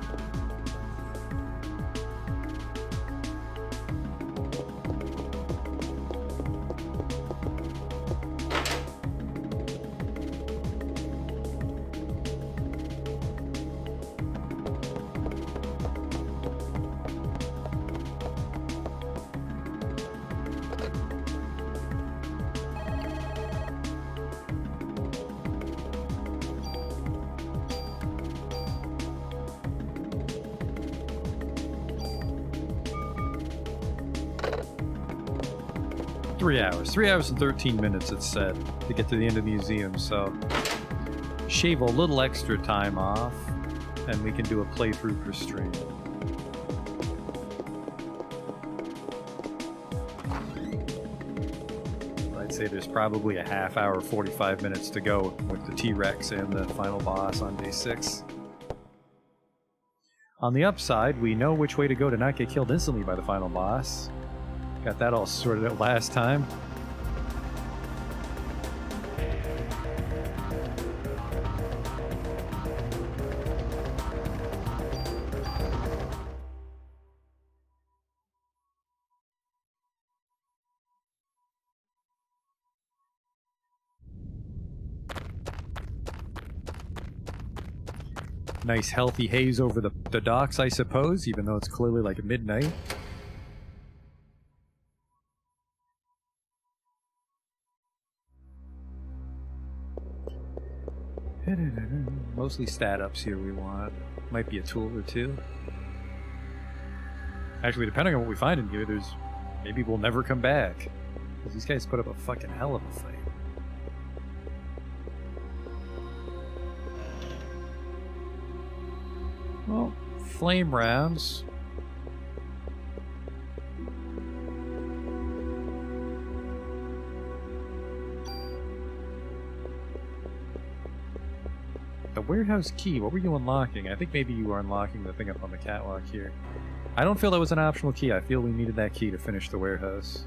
Three hours and 13 minutes it said to get to the end of the museum, so shave a little extra time off and we can do a playthrough per stream. I'd say there's probably a half hour, 45 minutes to go with the T-Rex and the final boss on day 6. On the upside, we know which way to go to not get killed instantly by the final boss. Got that all sorted out last time. Nice healthy haze over the docks, I suppose, even though it's clearly like midnight. Mostly stat ups here we want. Might be a tool or two. Actually, depending on what we find in here, there's maybe we'll never come back. Because these guys put up a fucking hell of a fight. Well, flame rounds. The warehouse key, what were you unlocking? I think maybe you were unlocking the thing up on the catwalk here. I don't feel that was an optional key. I feel we needed that key to finish the warehouse.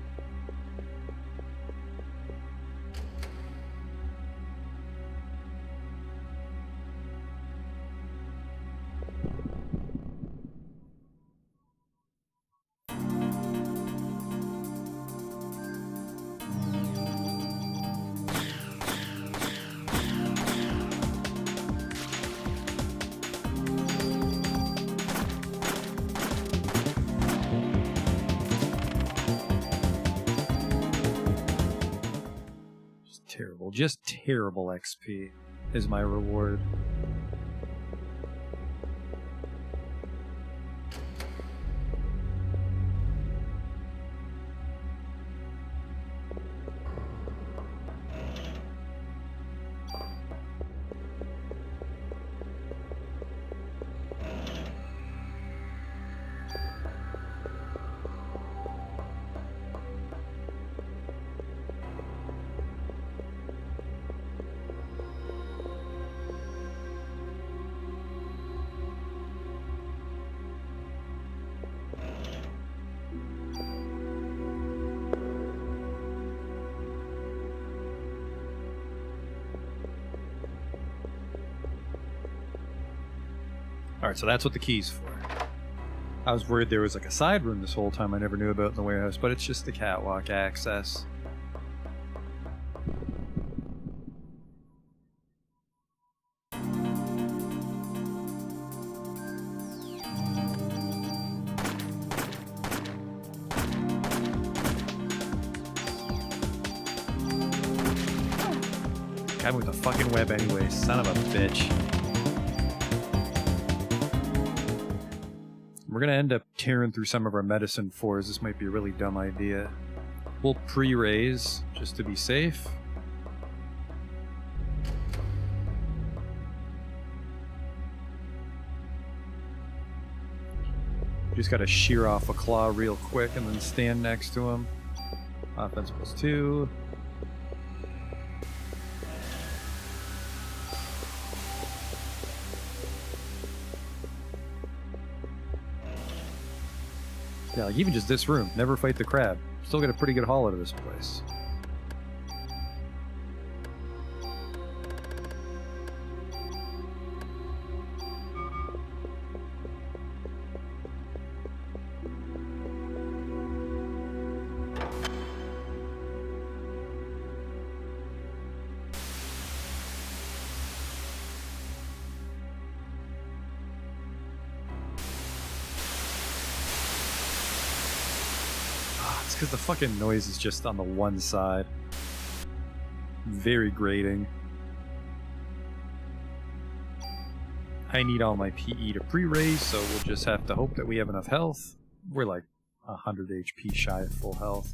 Just terrible XP is my reward. Alright, so that's what the key's for. I was worried there was like a side room this whole time I never knew about in the warehouse, but it's just the catwalk access. Got me with a fucking web anyway, son of a bitch. We're gonna end up tearing through some of our medicine fours. This might be a really dumb idea. We'll pre-raise just to be safe. Just gotta shear off a claw real quick and then stand next to him. Offense +2. Yeah, like even just this room, never fight the crab. Still get a pretty good haul out of this place. Because the fucking noise is just on the one side. Very grating. I need all my PE to pre-raise, so we'll just have to hope that we have enough health. We're like 100 HP shy of full health.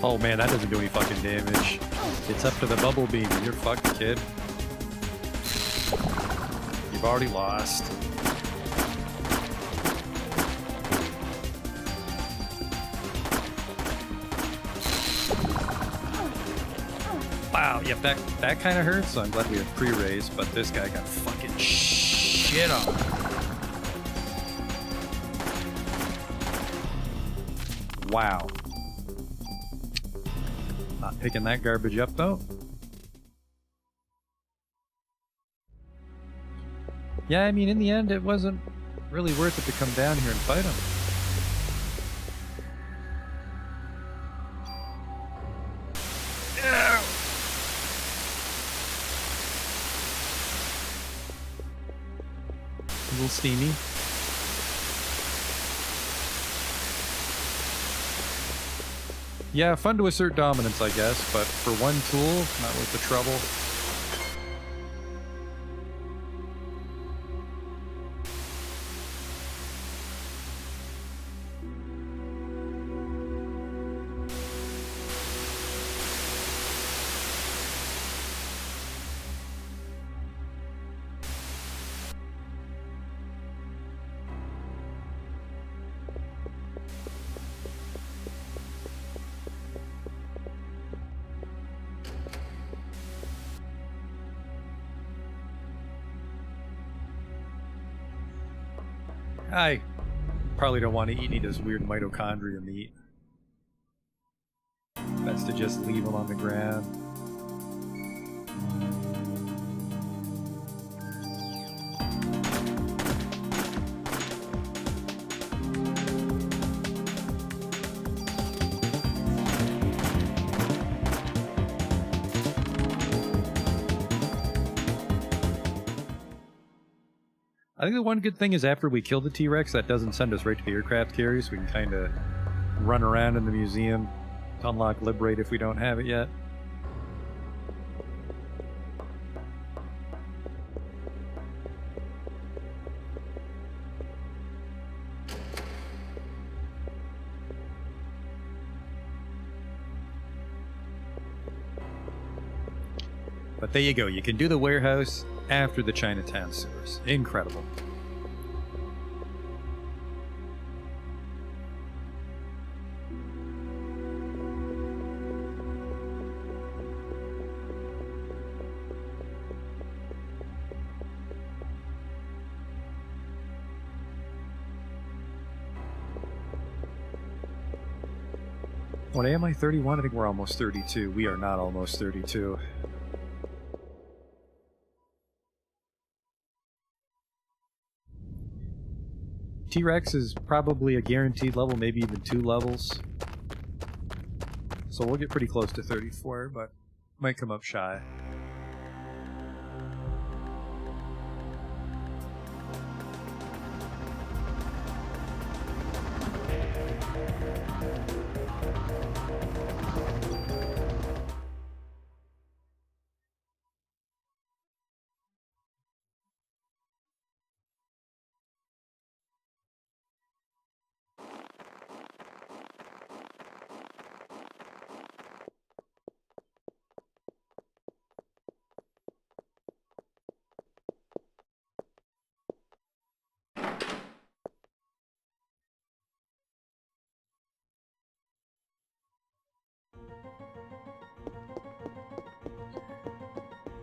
Oh man, that doesn't do any fucking damage. It's up to the bubble beam. You're fucked, kid. You've already lost. Wow, yep, that kind of hurts, so I'm glad we have pre-raise, but this guy got fucking shit on. Wow. Not picking that garbage up, though. Yeah, I mean, in the end, it wasn't really worth it to come down here and fight him. A little steamy. Yeah, fun to assert dominance, I guess, but for one tool, not worth the trouble. I probably don't want to eat any of this weird mitochondria meat. Best to just leave them on the ground. I think the one good thing is after we kill the T-Rex, that doesn't send us right to the aircraft carrier, so we can kind of run around in the museum, unlock Liberate if we don't have it yet. But there you go, you can do the warehouse after the Chinatown sewers. Incredible. What am I, 31? I think we're almost 32. We are not almost 32. T-Rex is probably a guaranteed level, maybe even 2 levels. So we'll get pretty close to 34, but might come up shy.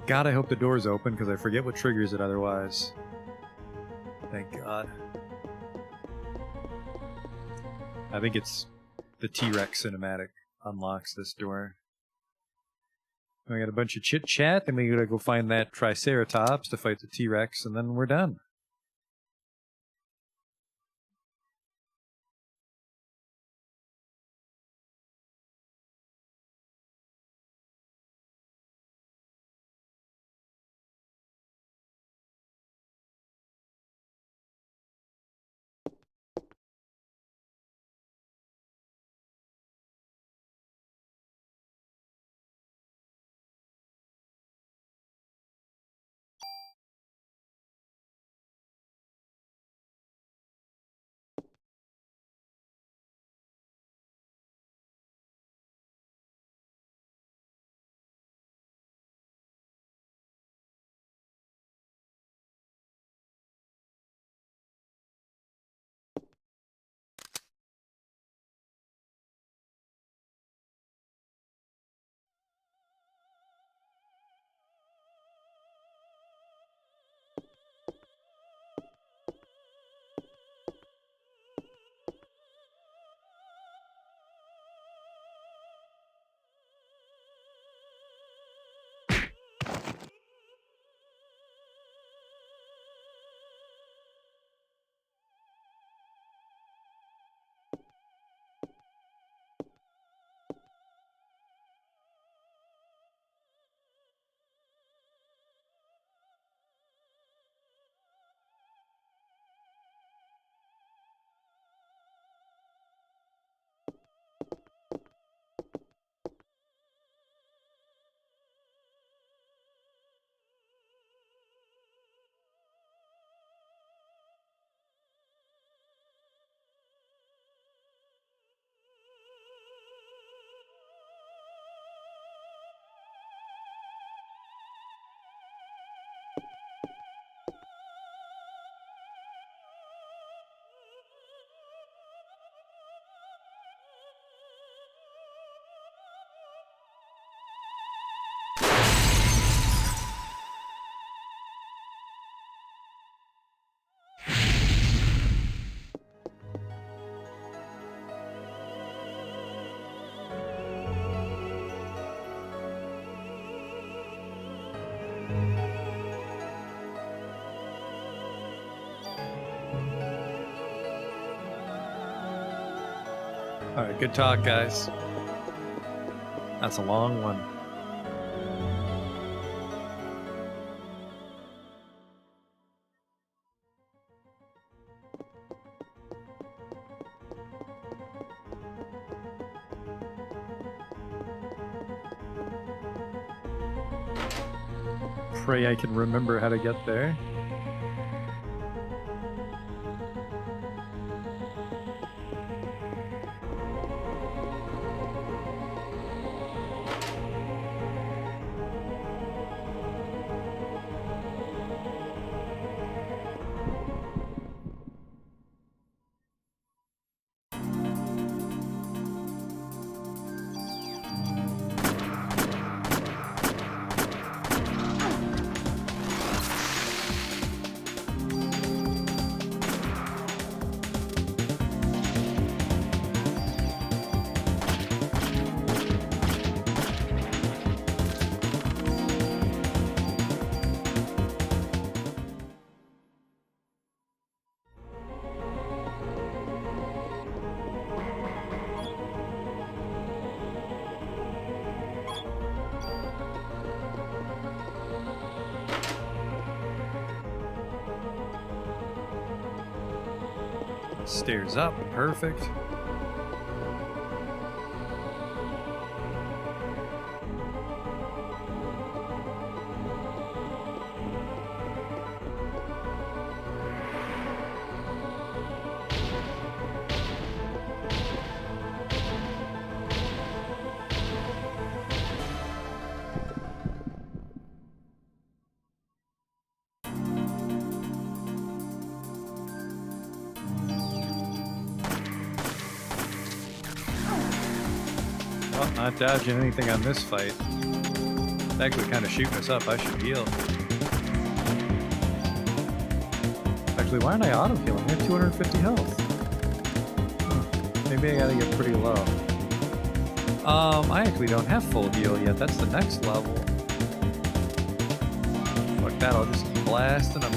God, I hope the door's open, because I forget what triggers it otherwise. Thank God. I think it's the T-Rex cinematic unlocks this door. We got a bunch of chit-chat, then we gotta go find that Triceratops to fight the T-Rex, and then we're done. Alright, good talk, guys. That's a long one. Pray I can remember how to get there. Stairs up, perfect. Well, not dodging anything on this fight. It's actually kind of shooting us up. I should heal. Actually, why aren't I auto healing? I have 250 health. Maybe I gotta get pretty low. I actually don't have full heal yet. That's the next level. Fuck that, I'll just keep blasting them.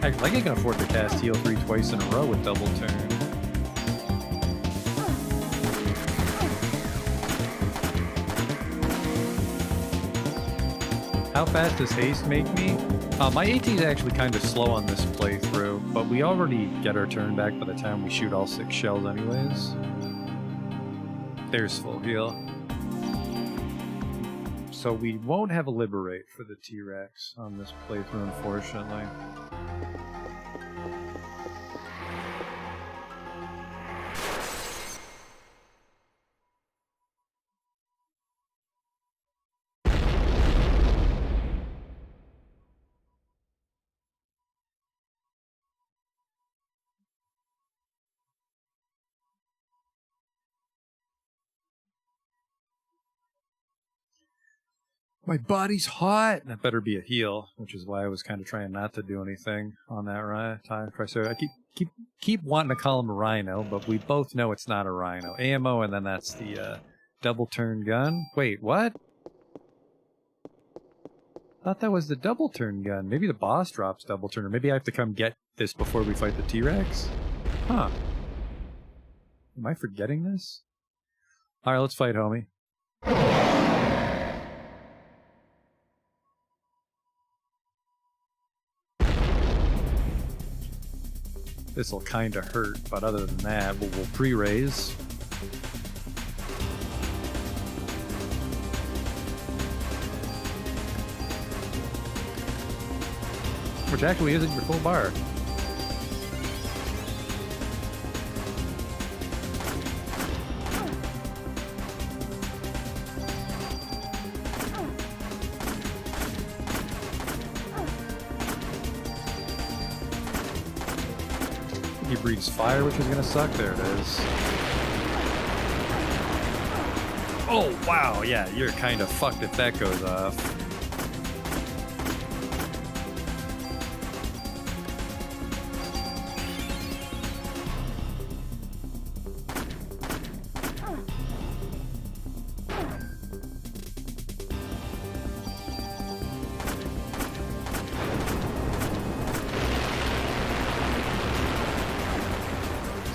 I think I can afford to cast heal 3 twice in a row with double turn. How fast does haste make me? My AT is actually kind of slow on this playthrough, but we already get our turn back by the time we shoot all 6 shells anyways. There's full heal. So we won't have a liberate for the T-Rex on this playthrough, unfortunately. My body's hot! That better be a heal, which is why I was kind of trying not to do anything on that time. So I keep wanting to call him a rhino, but we both know it's not a rhino. AMO, and then that's the double turn gun. Wait, what? Thought that was the double turn gun. Maybe the boss drops double turn, or maybe I have to come get this before we fight the T-Rex? Huh. Am I forgetting this? Alright, let's fight, homie. This'll kinda hurt, but other than that, we'll pre-raise. Which actually isn't your full bar. he breathes fire, which is gonna suck. There it is. Oh, wow, yeah, you're kind of fucked if that goes off.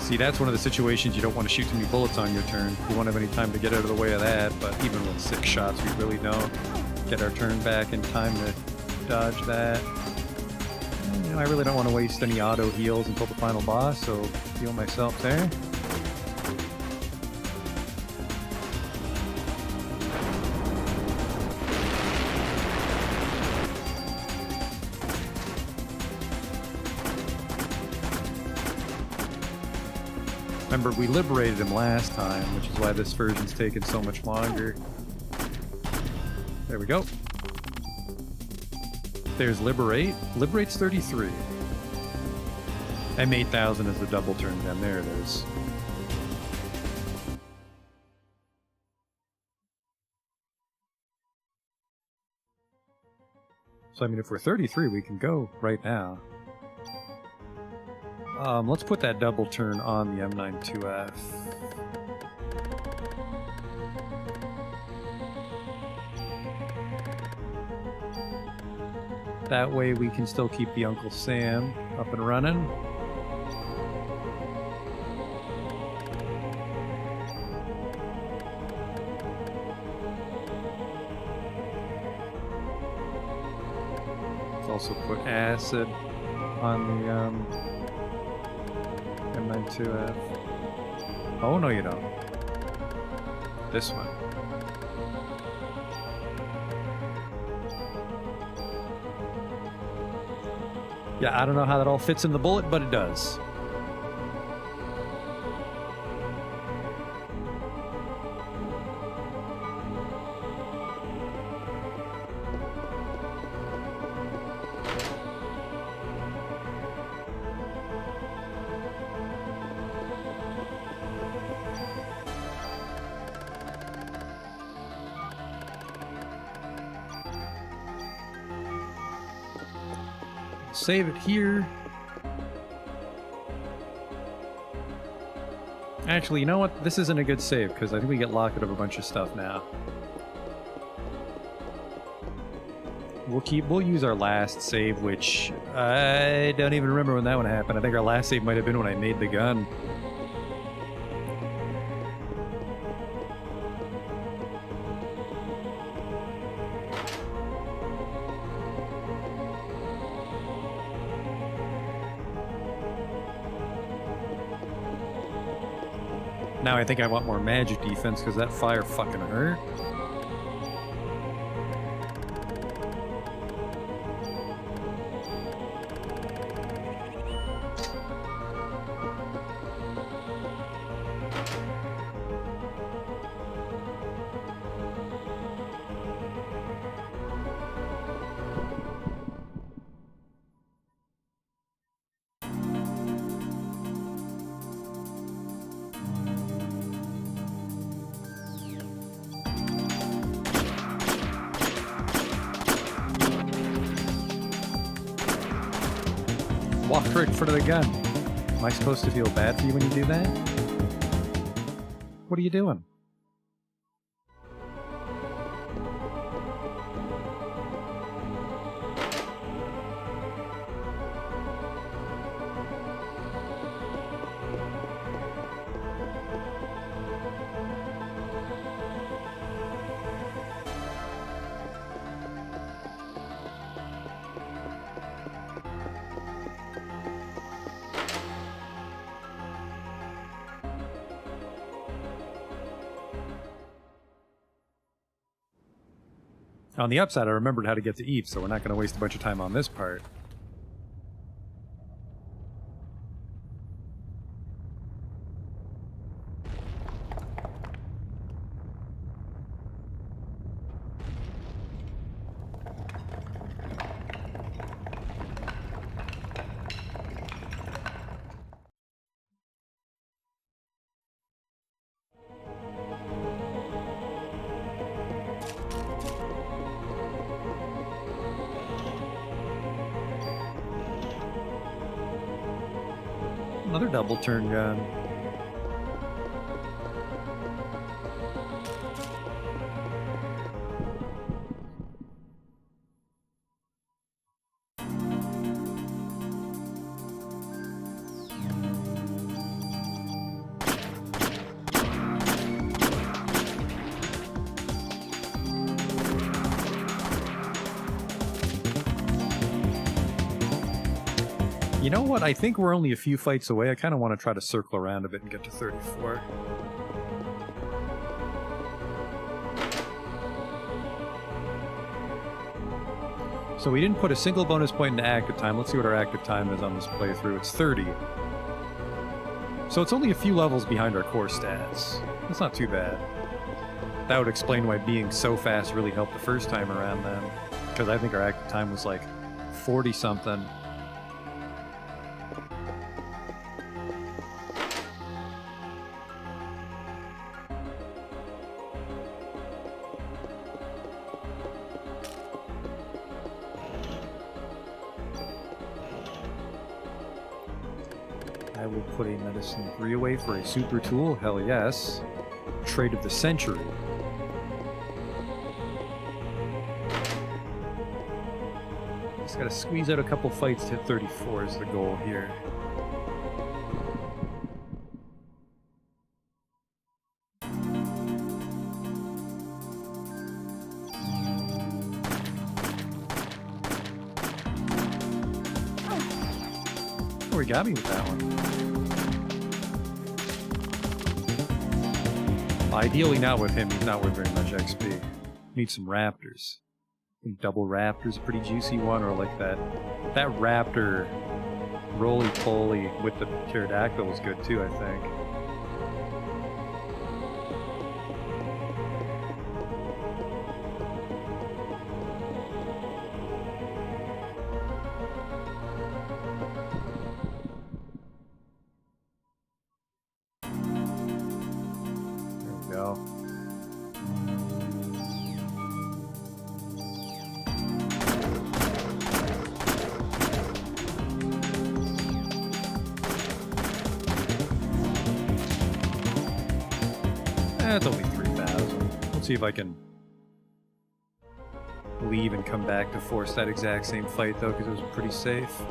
See, that's one of the situations you don't want to shoot too many bullets on your turn. You won't have any time to get out of the way of that, but even with 6 shots, we really don't get our turn back in time to dodge that. And, you know, I really don't want to waste any auto heals until the final boss, so heal myself there. Remember, we liberated him last time, which is why this version's taken so much longer. There we go. There's Liberate. Liberate's 33. M8000 is the double turn gun. There it is. So, I mean, if we're 33, we can go right now. Let's put that double turn on the M92F. That way we can still keep the Uncle Sam up and running. Let's also put acid on the M92F. Oh, no you don't. This one. Yeah, I don't know how that all fits in the bullet, but it does. Save it here. Actually, you know what? This isn't a good save because I think we get locked out of a bunch of stuff now. We'll use our last save, which I don't even remember when that one happened. I think our last save might have been when I made the gun. Now I think I want more magic defense because that fire fucking hurt. Walk right in front of the gun. Am I supposed to feel bad for you when you do that? What are you doing? On the upside, I remembered how to get to Eve, so we're not going to waste a bunch of time on this part. another double turn gun. You know what? I think we're only a few fights away. I kind of want to try to circle around a bit and get to 34. So we didn't put a single bonus point into active time. Let's see what our active time is on this playthrough. It's 30. So it's only a few levels behind our core stats. That's not too bad. That would explain why being so fast really helped the first time around then. Because I think our active time was like 40-something. I will put a medicine 3 away for a super tool. Hell yes. Trade of the century. Just gotta squeeze out a couple fights to hit 34 is the goal here. Oh, he got me with that one. Ideally not with him, he's not worth very much XP. Need some raptors. I think double raptor's a pretty juicy one, or like that raptor roly-poly with the pterodactyl was good too, I think. There we go. That's only 3,000. Let's see if I can leave and come back to force that exact same fight, though, because it was pretty safe.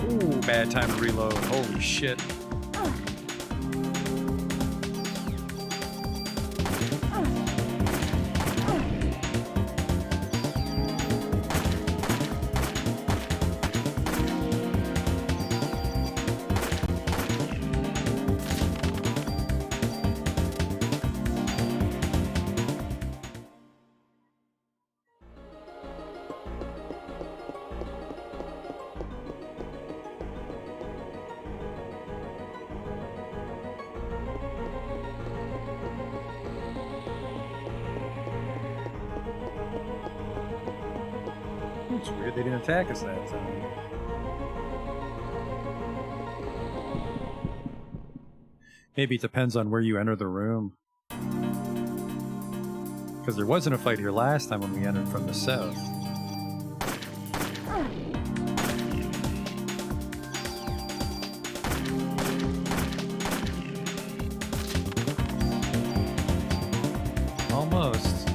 Ooh, bad time to reload. Holy shit. It's weird they didn't attack us that time. Maybe it depends on where you enter the room. Because there wasn't a fight here last time when we entered from the south. Almost.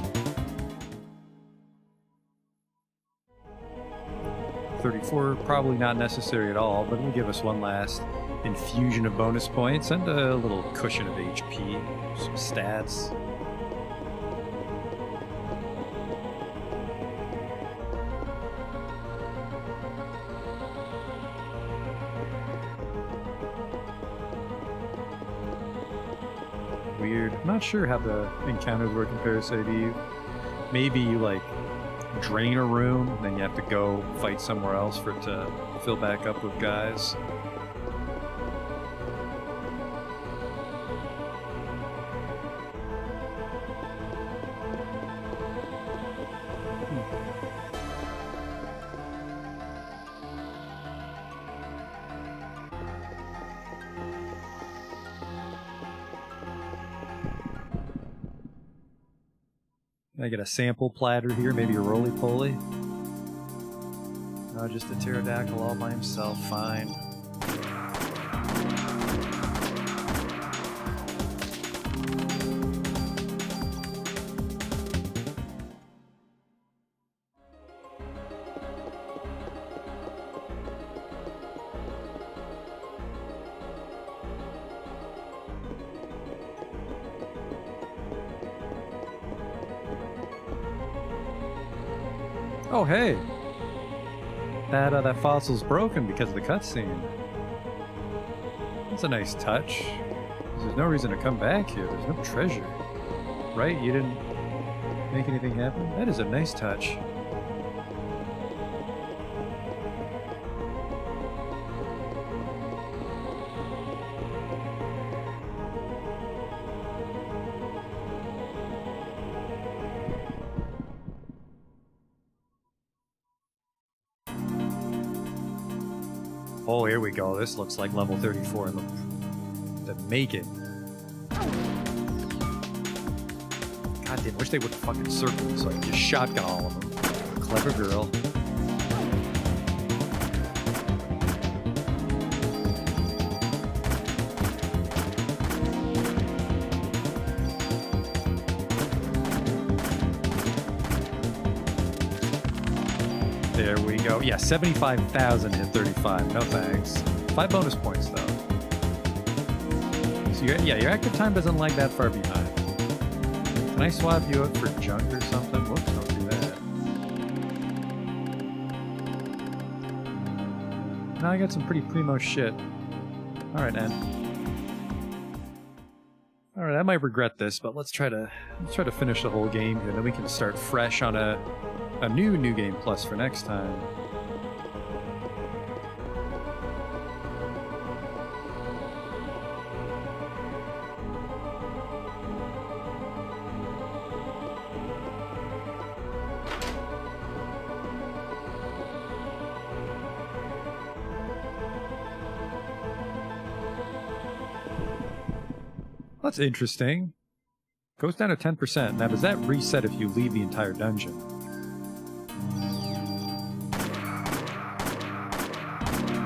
34, probably not necessary at all, but it'll give us one last infusion of bonus points and a little cushion of HP, some stats. Weird. I'm not sure how the encounters work in Parasite Eve. Maybe you like drain a room, and then you have to go fight somewhere else for it to fill back up with guys. I get a sample platter here, maybe a roly-poly. No, just a pterodactyl all by himself, fine. Oh, hey! That fossil's broken because of the cutscene. That's a nice touch. There's no reason to come back here. There's no treasure. Right? You didn't make anything happen? That is a nice touch. Oh, here we go. This looks like level 34 in the making. God damn, wish they would fucking circle me so I could just shotgun all of them. Clever girl. There we go. Yeah, 75,000 hit 35. No thanks. 5 bonus points, though. So, your active time doesn't lag that far behind. Can I swap you out for junk or something? Whoops, don't do that. Now I got some pretty primo shit. Alright, N. Alright, I might regret this, but let's try to finish the whole game here, then we can start fresh on a new Game Plus for next time. That's interesting. Goes down to 10%. Now, does that reset if you leave the entire dungeon?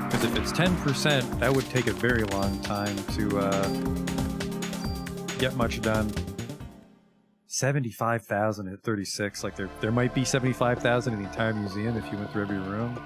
Because if it's 10%, that would take a very long time to get much done. 75,000 at 36. Like, there might be 75,000 in the entire museum if you went through every room.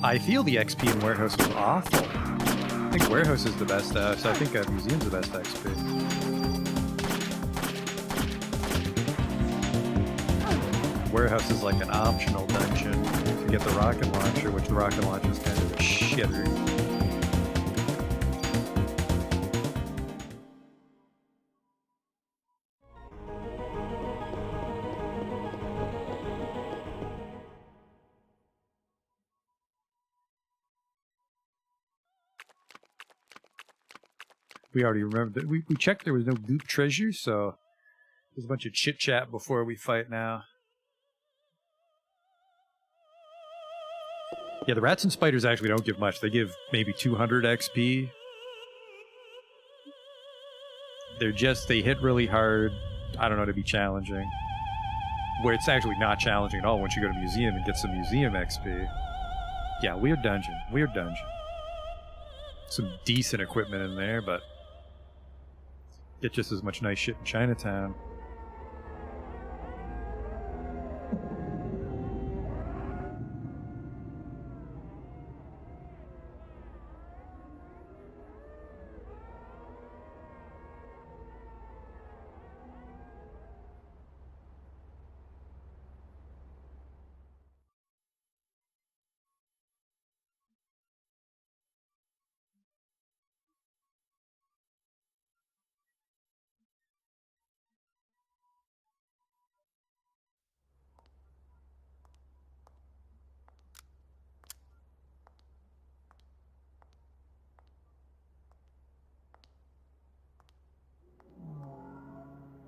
I feel the XP in Warehouse was awful. I think Warehouse is the best, so I think Museum's the best XP. Warehouse is like an optional dungeon to get the rocket launcher, which the rocket launcher is kind of a shitter. We already remember that. We checked there was no goop treasure, so there's a bunch of chit chat before we fight now. Yeah, the rats and spiders actually don't give much. They give maybe 200 XP. They hit really hard. I don't know, to be challenging. Where it's actually not challenging at all once you go to museum and get some museum XP. Yeah, weird dungeon. Weird dungeon. Some decent equipment in there, but get just as much nice shit in Chinatown.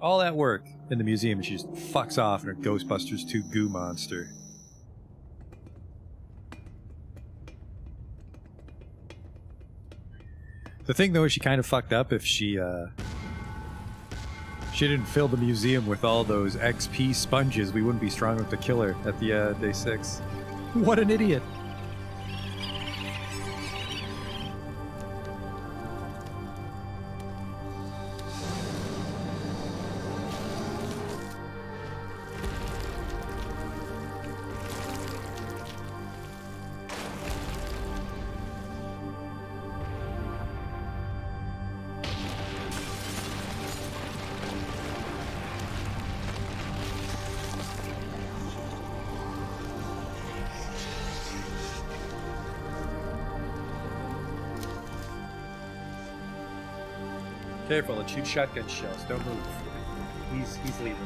All that work in the museum, and she just fucks off in her Ghostbusters 2 goo monster. The thing, though, is she kind of fucked up if she didn't fill the museum with all those XP sponges. We wouldn't be strong enough to kill her at the day 6. What an idiot! Careful, it shoots shotgun shells. Don't move. He's leaving.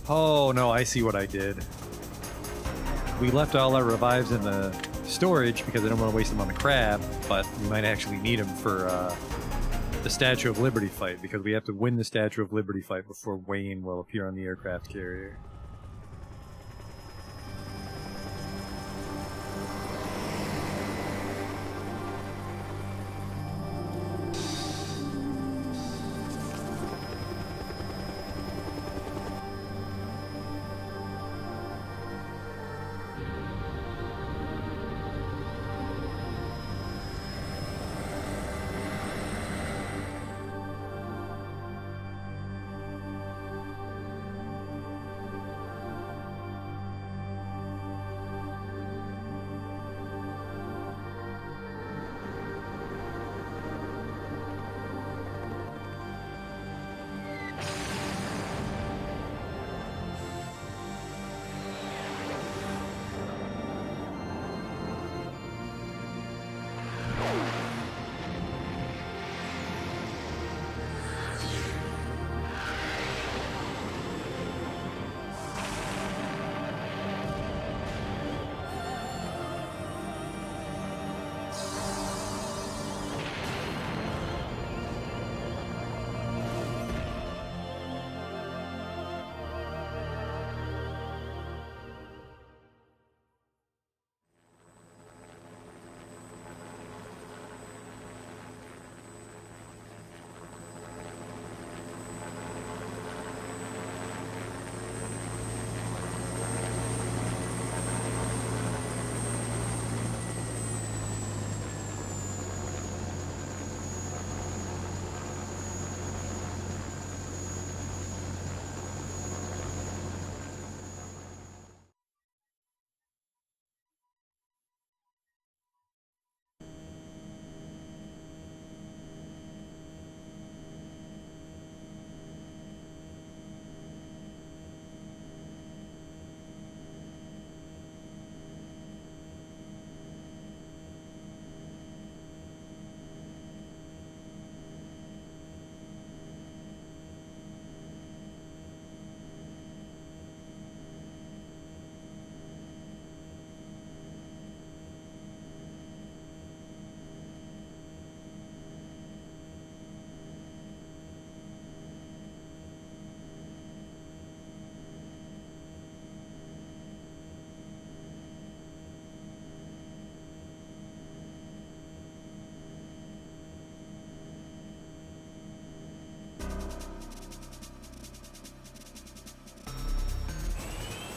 Oh no, I see what I did. We left all our revives in the storage because I don't want to waste them on the crab, but we might actually need them for the Statue of Liberty fight, because we have to win the Statue of Liberty fight before Wayne will appear on the aircraft carrier.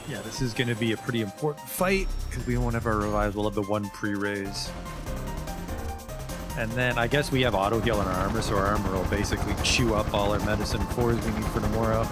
Yeah, this is going to be a pretty important fight because we won't have our revives. We'll have the one pre-raise. And then I guess we have auto heal in our armor, so our armor will basically chew up all our medicine 4s we need for tomorrow.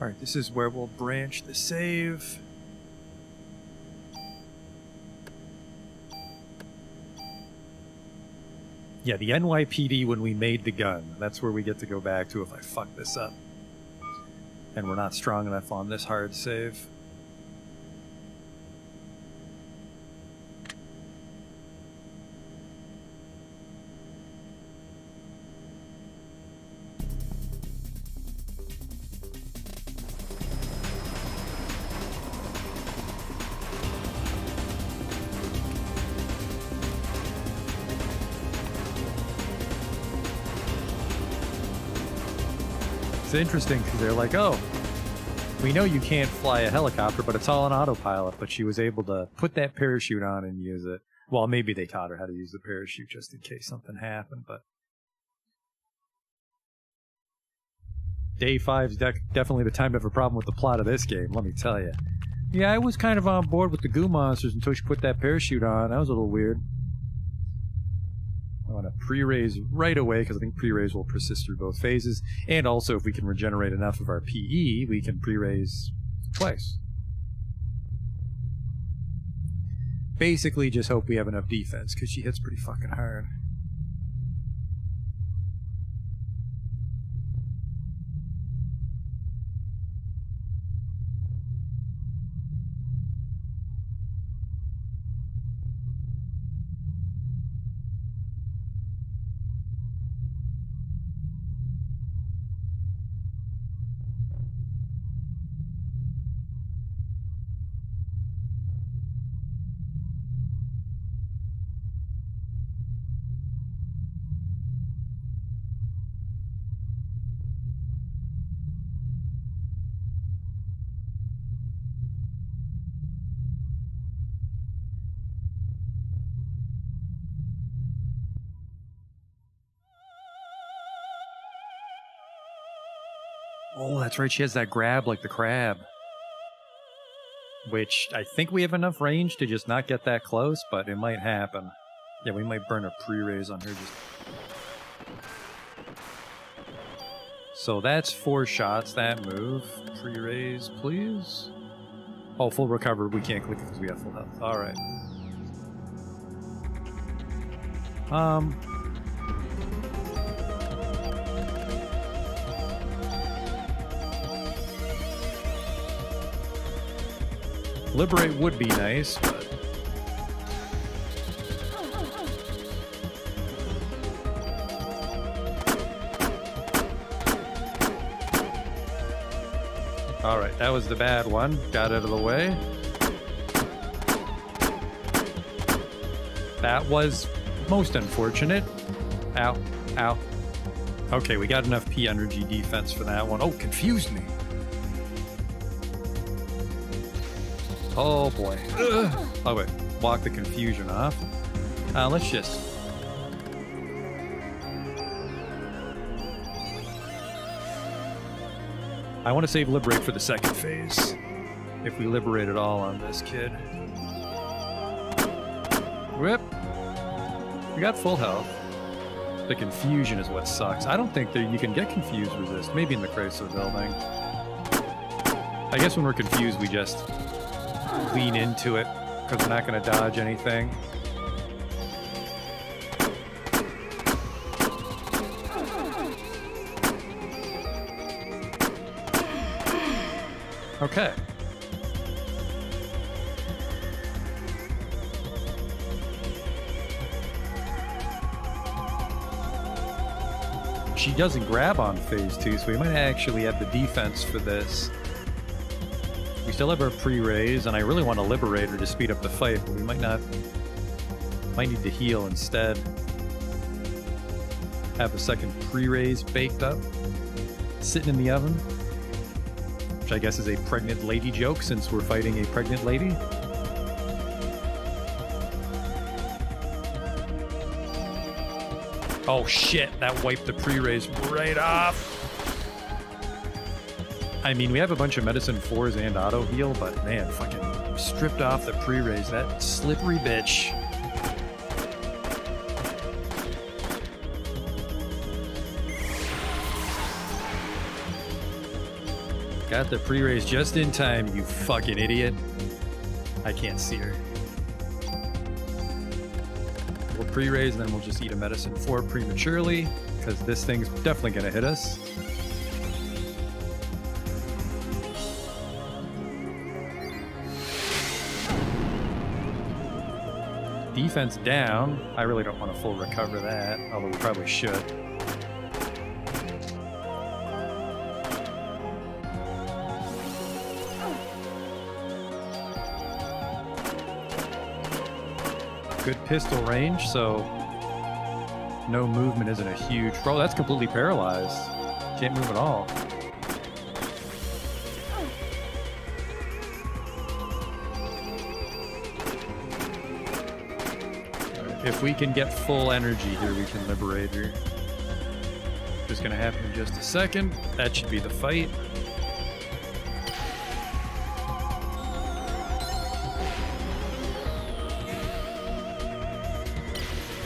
Alright, this is where we'll branch the save. Yeah, the NYPD when we made the gun. That's where we get to go back to if I fuck this up. And we're not strong enough on this hard save. It's interesting because they're like, oh, we know you can't fly a helicopter, but it's all on autopilot. But she was able to put that parachute on and use it. Well, maybe they taught her how to use the parachute just in case something happened, but Day 5's definitely the time to have a problem with the plot of this game, let me tell you. Yeah, I was kind of on board with the goo monsters until she put that parachute on. That was a little weird. I want to pre-raise right away because I think pre-raise will persist through both phases. And also, if we can regenerate enough of our PE, we can pre-raise twice. Basically, just hope we have enough defense because she hits pretty fucking hard. Oh, that's right. She has that grab like the crab. Which I think we have enough range to just not get that close, but it might happen. Yeah, we might burn a pre-raise on her just... So that's 4 shots, that move. Pre-raise, please. Oh, full recover. We can't click it because we have full health. Alright. Liberate would be nice, but... Alright, that was the bad one. Got out of the way. That was most unfortunate. Ow. Ow. Okay, we got enough P energy defense for that one. Oh, confused me. Oh boy. Ugh. Oh wait, walk the confusion off. Let's just... I want to save Liberate for the second phase. If we liberate it all on this kid. Whip! We got full health. The confusion is what sucks. I don't think that you can get confused resist. Maybe in the Chrysler building. I guess when we're confused, we just lean into it because we're not going to dodge anything. Okay. She doesn't grab on phase 2, so we might actually have the defense for this. We still have our pre-raise, and I really want to liberate her to speed up the fight, but we might not... Might need to heal instead. Have a second pre-raise baked up. Sitting in the oven. Which I guess is a pregnant lady joke, since we're fighting a pregnant lady. Oh shit, that wiped the pre-raise right off! I mean, we have a bunch of medicine 4s and auto heal, but man, fucking stripped off the pre-raise, that slippery bitch. Got the pre-raise just in time, you fucking idiot. I can't see her. We'll pre-raise and then we'll just eat a medicine 4 prematurely, because this thing's definitely gonna hit us. Defense down. I really don't want to full recover that, although we probably should. Good pistol range, so no movement isn't a huge... Bro, that's completely paralyzed. Can't move at all. If we can get full energy here, we can liberate her. Just gonna happen in just a second. That should be the fight.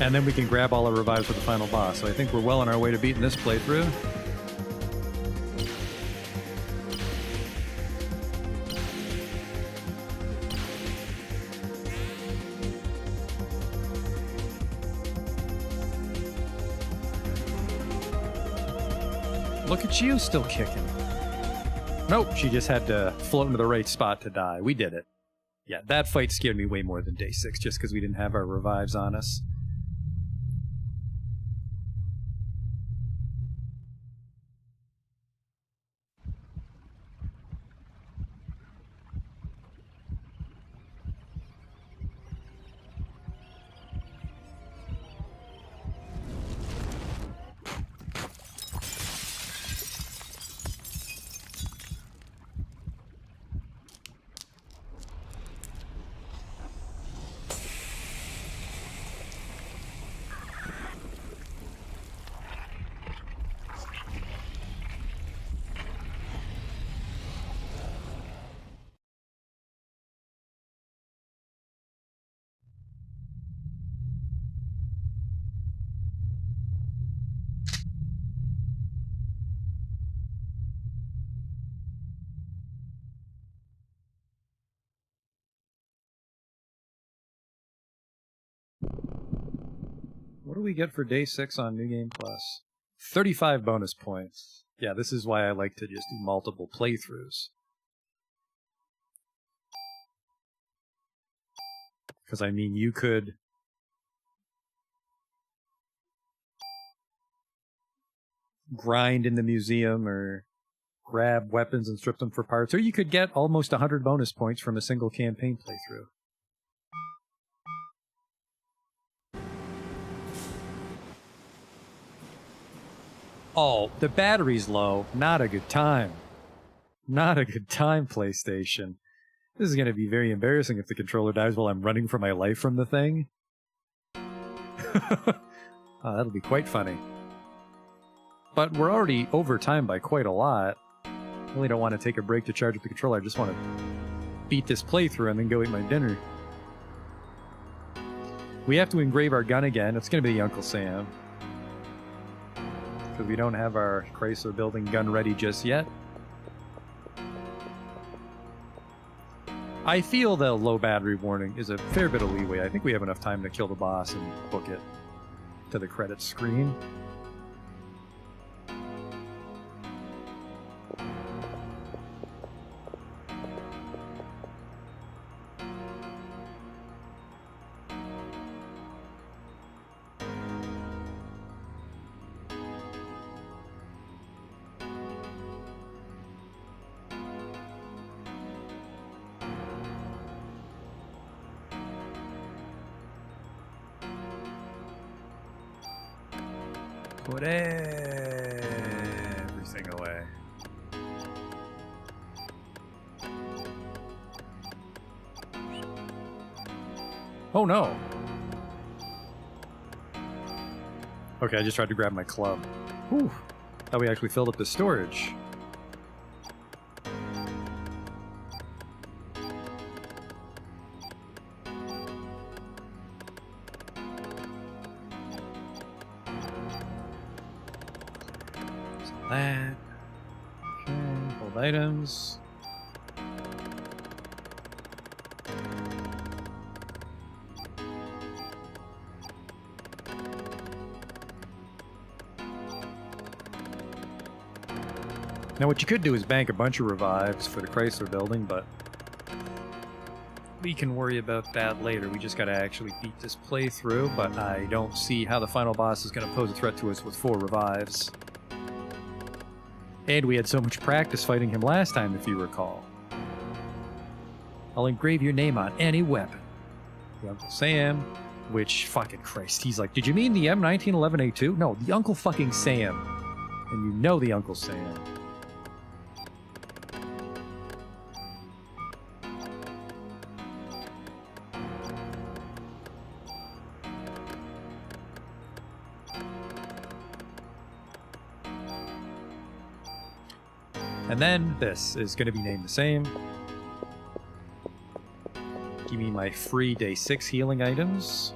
And then we can grab all our revives for the final boss. So I think we're well on our way to beating this playthrough. Look at you, still kicking. Nope, she just had to float into the right spot to die. We did it. Yeah, that fight scared me way more than day 6, just because we didn't have our revives on us. do we get for day 6 on New Game Plus? 35 bonus points. Yeah, this is why I like to just do multiple playthroughs. Because, I mean, you could grind in the museum or grab weapons and strip them for parts, or you could get almost 100 bonus points from a single campaign playthrough. Oh, the battery's low. Not a good time. Not a good time, PlayStation. This is going to be very embarrassing if the controller dies while I'm running for my life from the thing. Oh, that'll be quite funny. But we're already over time by quite a lot. I really don't want to take a break to charge up the controller. I just want to beat this playthrough and then go eat my dinner. We have to engrave our gun again. It's going to be the Uncle Sam. Because we don't have our Chrysler building gun ready just yet. I feel the low battery warning is a fair bit of leeway. I think we have enough time to kill the boss and book it to the credits screen. Put everything away. Oh no! Okay, I just tried to grab my club. Whew. Thought we actually filled up the storage. That. Okay, hold items. Now what you could do is bank a bunch of revives for the Chrysler building, but we can worry about that later. We just gotta actually beat this playthrough, but I don't see how the final boss is gonna pose a threat to us with 4 revives. And we had so much practice fighting him last time, if you recall. I'll engrave your name on any weapon. The Uncle Sam, which, fucking Christ, he's like, did you mean the M1911A2? No, the Uncle fucking Sam. And you know the Uncle Sam. And then this is going to be named the same. Give me my free day 6 healing items.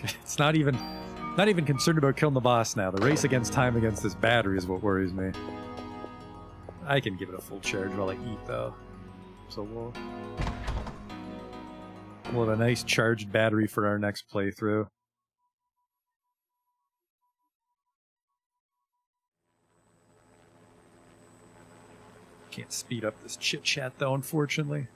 It's not even concerned about killing the boss now. The race against time against this battery is what worries me. I can give it a full charge while I eat, though. So we'll have a nice charged battery for our next playthrough. Can't speed up this chit-chat, though, unfortunately.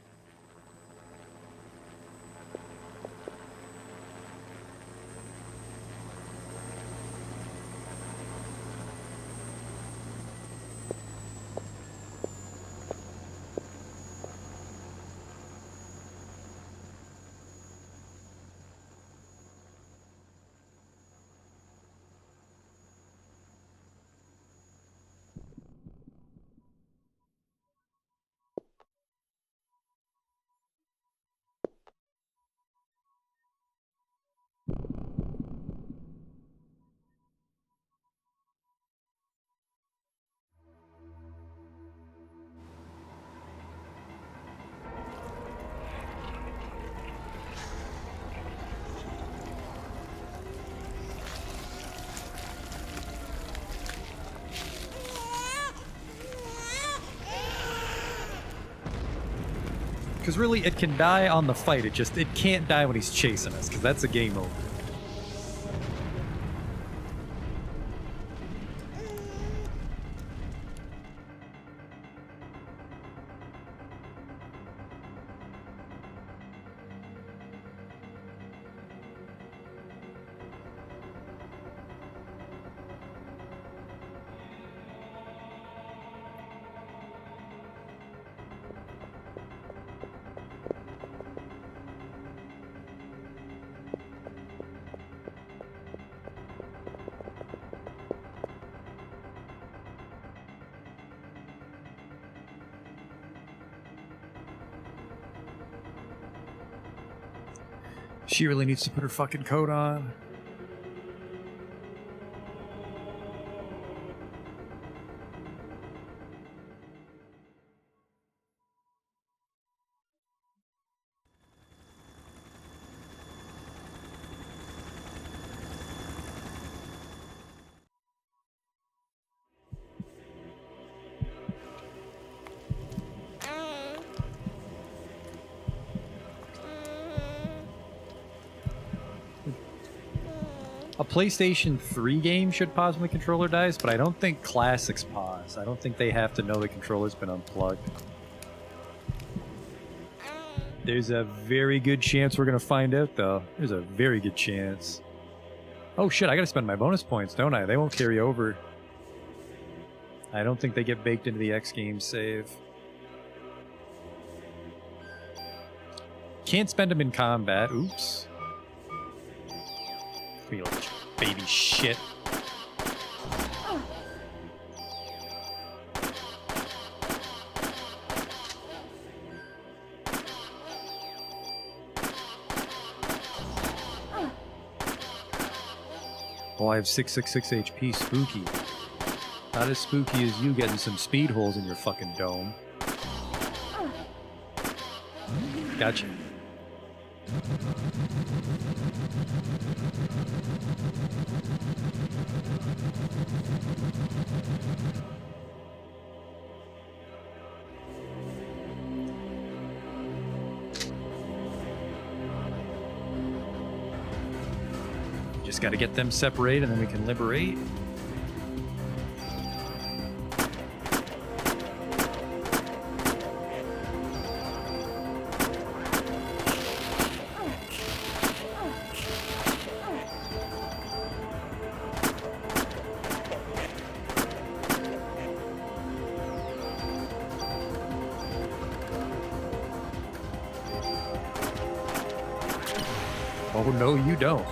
Because really, it can die on the fight. It can't die when he's chasing us, because that's a game over. She really needs to put her fucking coat on. A PlayStation 3 game should pause when the controller dies, but I don't think classics pause. I don't think they have to know the controller's been unplugged. There's a very good chance we're going to find out, though. There's a very good chance. Oh shit, I gotta spend my bonus points, don't I? They won't carry over. I don't think they get baked into the X game save. Can't spend them in combat. Oops. You little baby shit. Oh, I have 666 HP. Spooky. Not as spooky as you getting some speed holes in your fucking dome. Gotcha. Just gotta get them separated and then we can liberate. Oh no, you don't.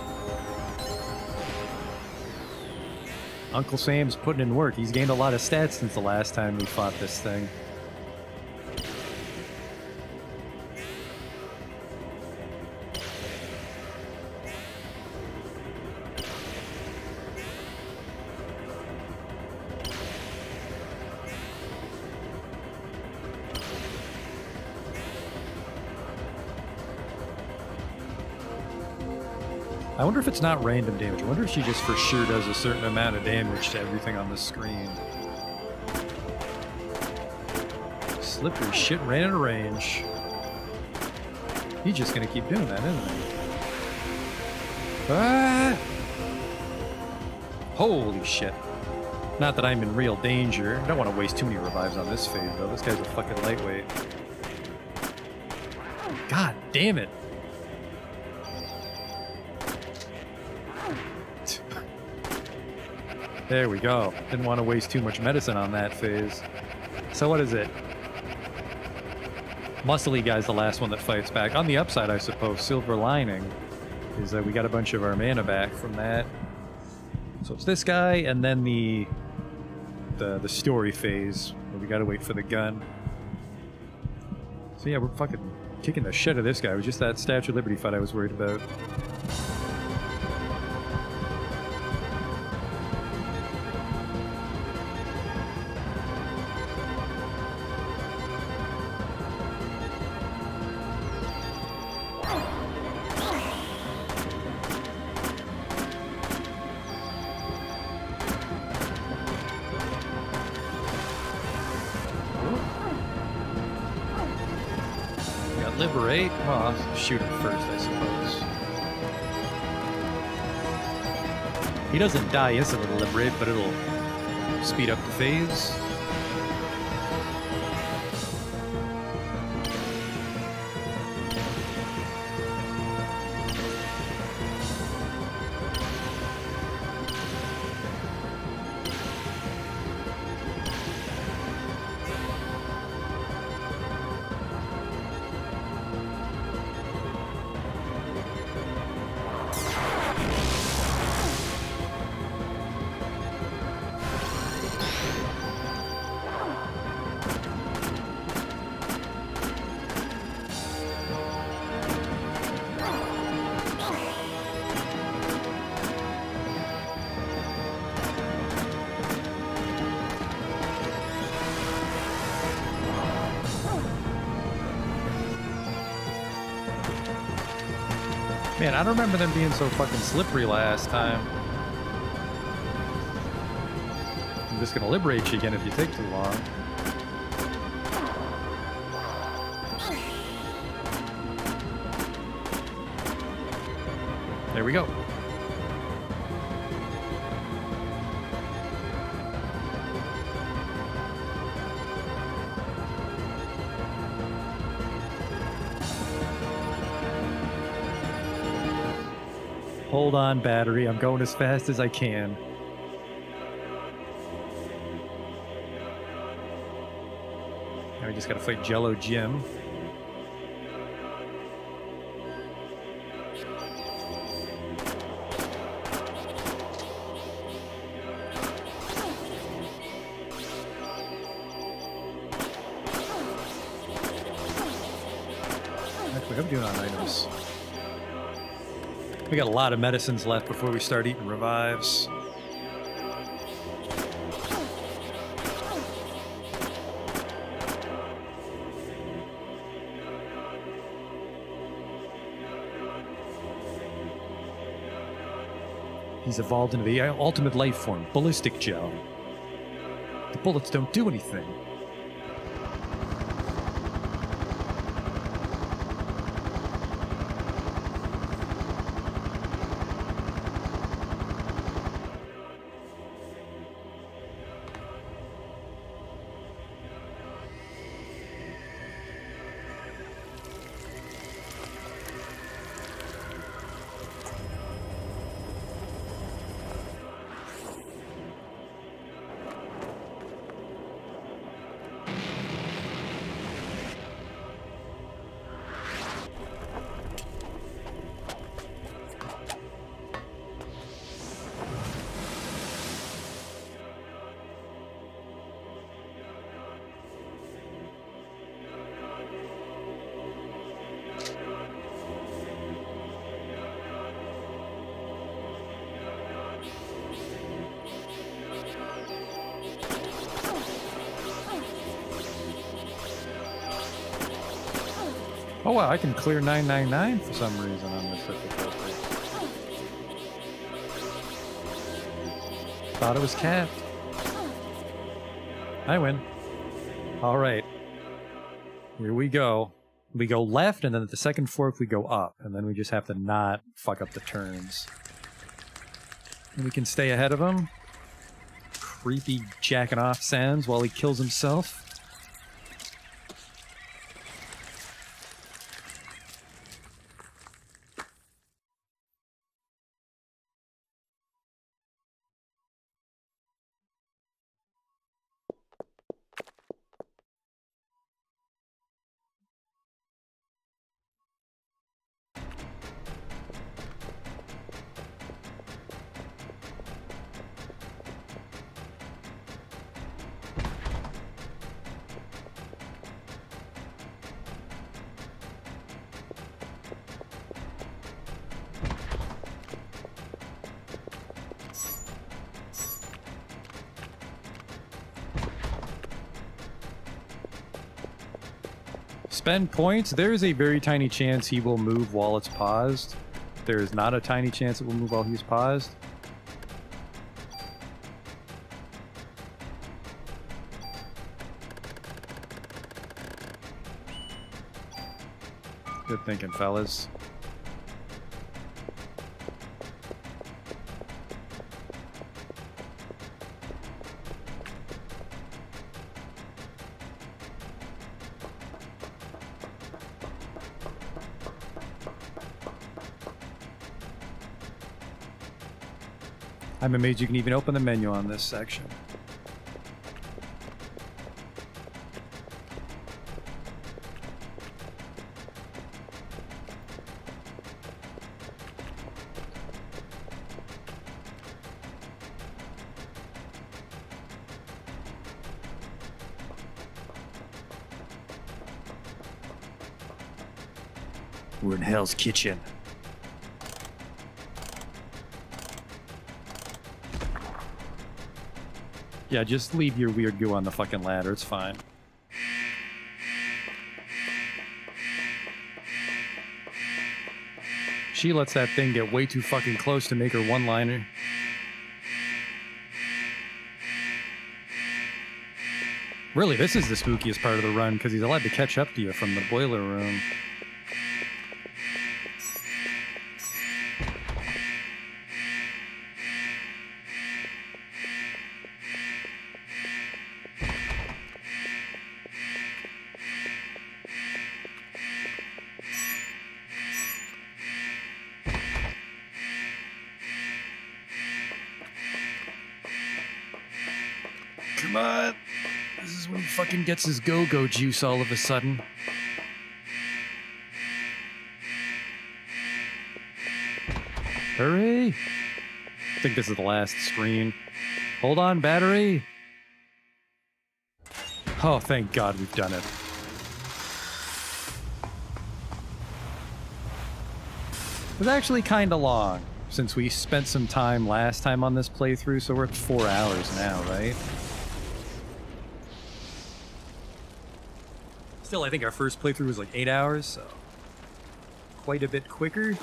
Uncle Sam's putting in work. He's gained a lot of stats since the last time we fought this thing. I wonder if it's not random damage. I wonder if she just for sure does a certain amount of damage to everything on the screen. Slippery shit ran out of range. He's just gonna keep doing that, isn't he? Ah! Holy shit. Not that I'm in real danger. I don't want to waste too many revives on this phase, though. This guy's a fucking lightweight. God damn it. There we go. Didn't want to waste too much medicine on that phase. So what is it? Muscly guy's the last one that fights back. On the upside, I suppose, silver lining, is that we got a bunch of our mana back from that. So it's this guy, and then the story phase, where we gotta wait for the gun. So yeah, we're fucking kicking the shit out of this guy. It was just that Statue of Liberty fight I was worried about. Liberate? Well, I'll shoot him first, I suppose. He doesn't die instantly to liberate, but it'll speed up the phase. Man, I don't remember them being so fucking slippery last time. I'm just gonna liberate you again if you take too long. There we go. Hold on, battery. I'm going as fast as I can. Now we just gotta fight Jello Jim. Actually, I'm doing on items. We got a lot of medicines left before we start eating revives. He's evolved into the ultimate life form, ballistic gel. The bullets don't do anything. Oh wow, I can clear 999 for some reason on this difficulty. Thought it was capped. I win. Alright. Here we go. We go left, and then at the second fork we go up, and then we just have to not fuck up the turns. And we can stay ahead of him. Creepy jacking off sounds while he kills himself. Spend points. There is a very tiny chance he will move while it's paused. There is not a tiny chance it will move while he's paused. Good thinking, fellas. I'm amazed you can even open the menu on this section. We're in Hell's Kitchen. Yeah, just leave your weird goo on the fucking ladder, it's fine. She lets that thing get way too fucking close to make her one-liner. Really, this is the spookiest part of the run, because he's allowed to catch up to you from the boiler room. Come on! This is when he fucking gets his go-go juice all of a sudden. Hurry! I think this is the last screen. Hold on, battery! Oh, thank God we've done it. It was actually kinda long, since we spent some time last time on this playthrough, so we're at 4 hours now, right? Still, I think our first playthrough was like 8 hours, so quite a bit quicker.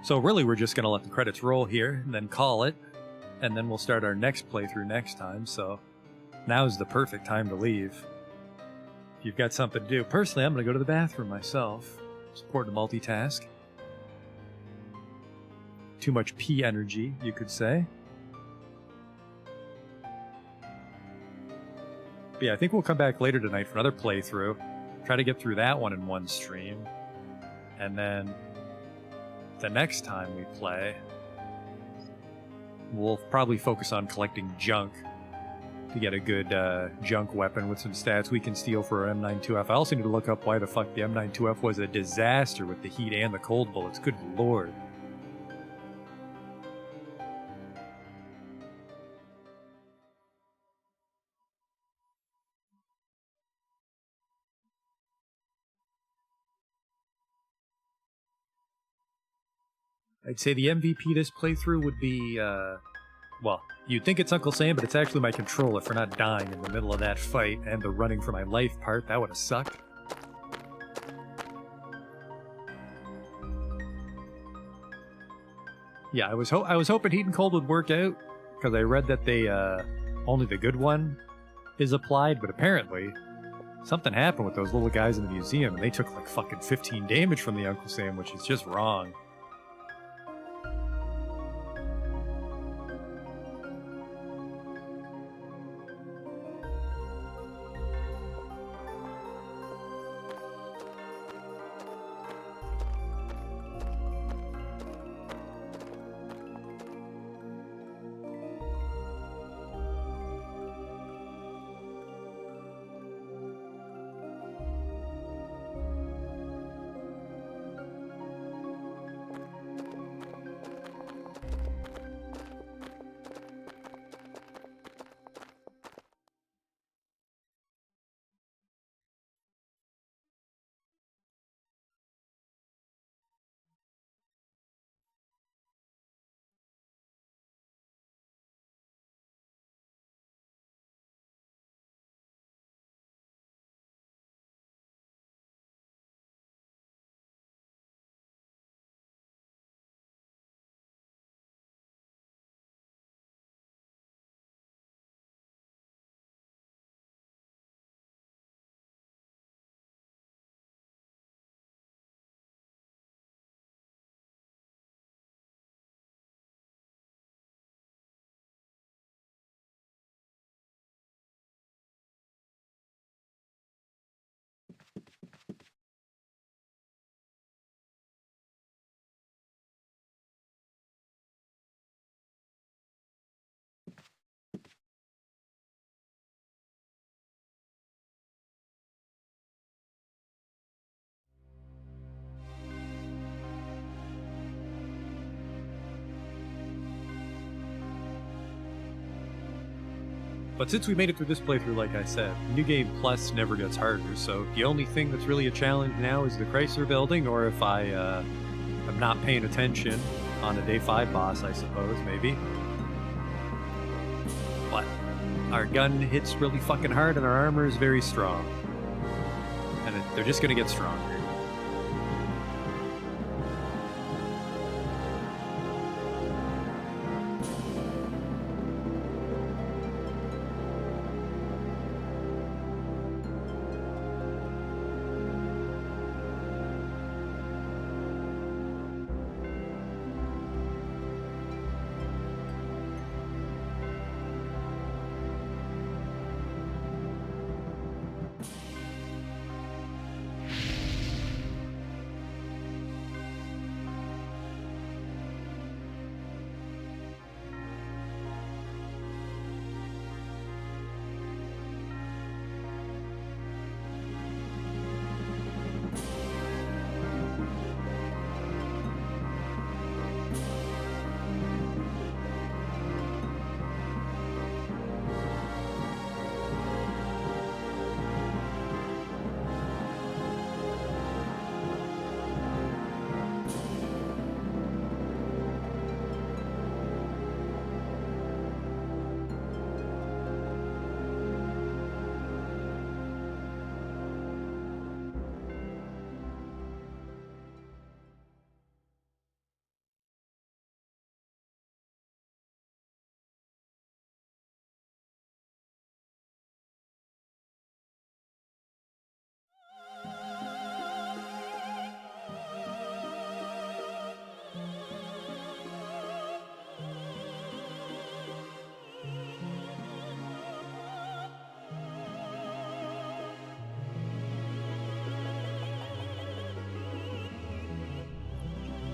So really, we're just going to let the credits roll here, and then call it, and then we'll start our next playthrough next time, so now's the perfect time to leave. If you've got something to do. Personally, I'm going to go to the bathroom myself. It's important to multitask. Too much pee energy, you could say. But yeah, I think we'll come back later tonight for another playthrough. Try to get through that one in one stream. And then the next time we play, we'll probably focus on collecting junk to get a good junk weapon with some stats we can steal for our M92F. I also need to look up why the fuck the M92F was a disaster with the heat and the cold bullets. Good lord. I'd say the MVP this playthrough would be, well, you'd think it's Uncle Sam, but it's actually my controller for not dying in the middle of that fight, and the running for my life part. That would have sucked. Yeah, I was hoping heat and cold would work out, because I read that they, only the good one is applied, but apparently something happened with those little guys in the museum, and they took like fucking 15 damage from the Uncle Sam, which is just wrong. But since we made it through this playthrough, like I said, New Game Plus never gets harder, so the only thing that's really a challenge now is the Chrysler Building, or if I am not paying attention on a Day 5 boss, I suppose, maybe. But our gun hits really fucking hard and our armor is very strong. And they're just gonna get stronger.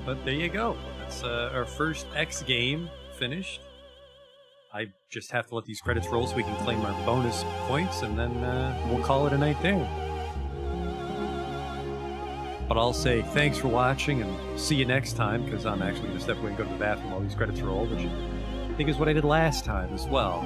But there you go. That's our first X game finished. I just have to let these credits roll so we can claim our bonus points, and then we'll call it a night there. But I'll say thanks for watching, and see you next time, because I'm actually going to step away and go to the bathroom while these credits roll, which I think is what I did last time as well.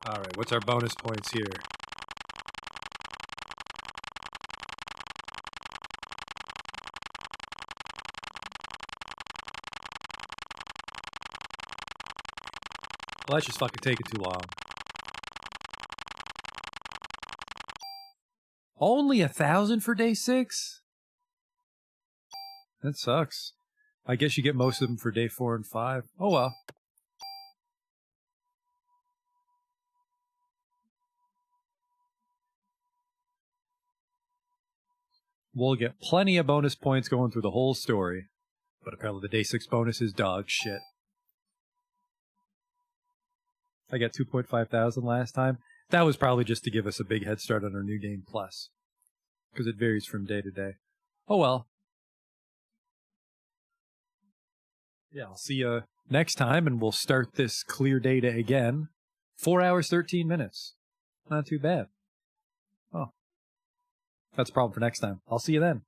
Alright, what's our bonus points here? Well, that's just fucking taking too long. Only 1,000 for day 6? That sucks. I guess you get most of them for day 4 and 5. Oh well. We'll get plenty of bonus points going through the whole story. But apparently the day 6 bonus is dog shit. I got 2.5 thousand last time. That was probably just to give us a big head start on our New Game Plus. Because it varies from day to day. Oh well. Yeah, I'll see you next time, and we'll start this clear data again. 4 hours, 13 minutes. Not too bad. Oh. That's a problem for next time. I'll see you then.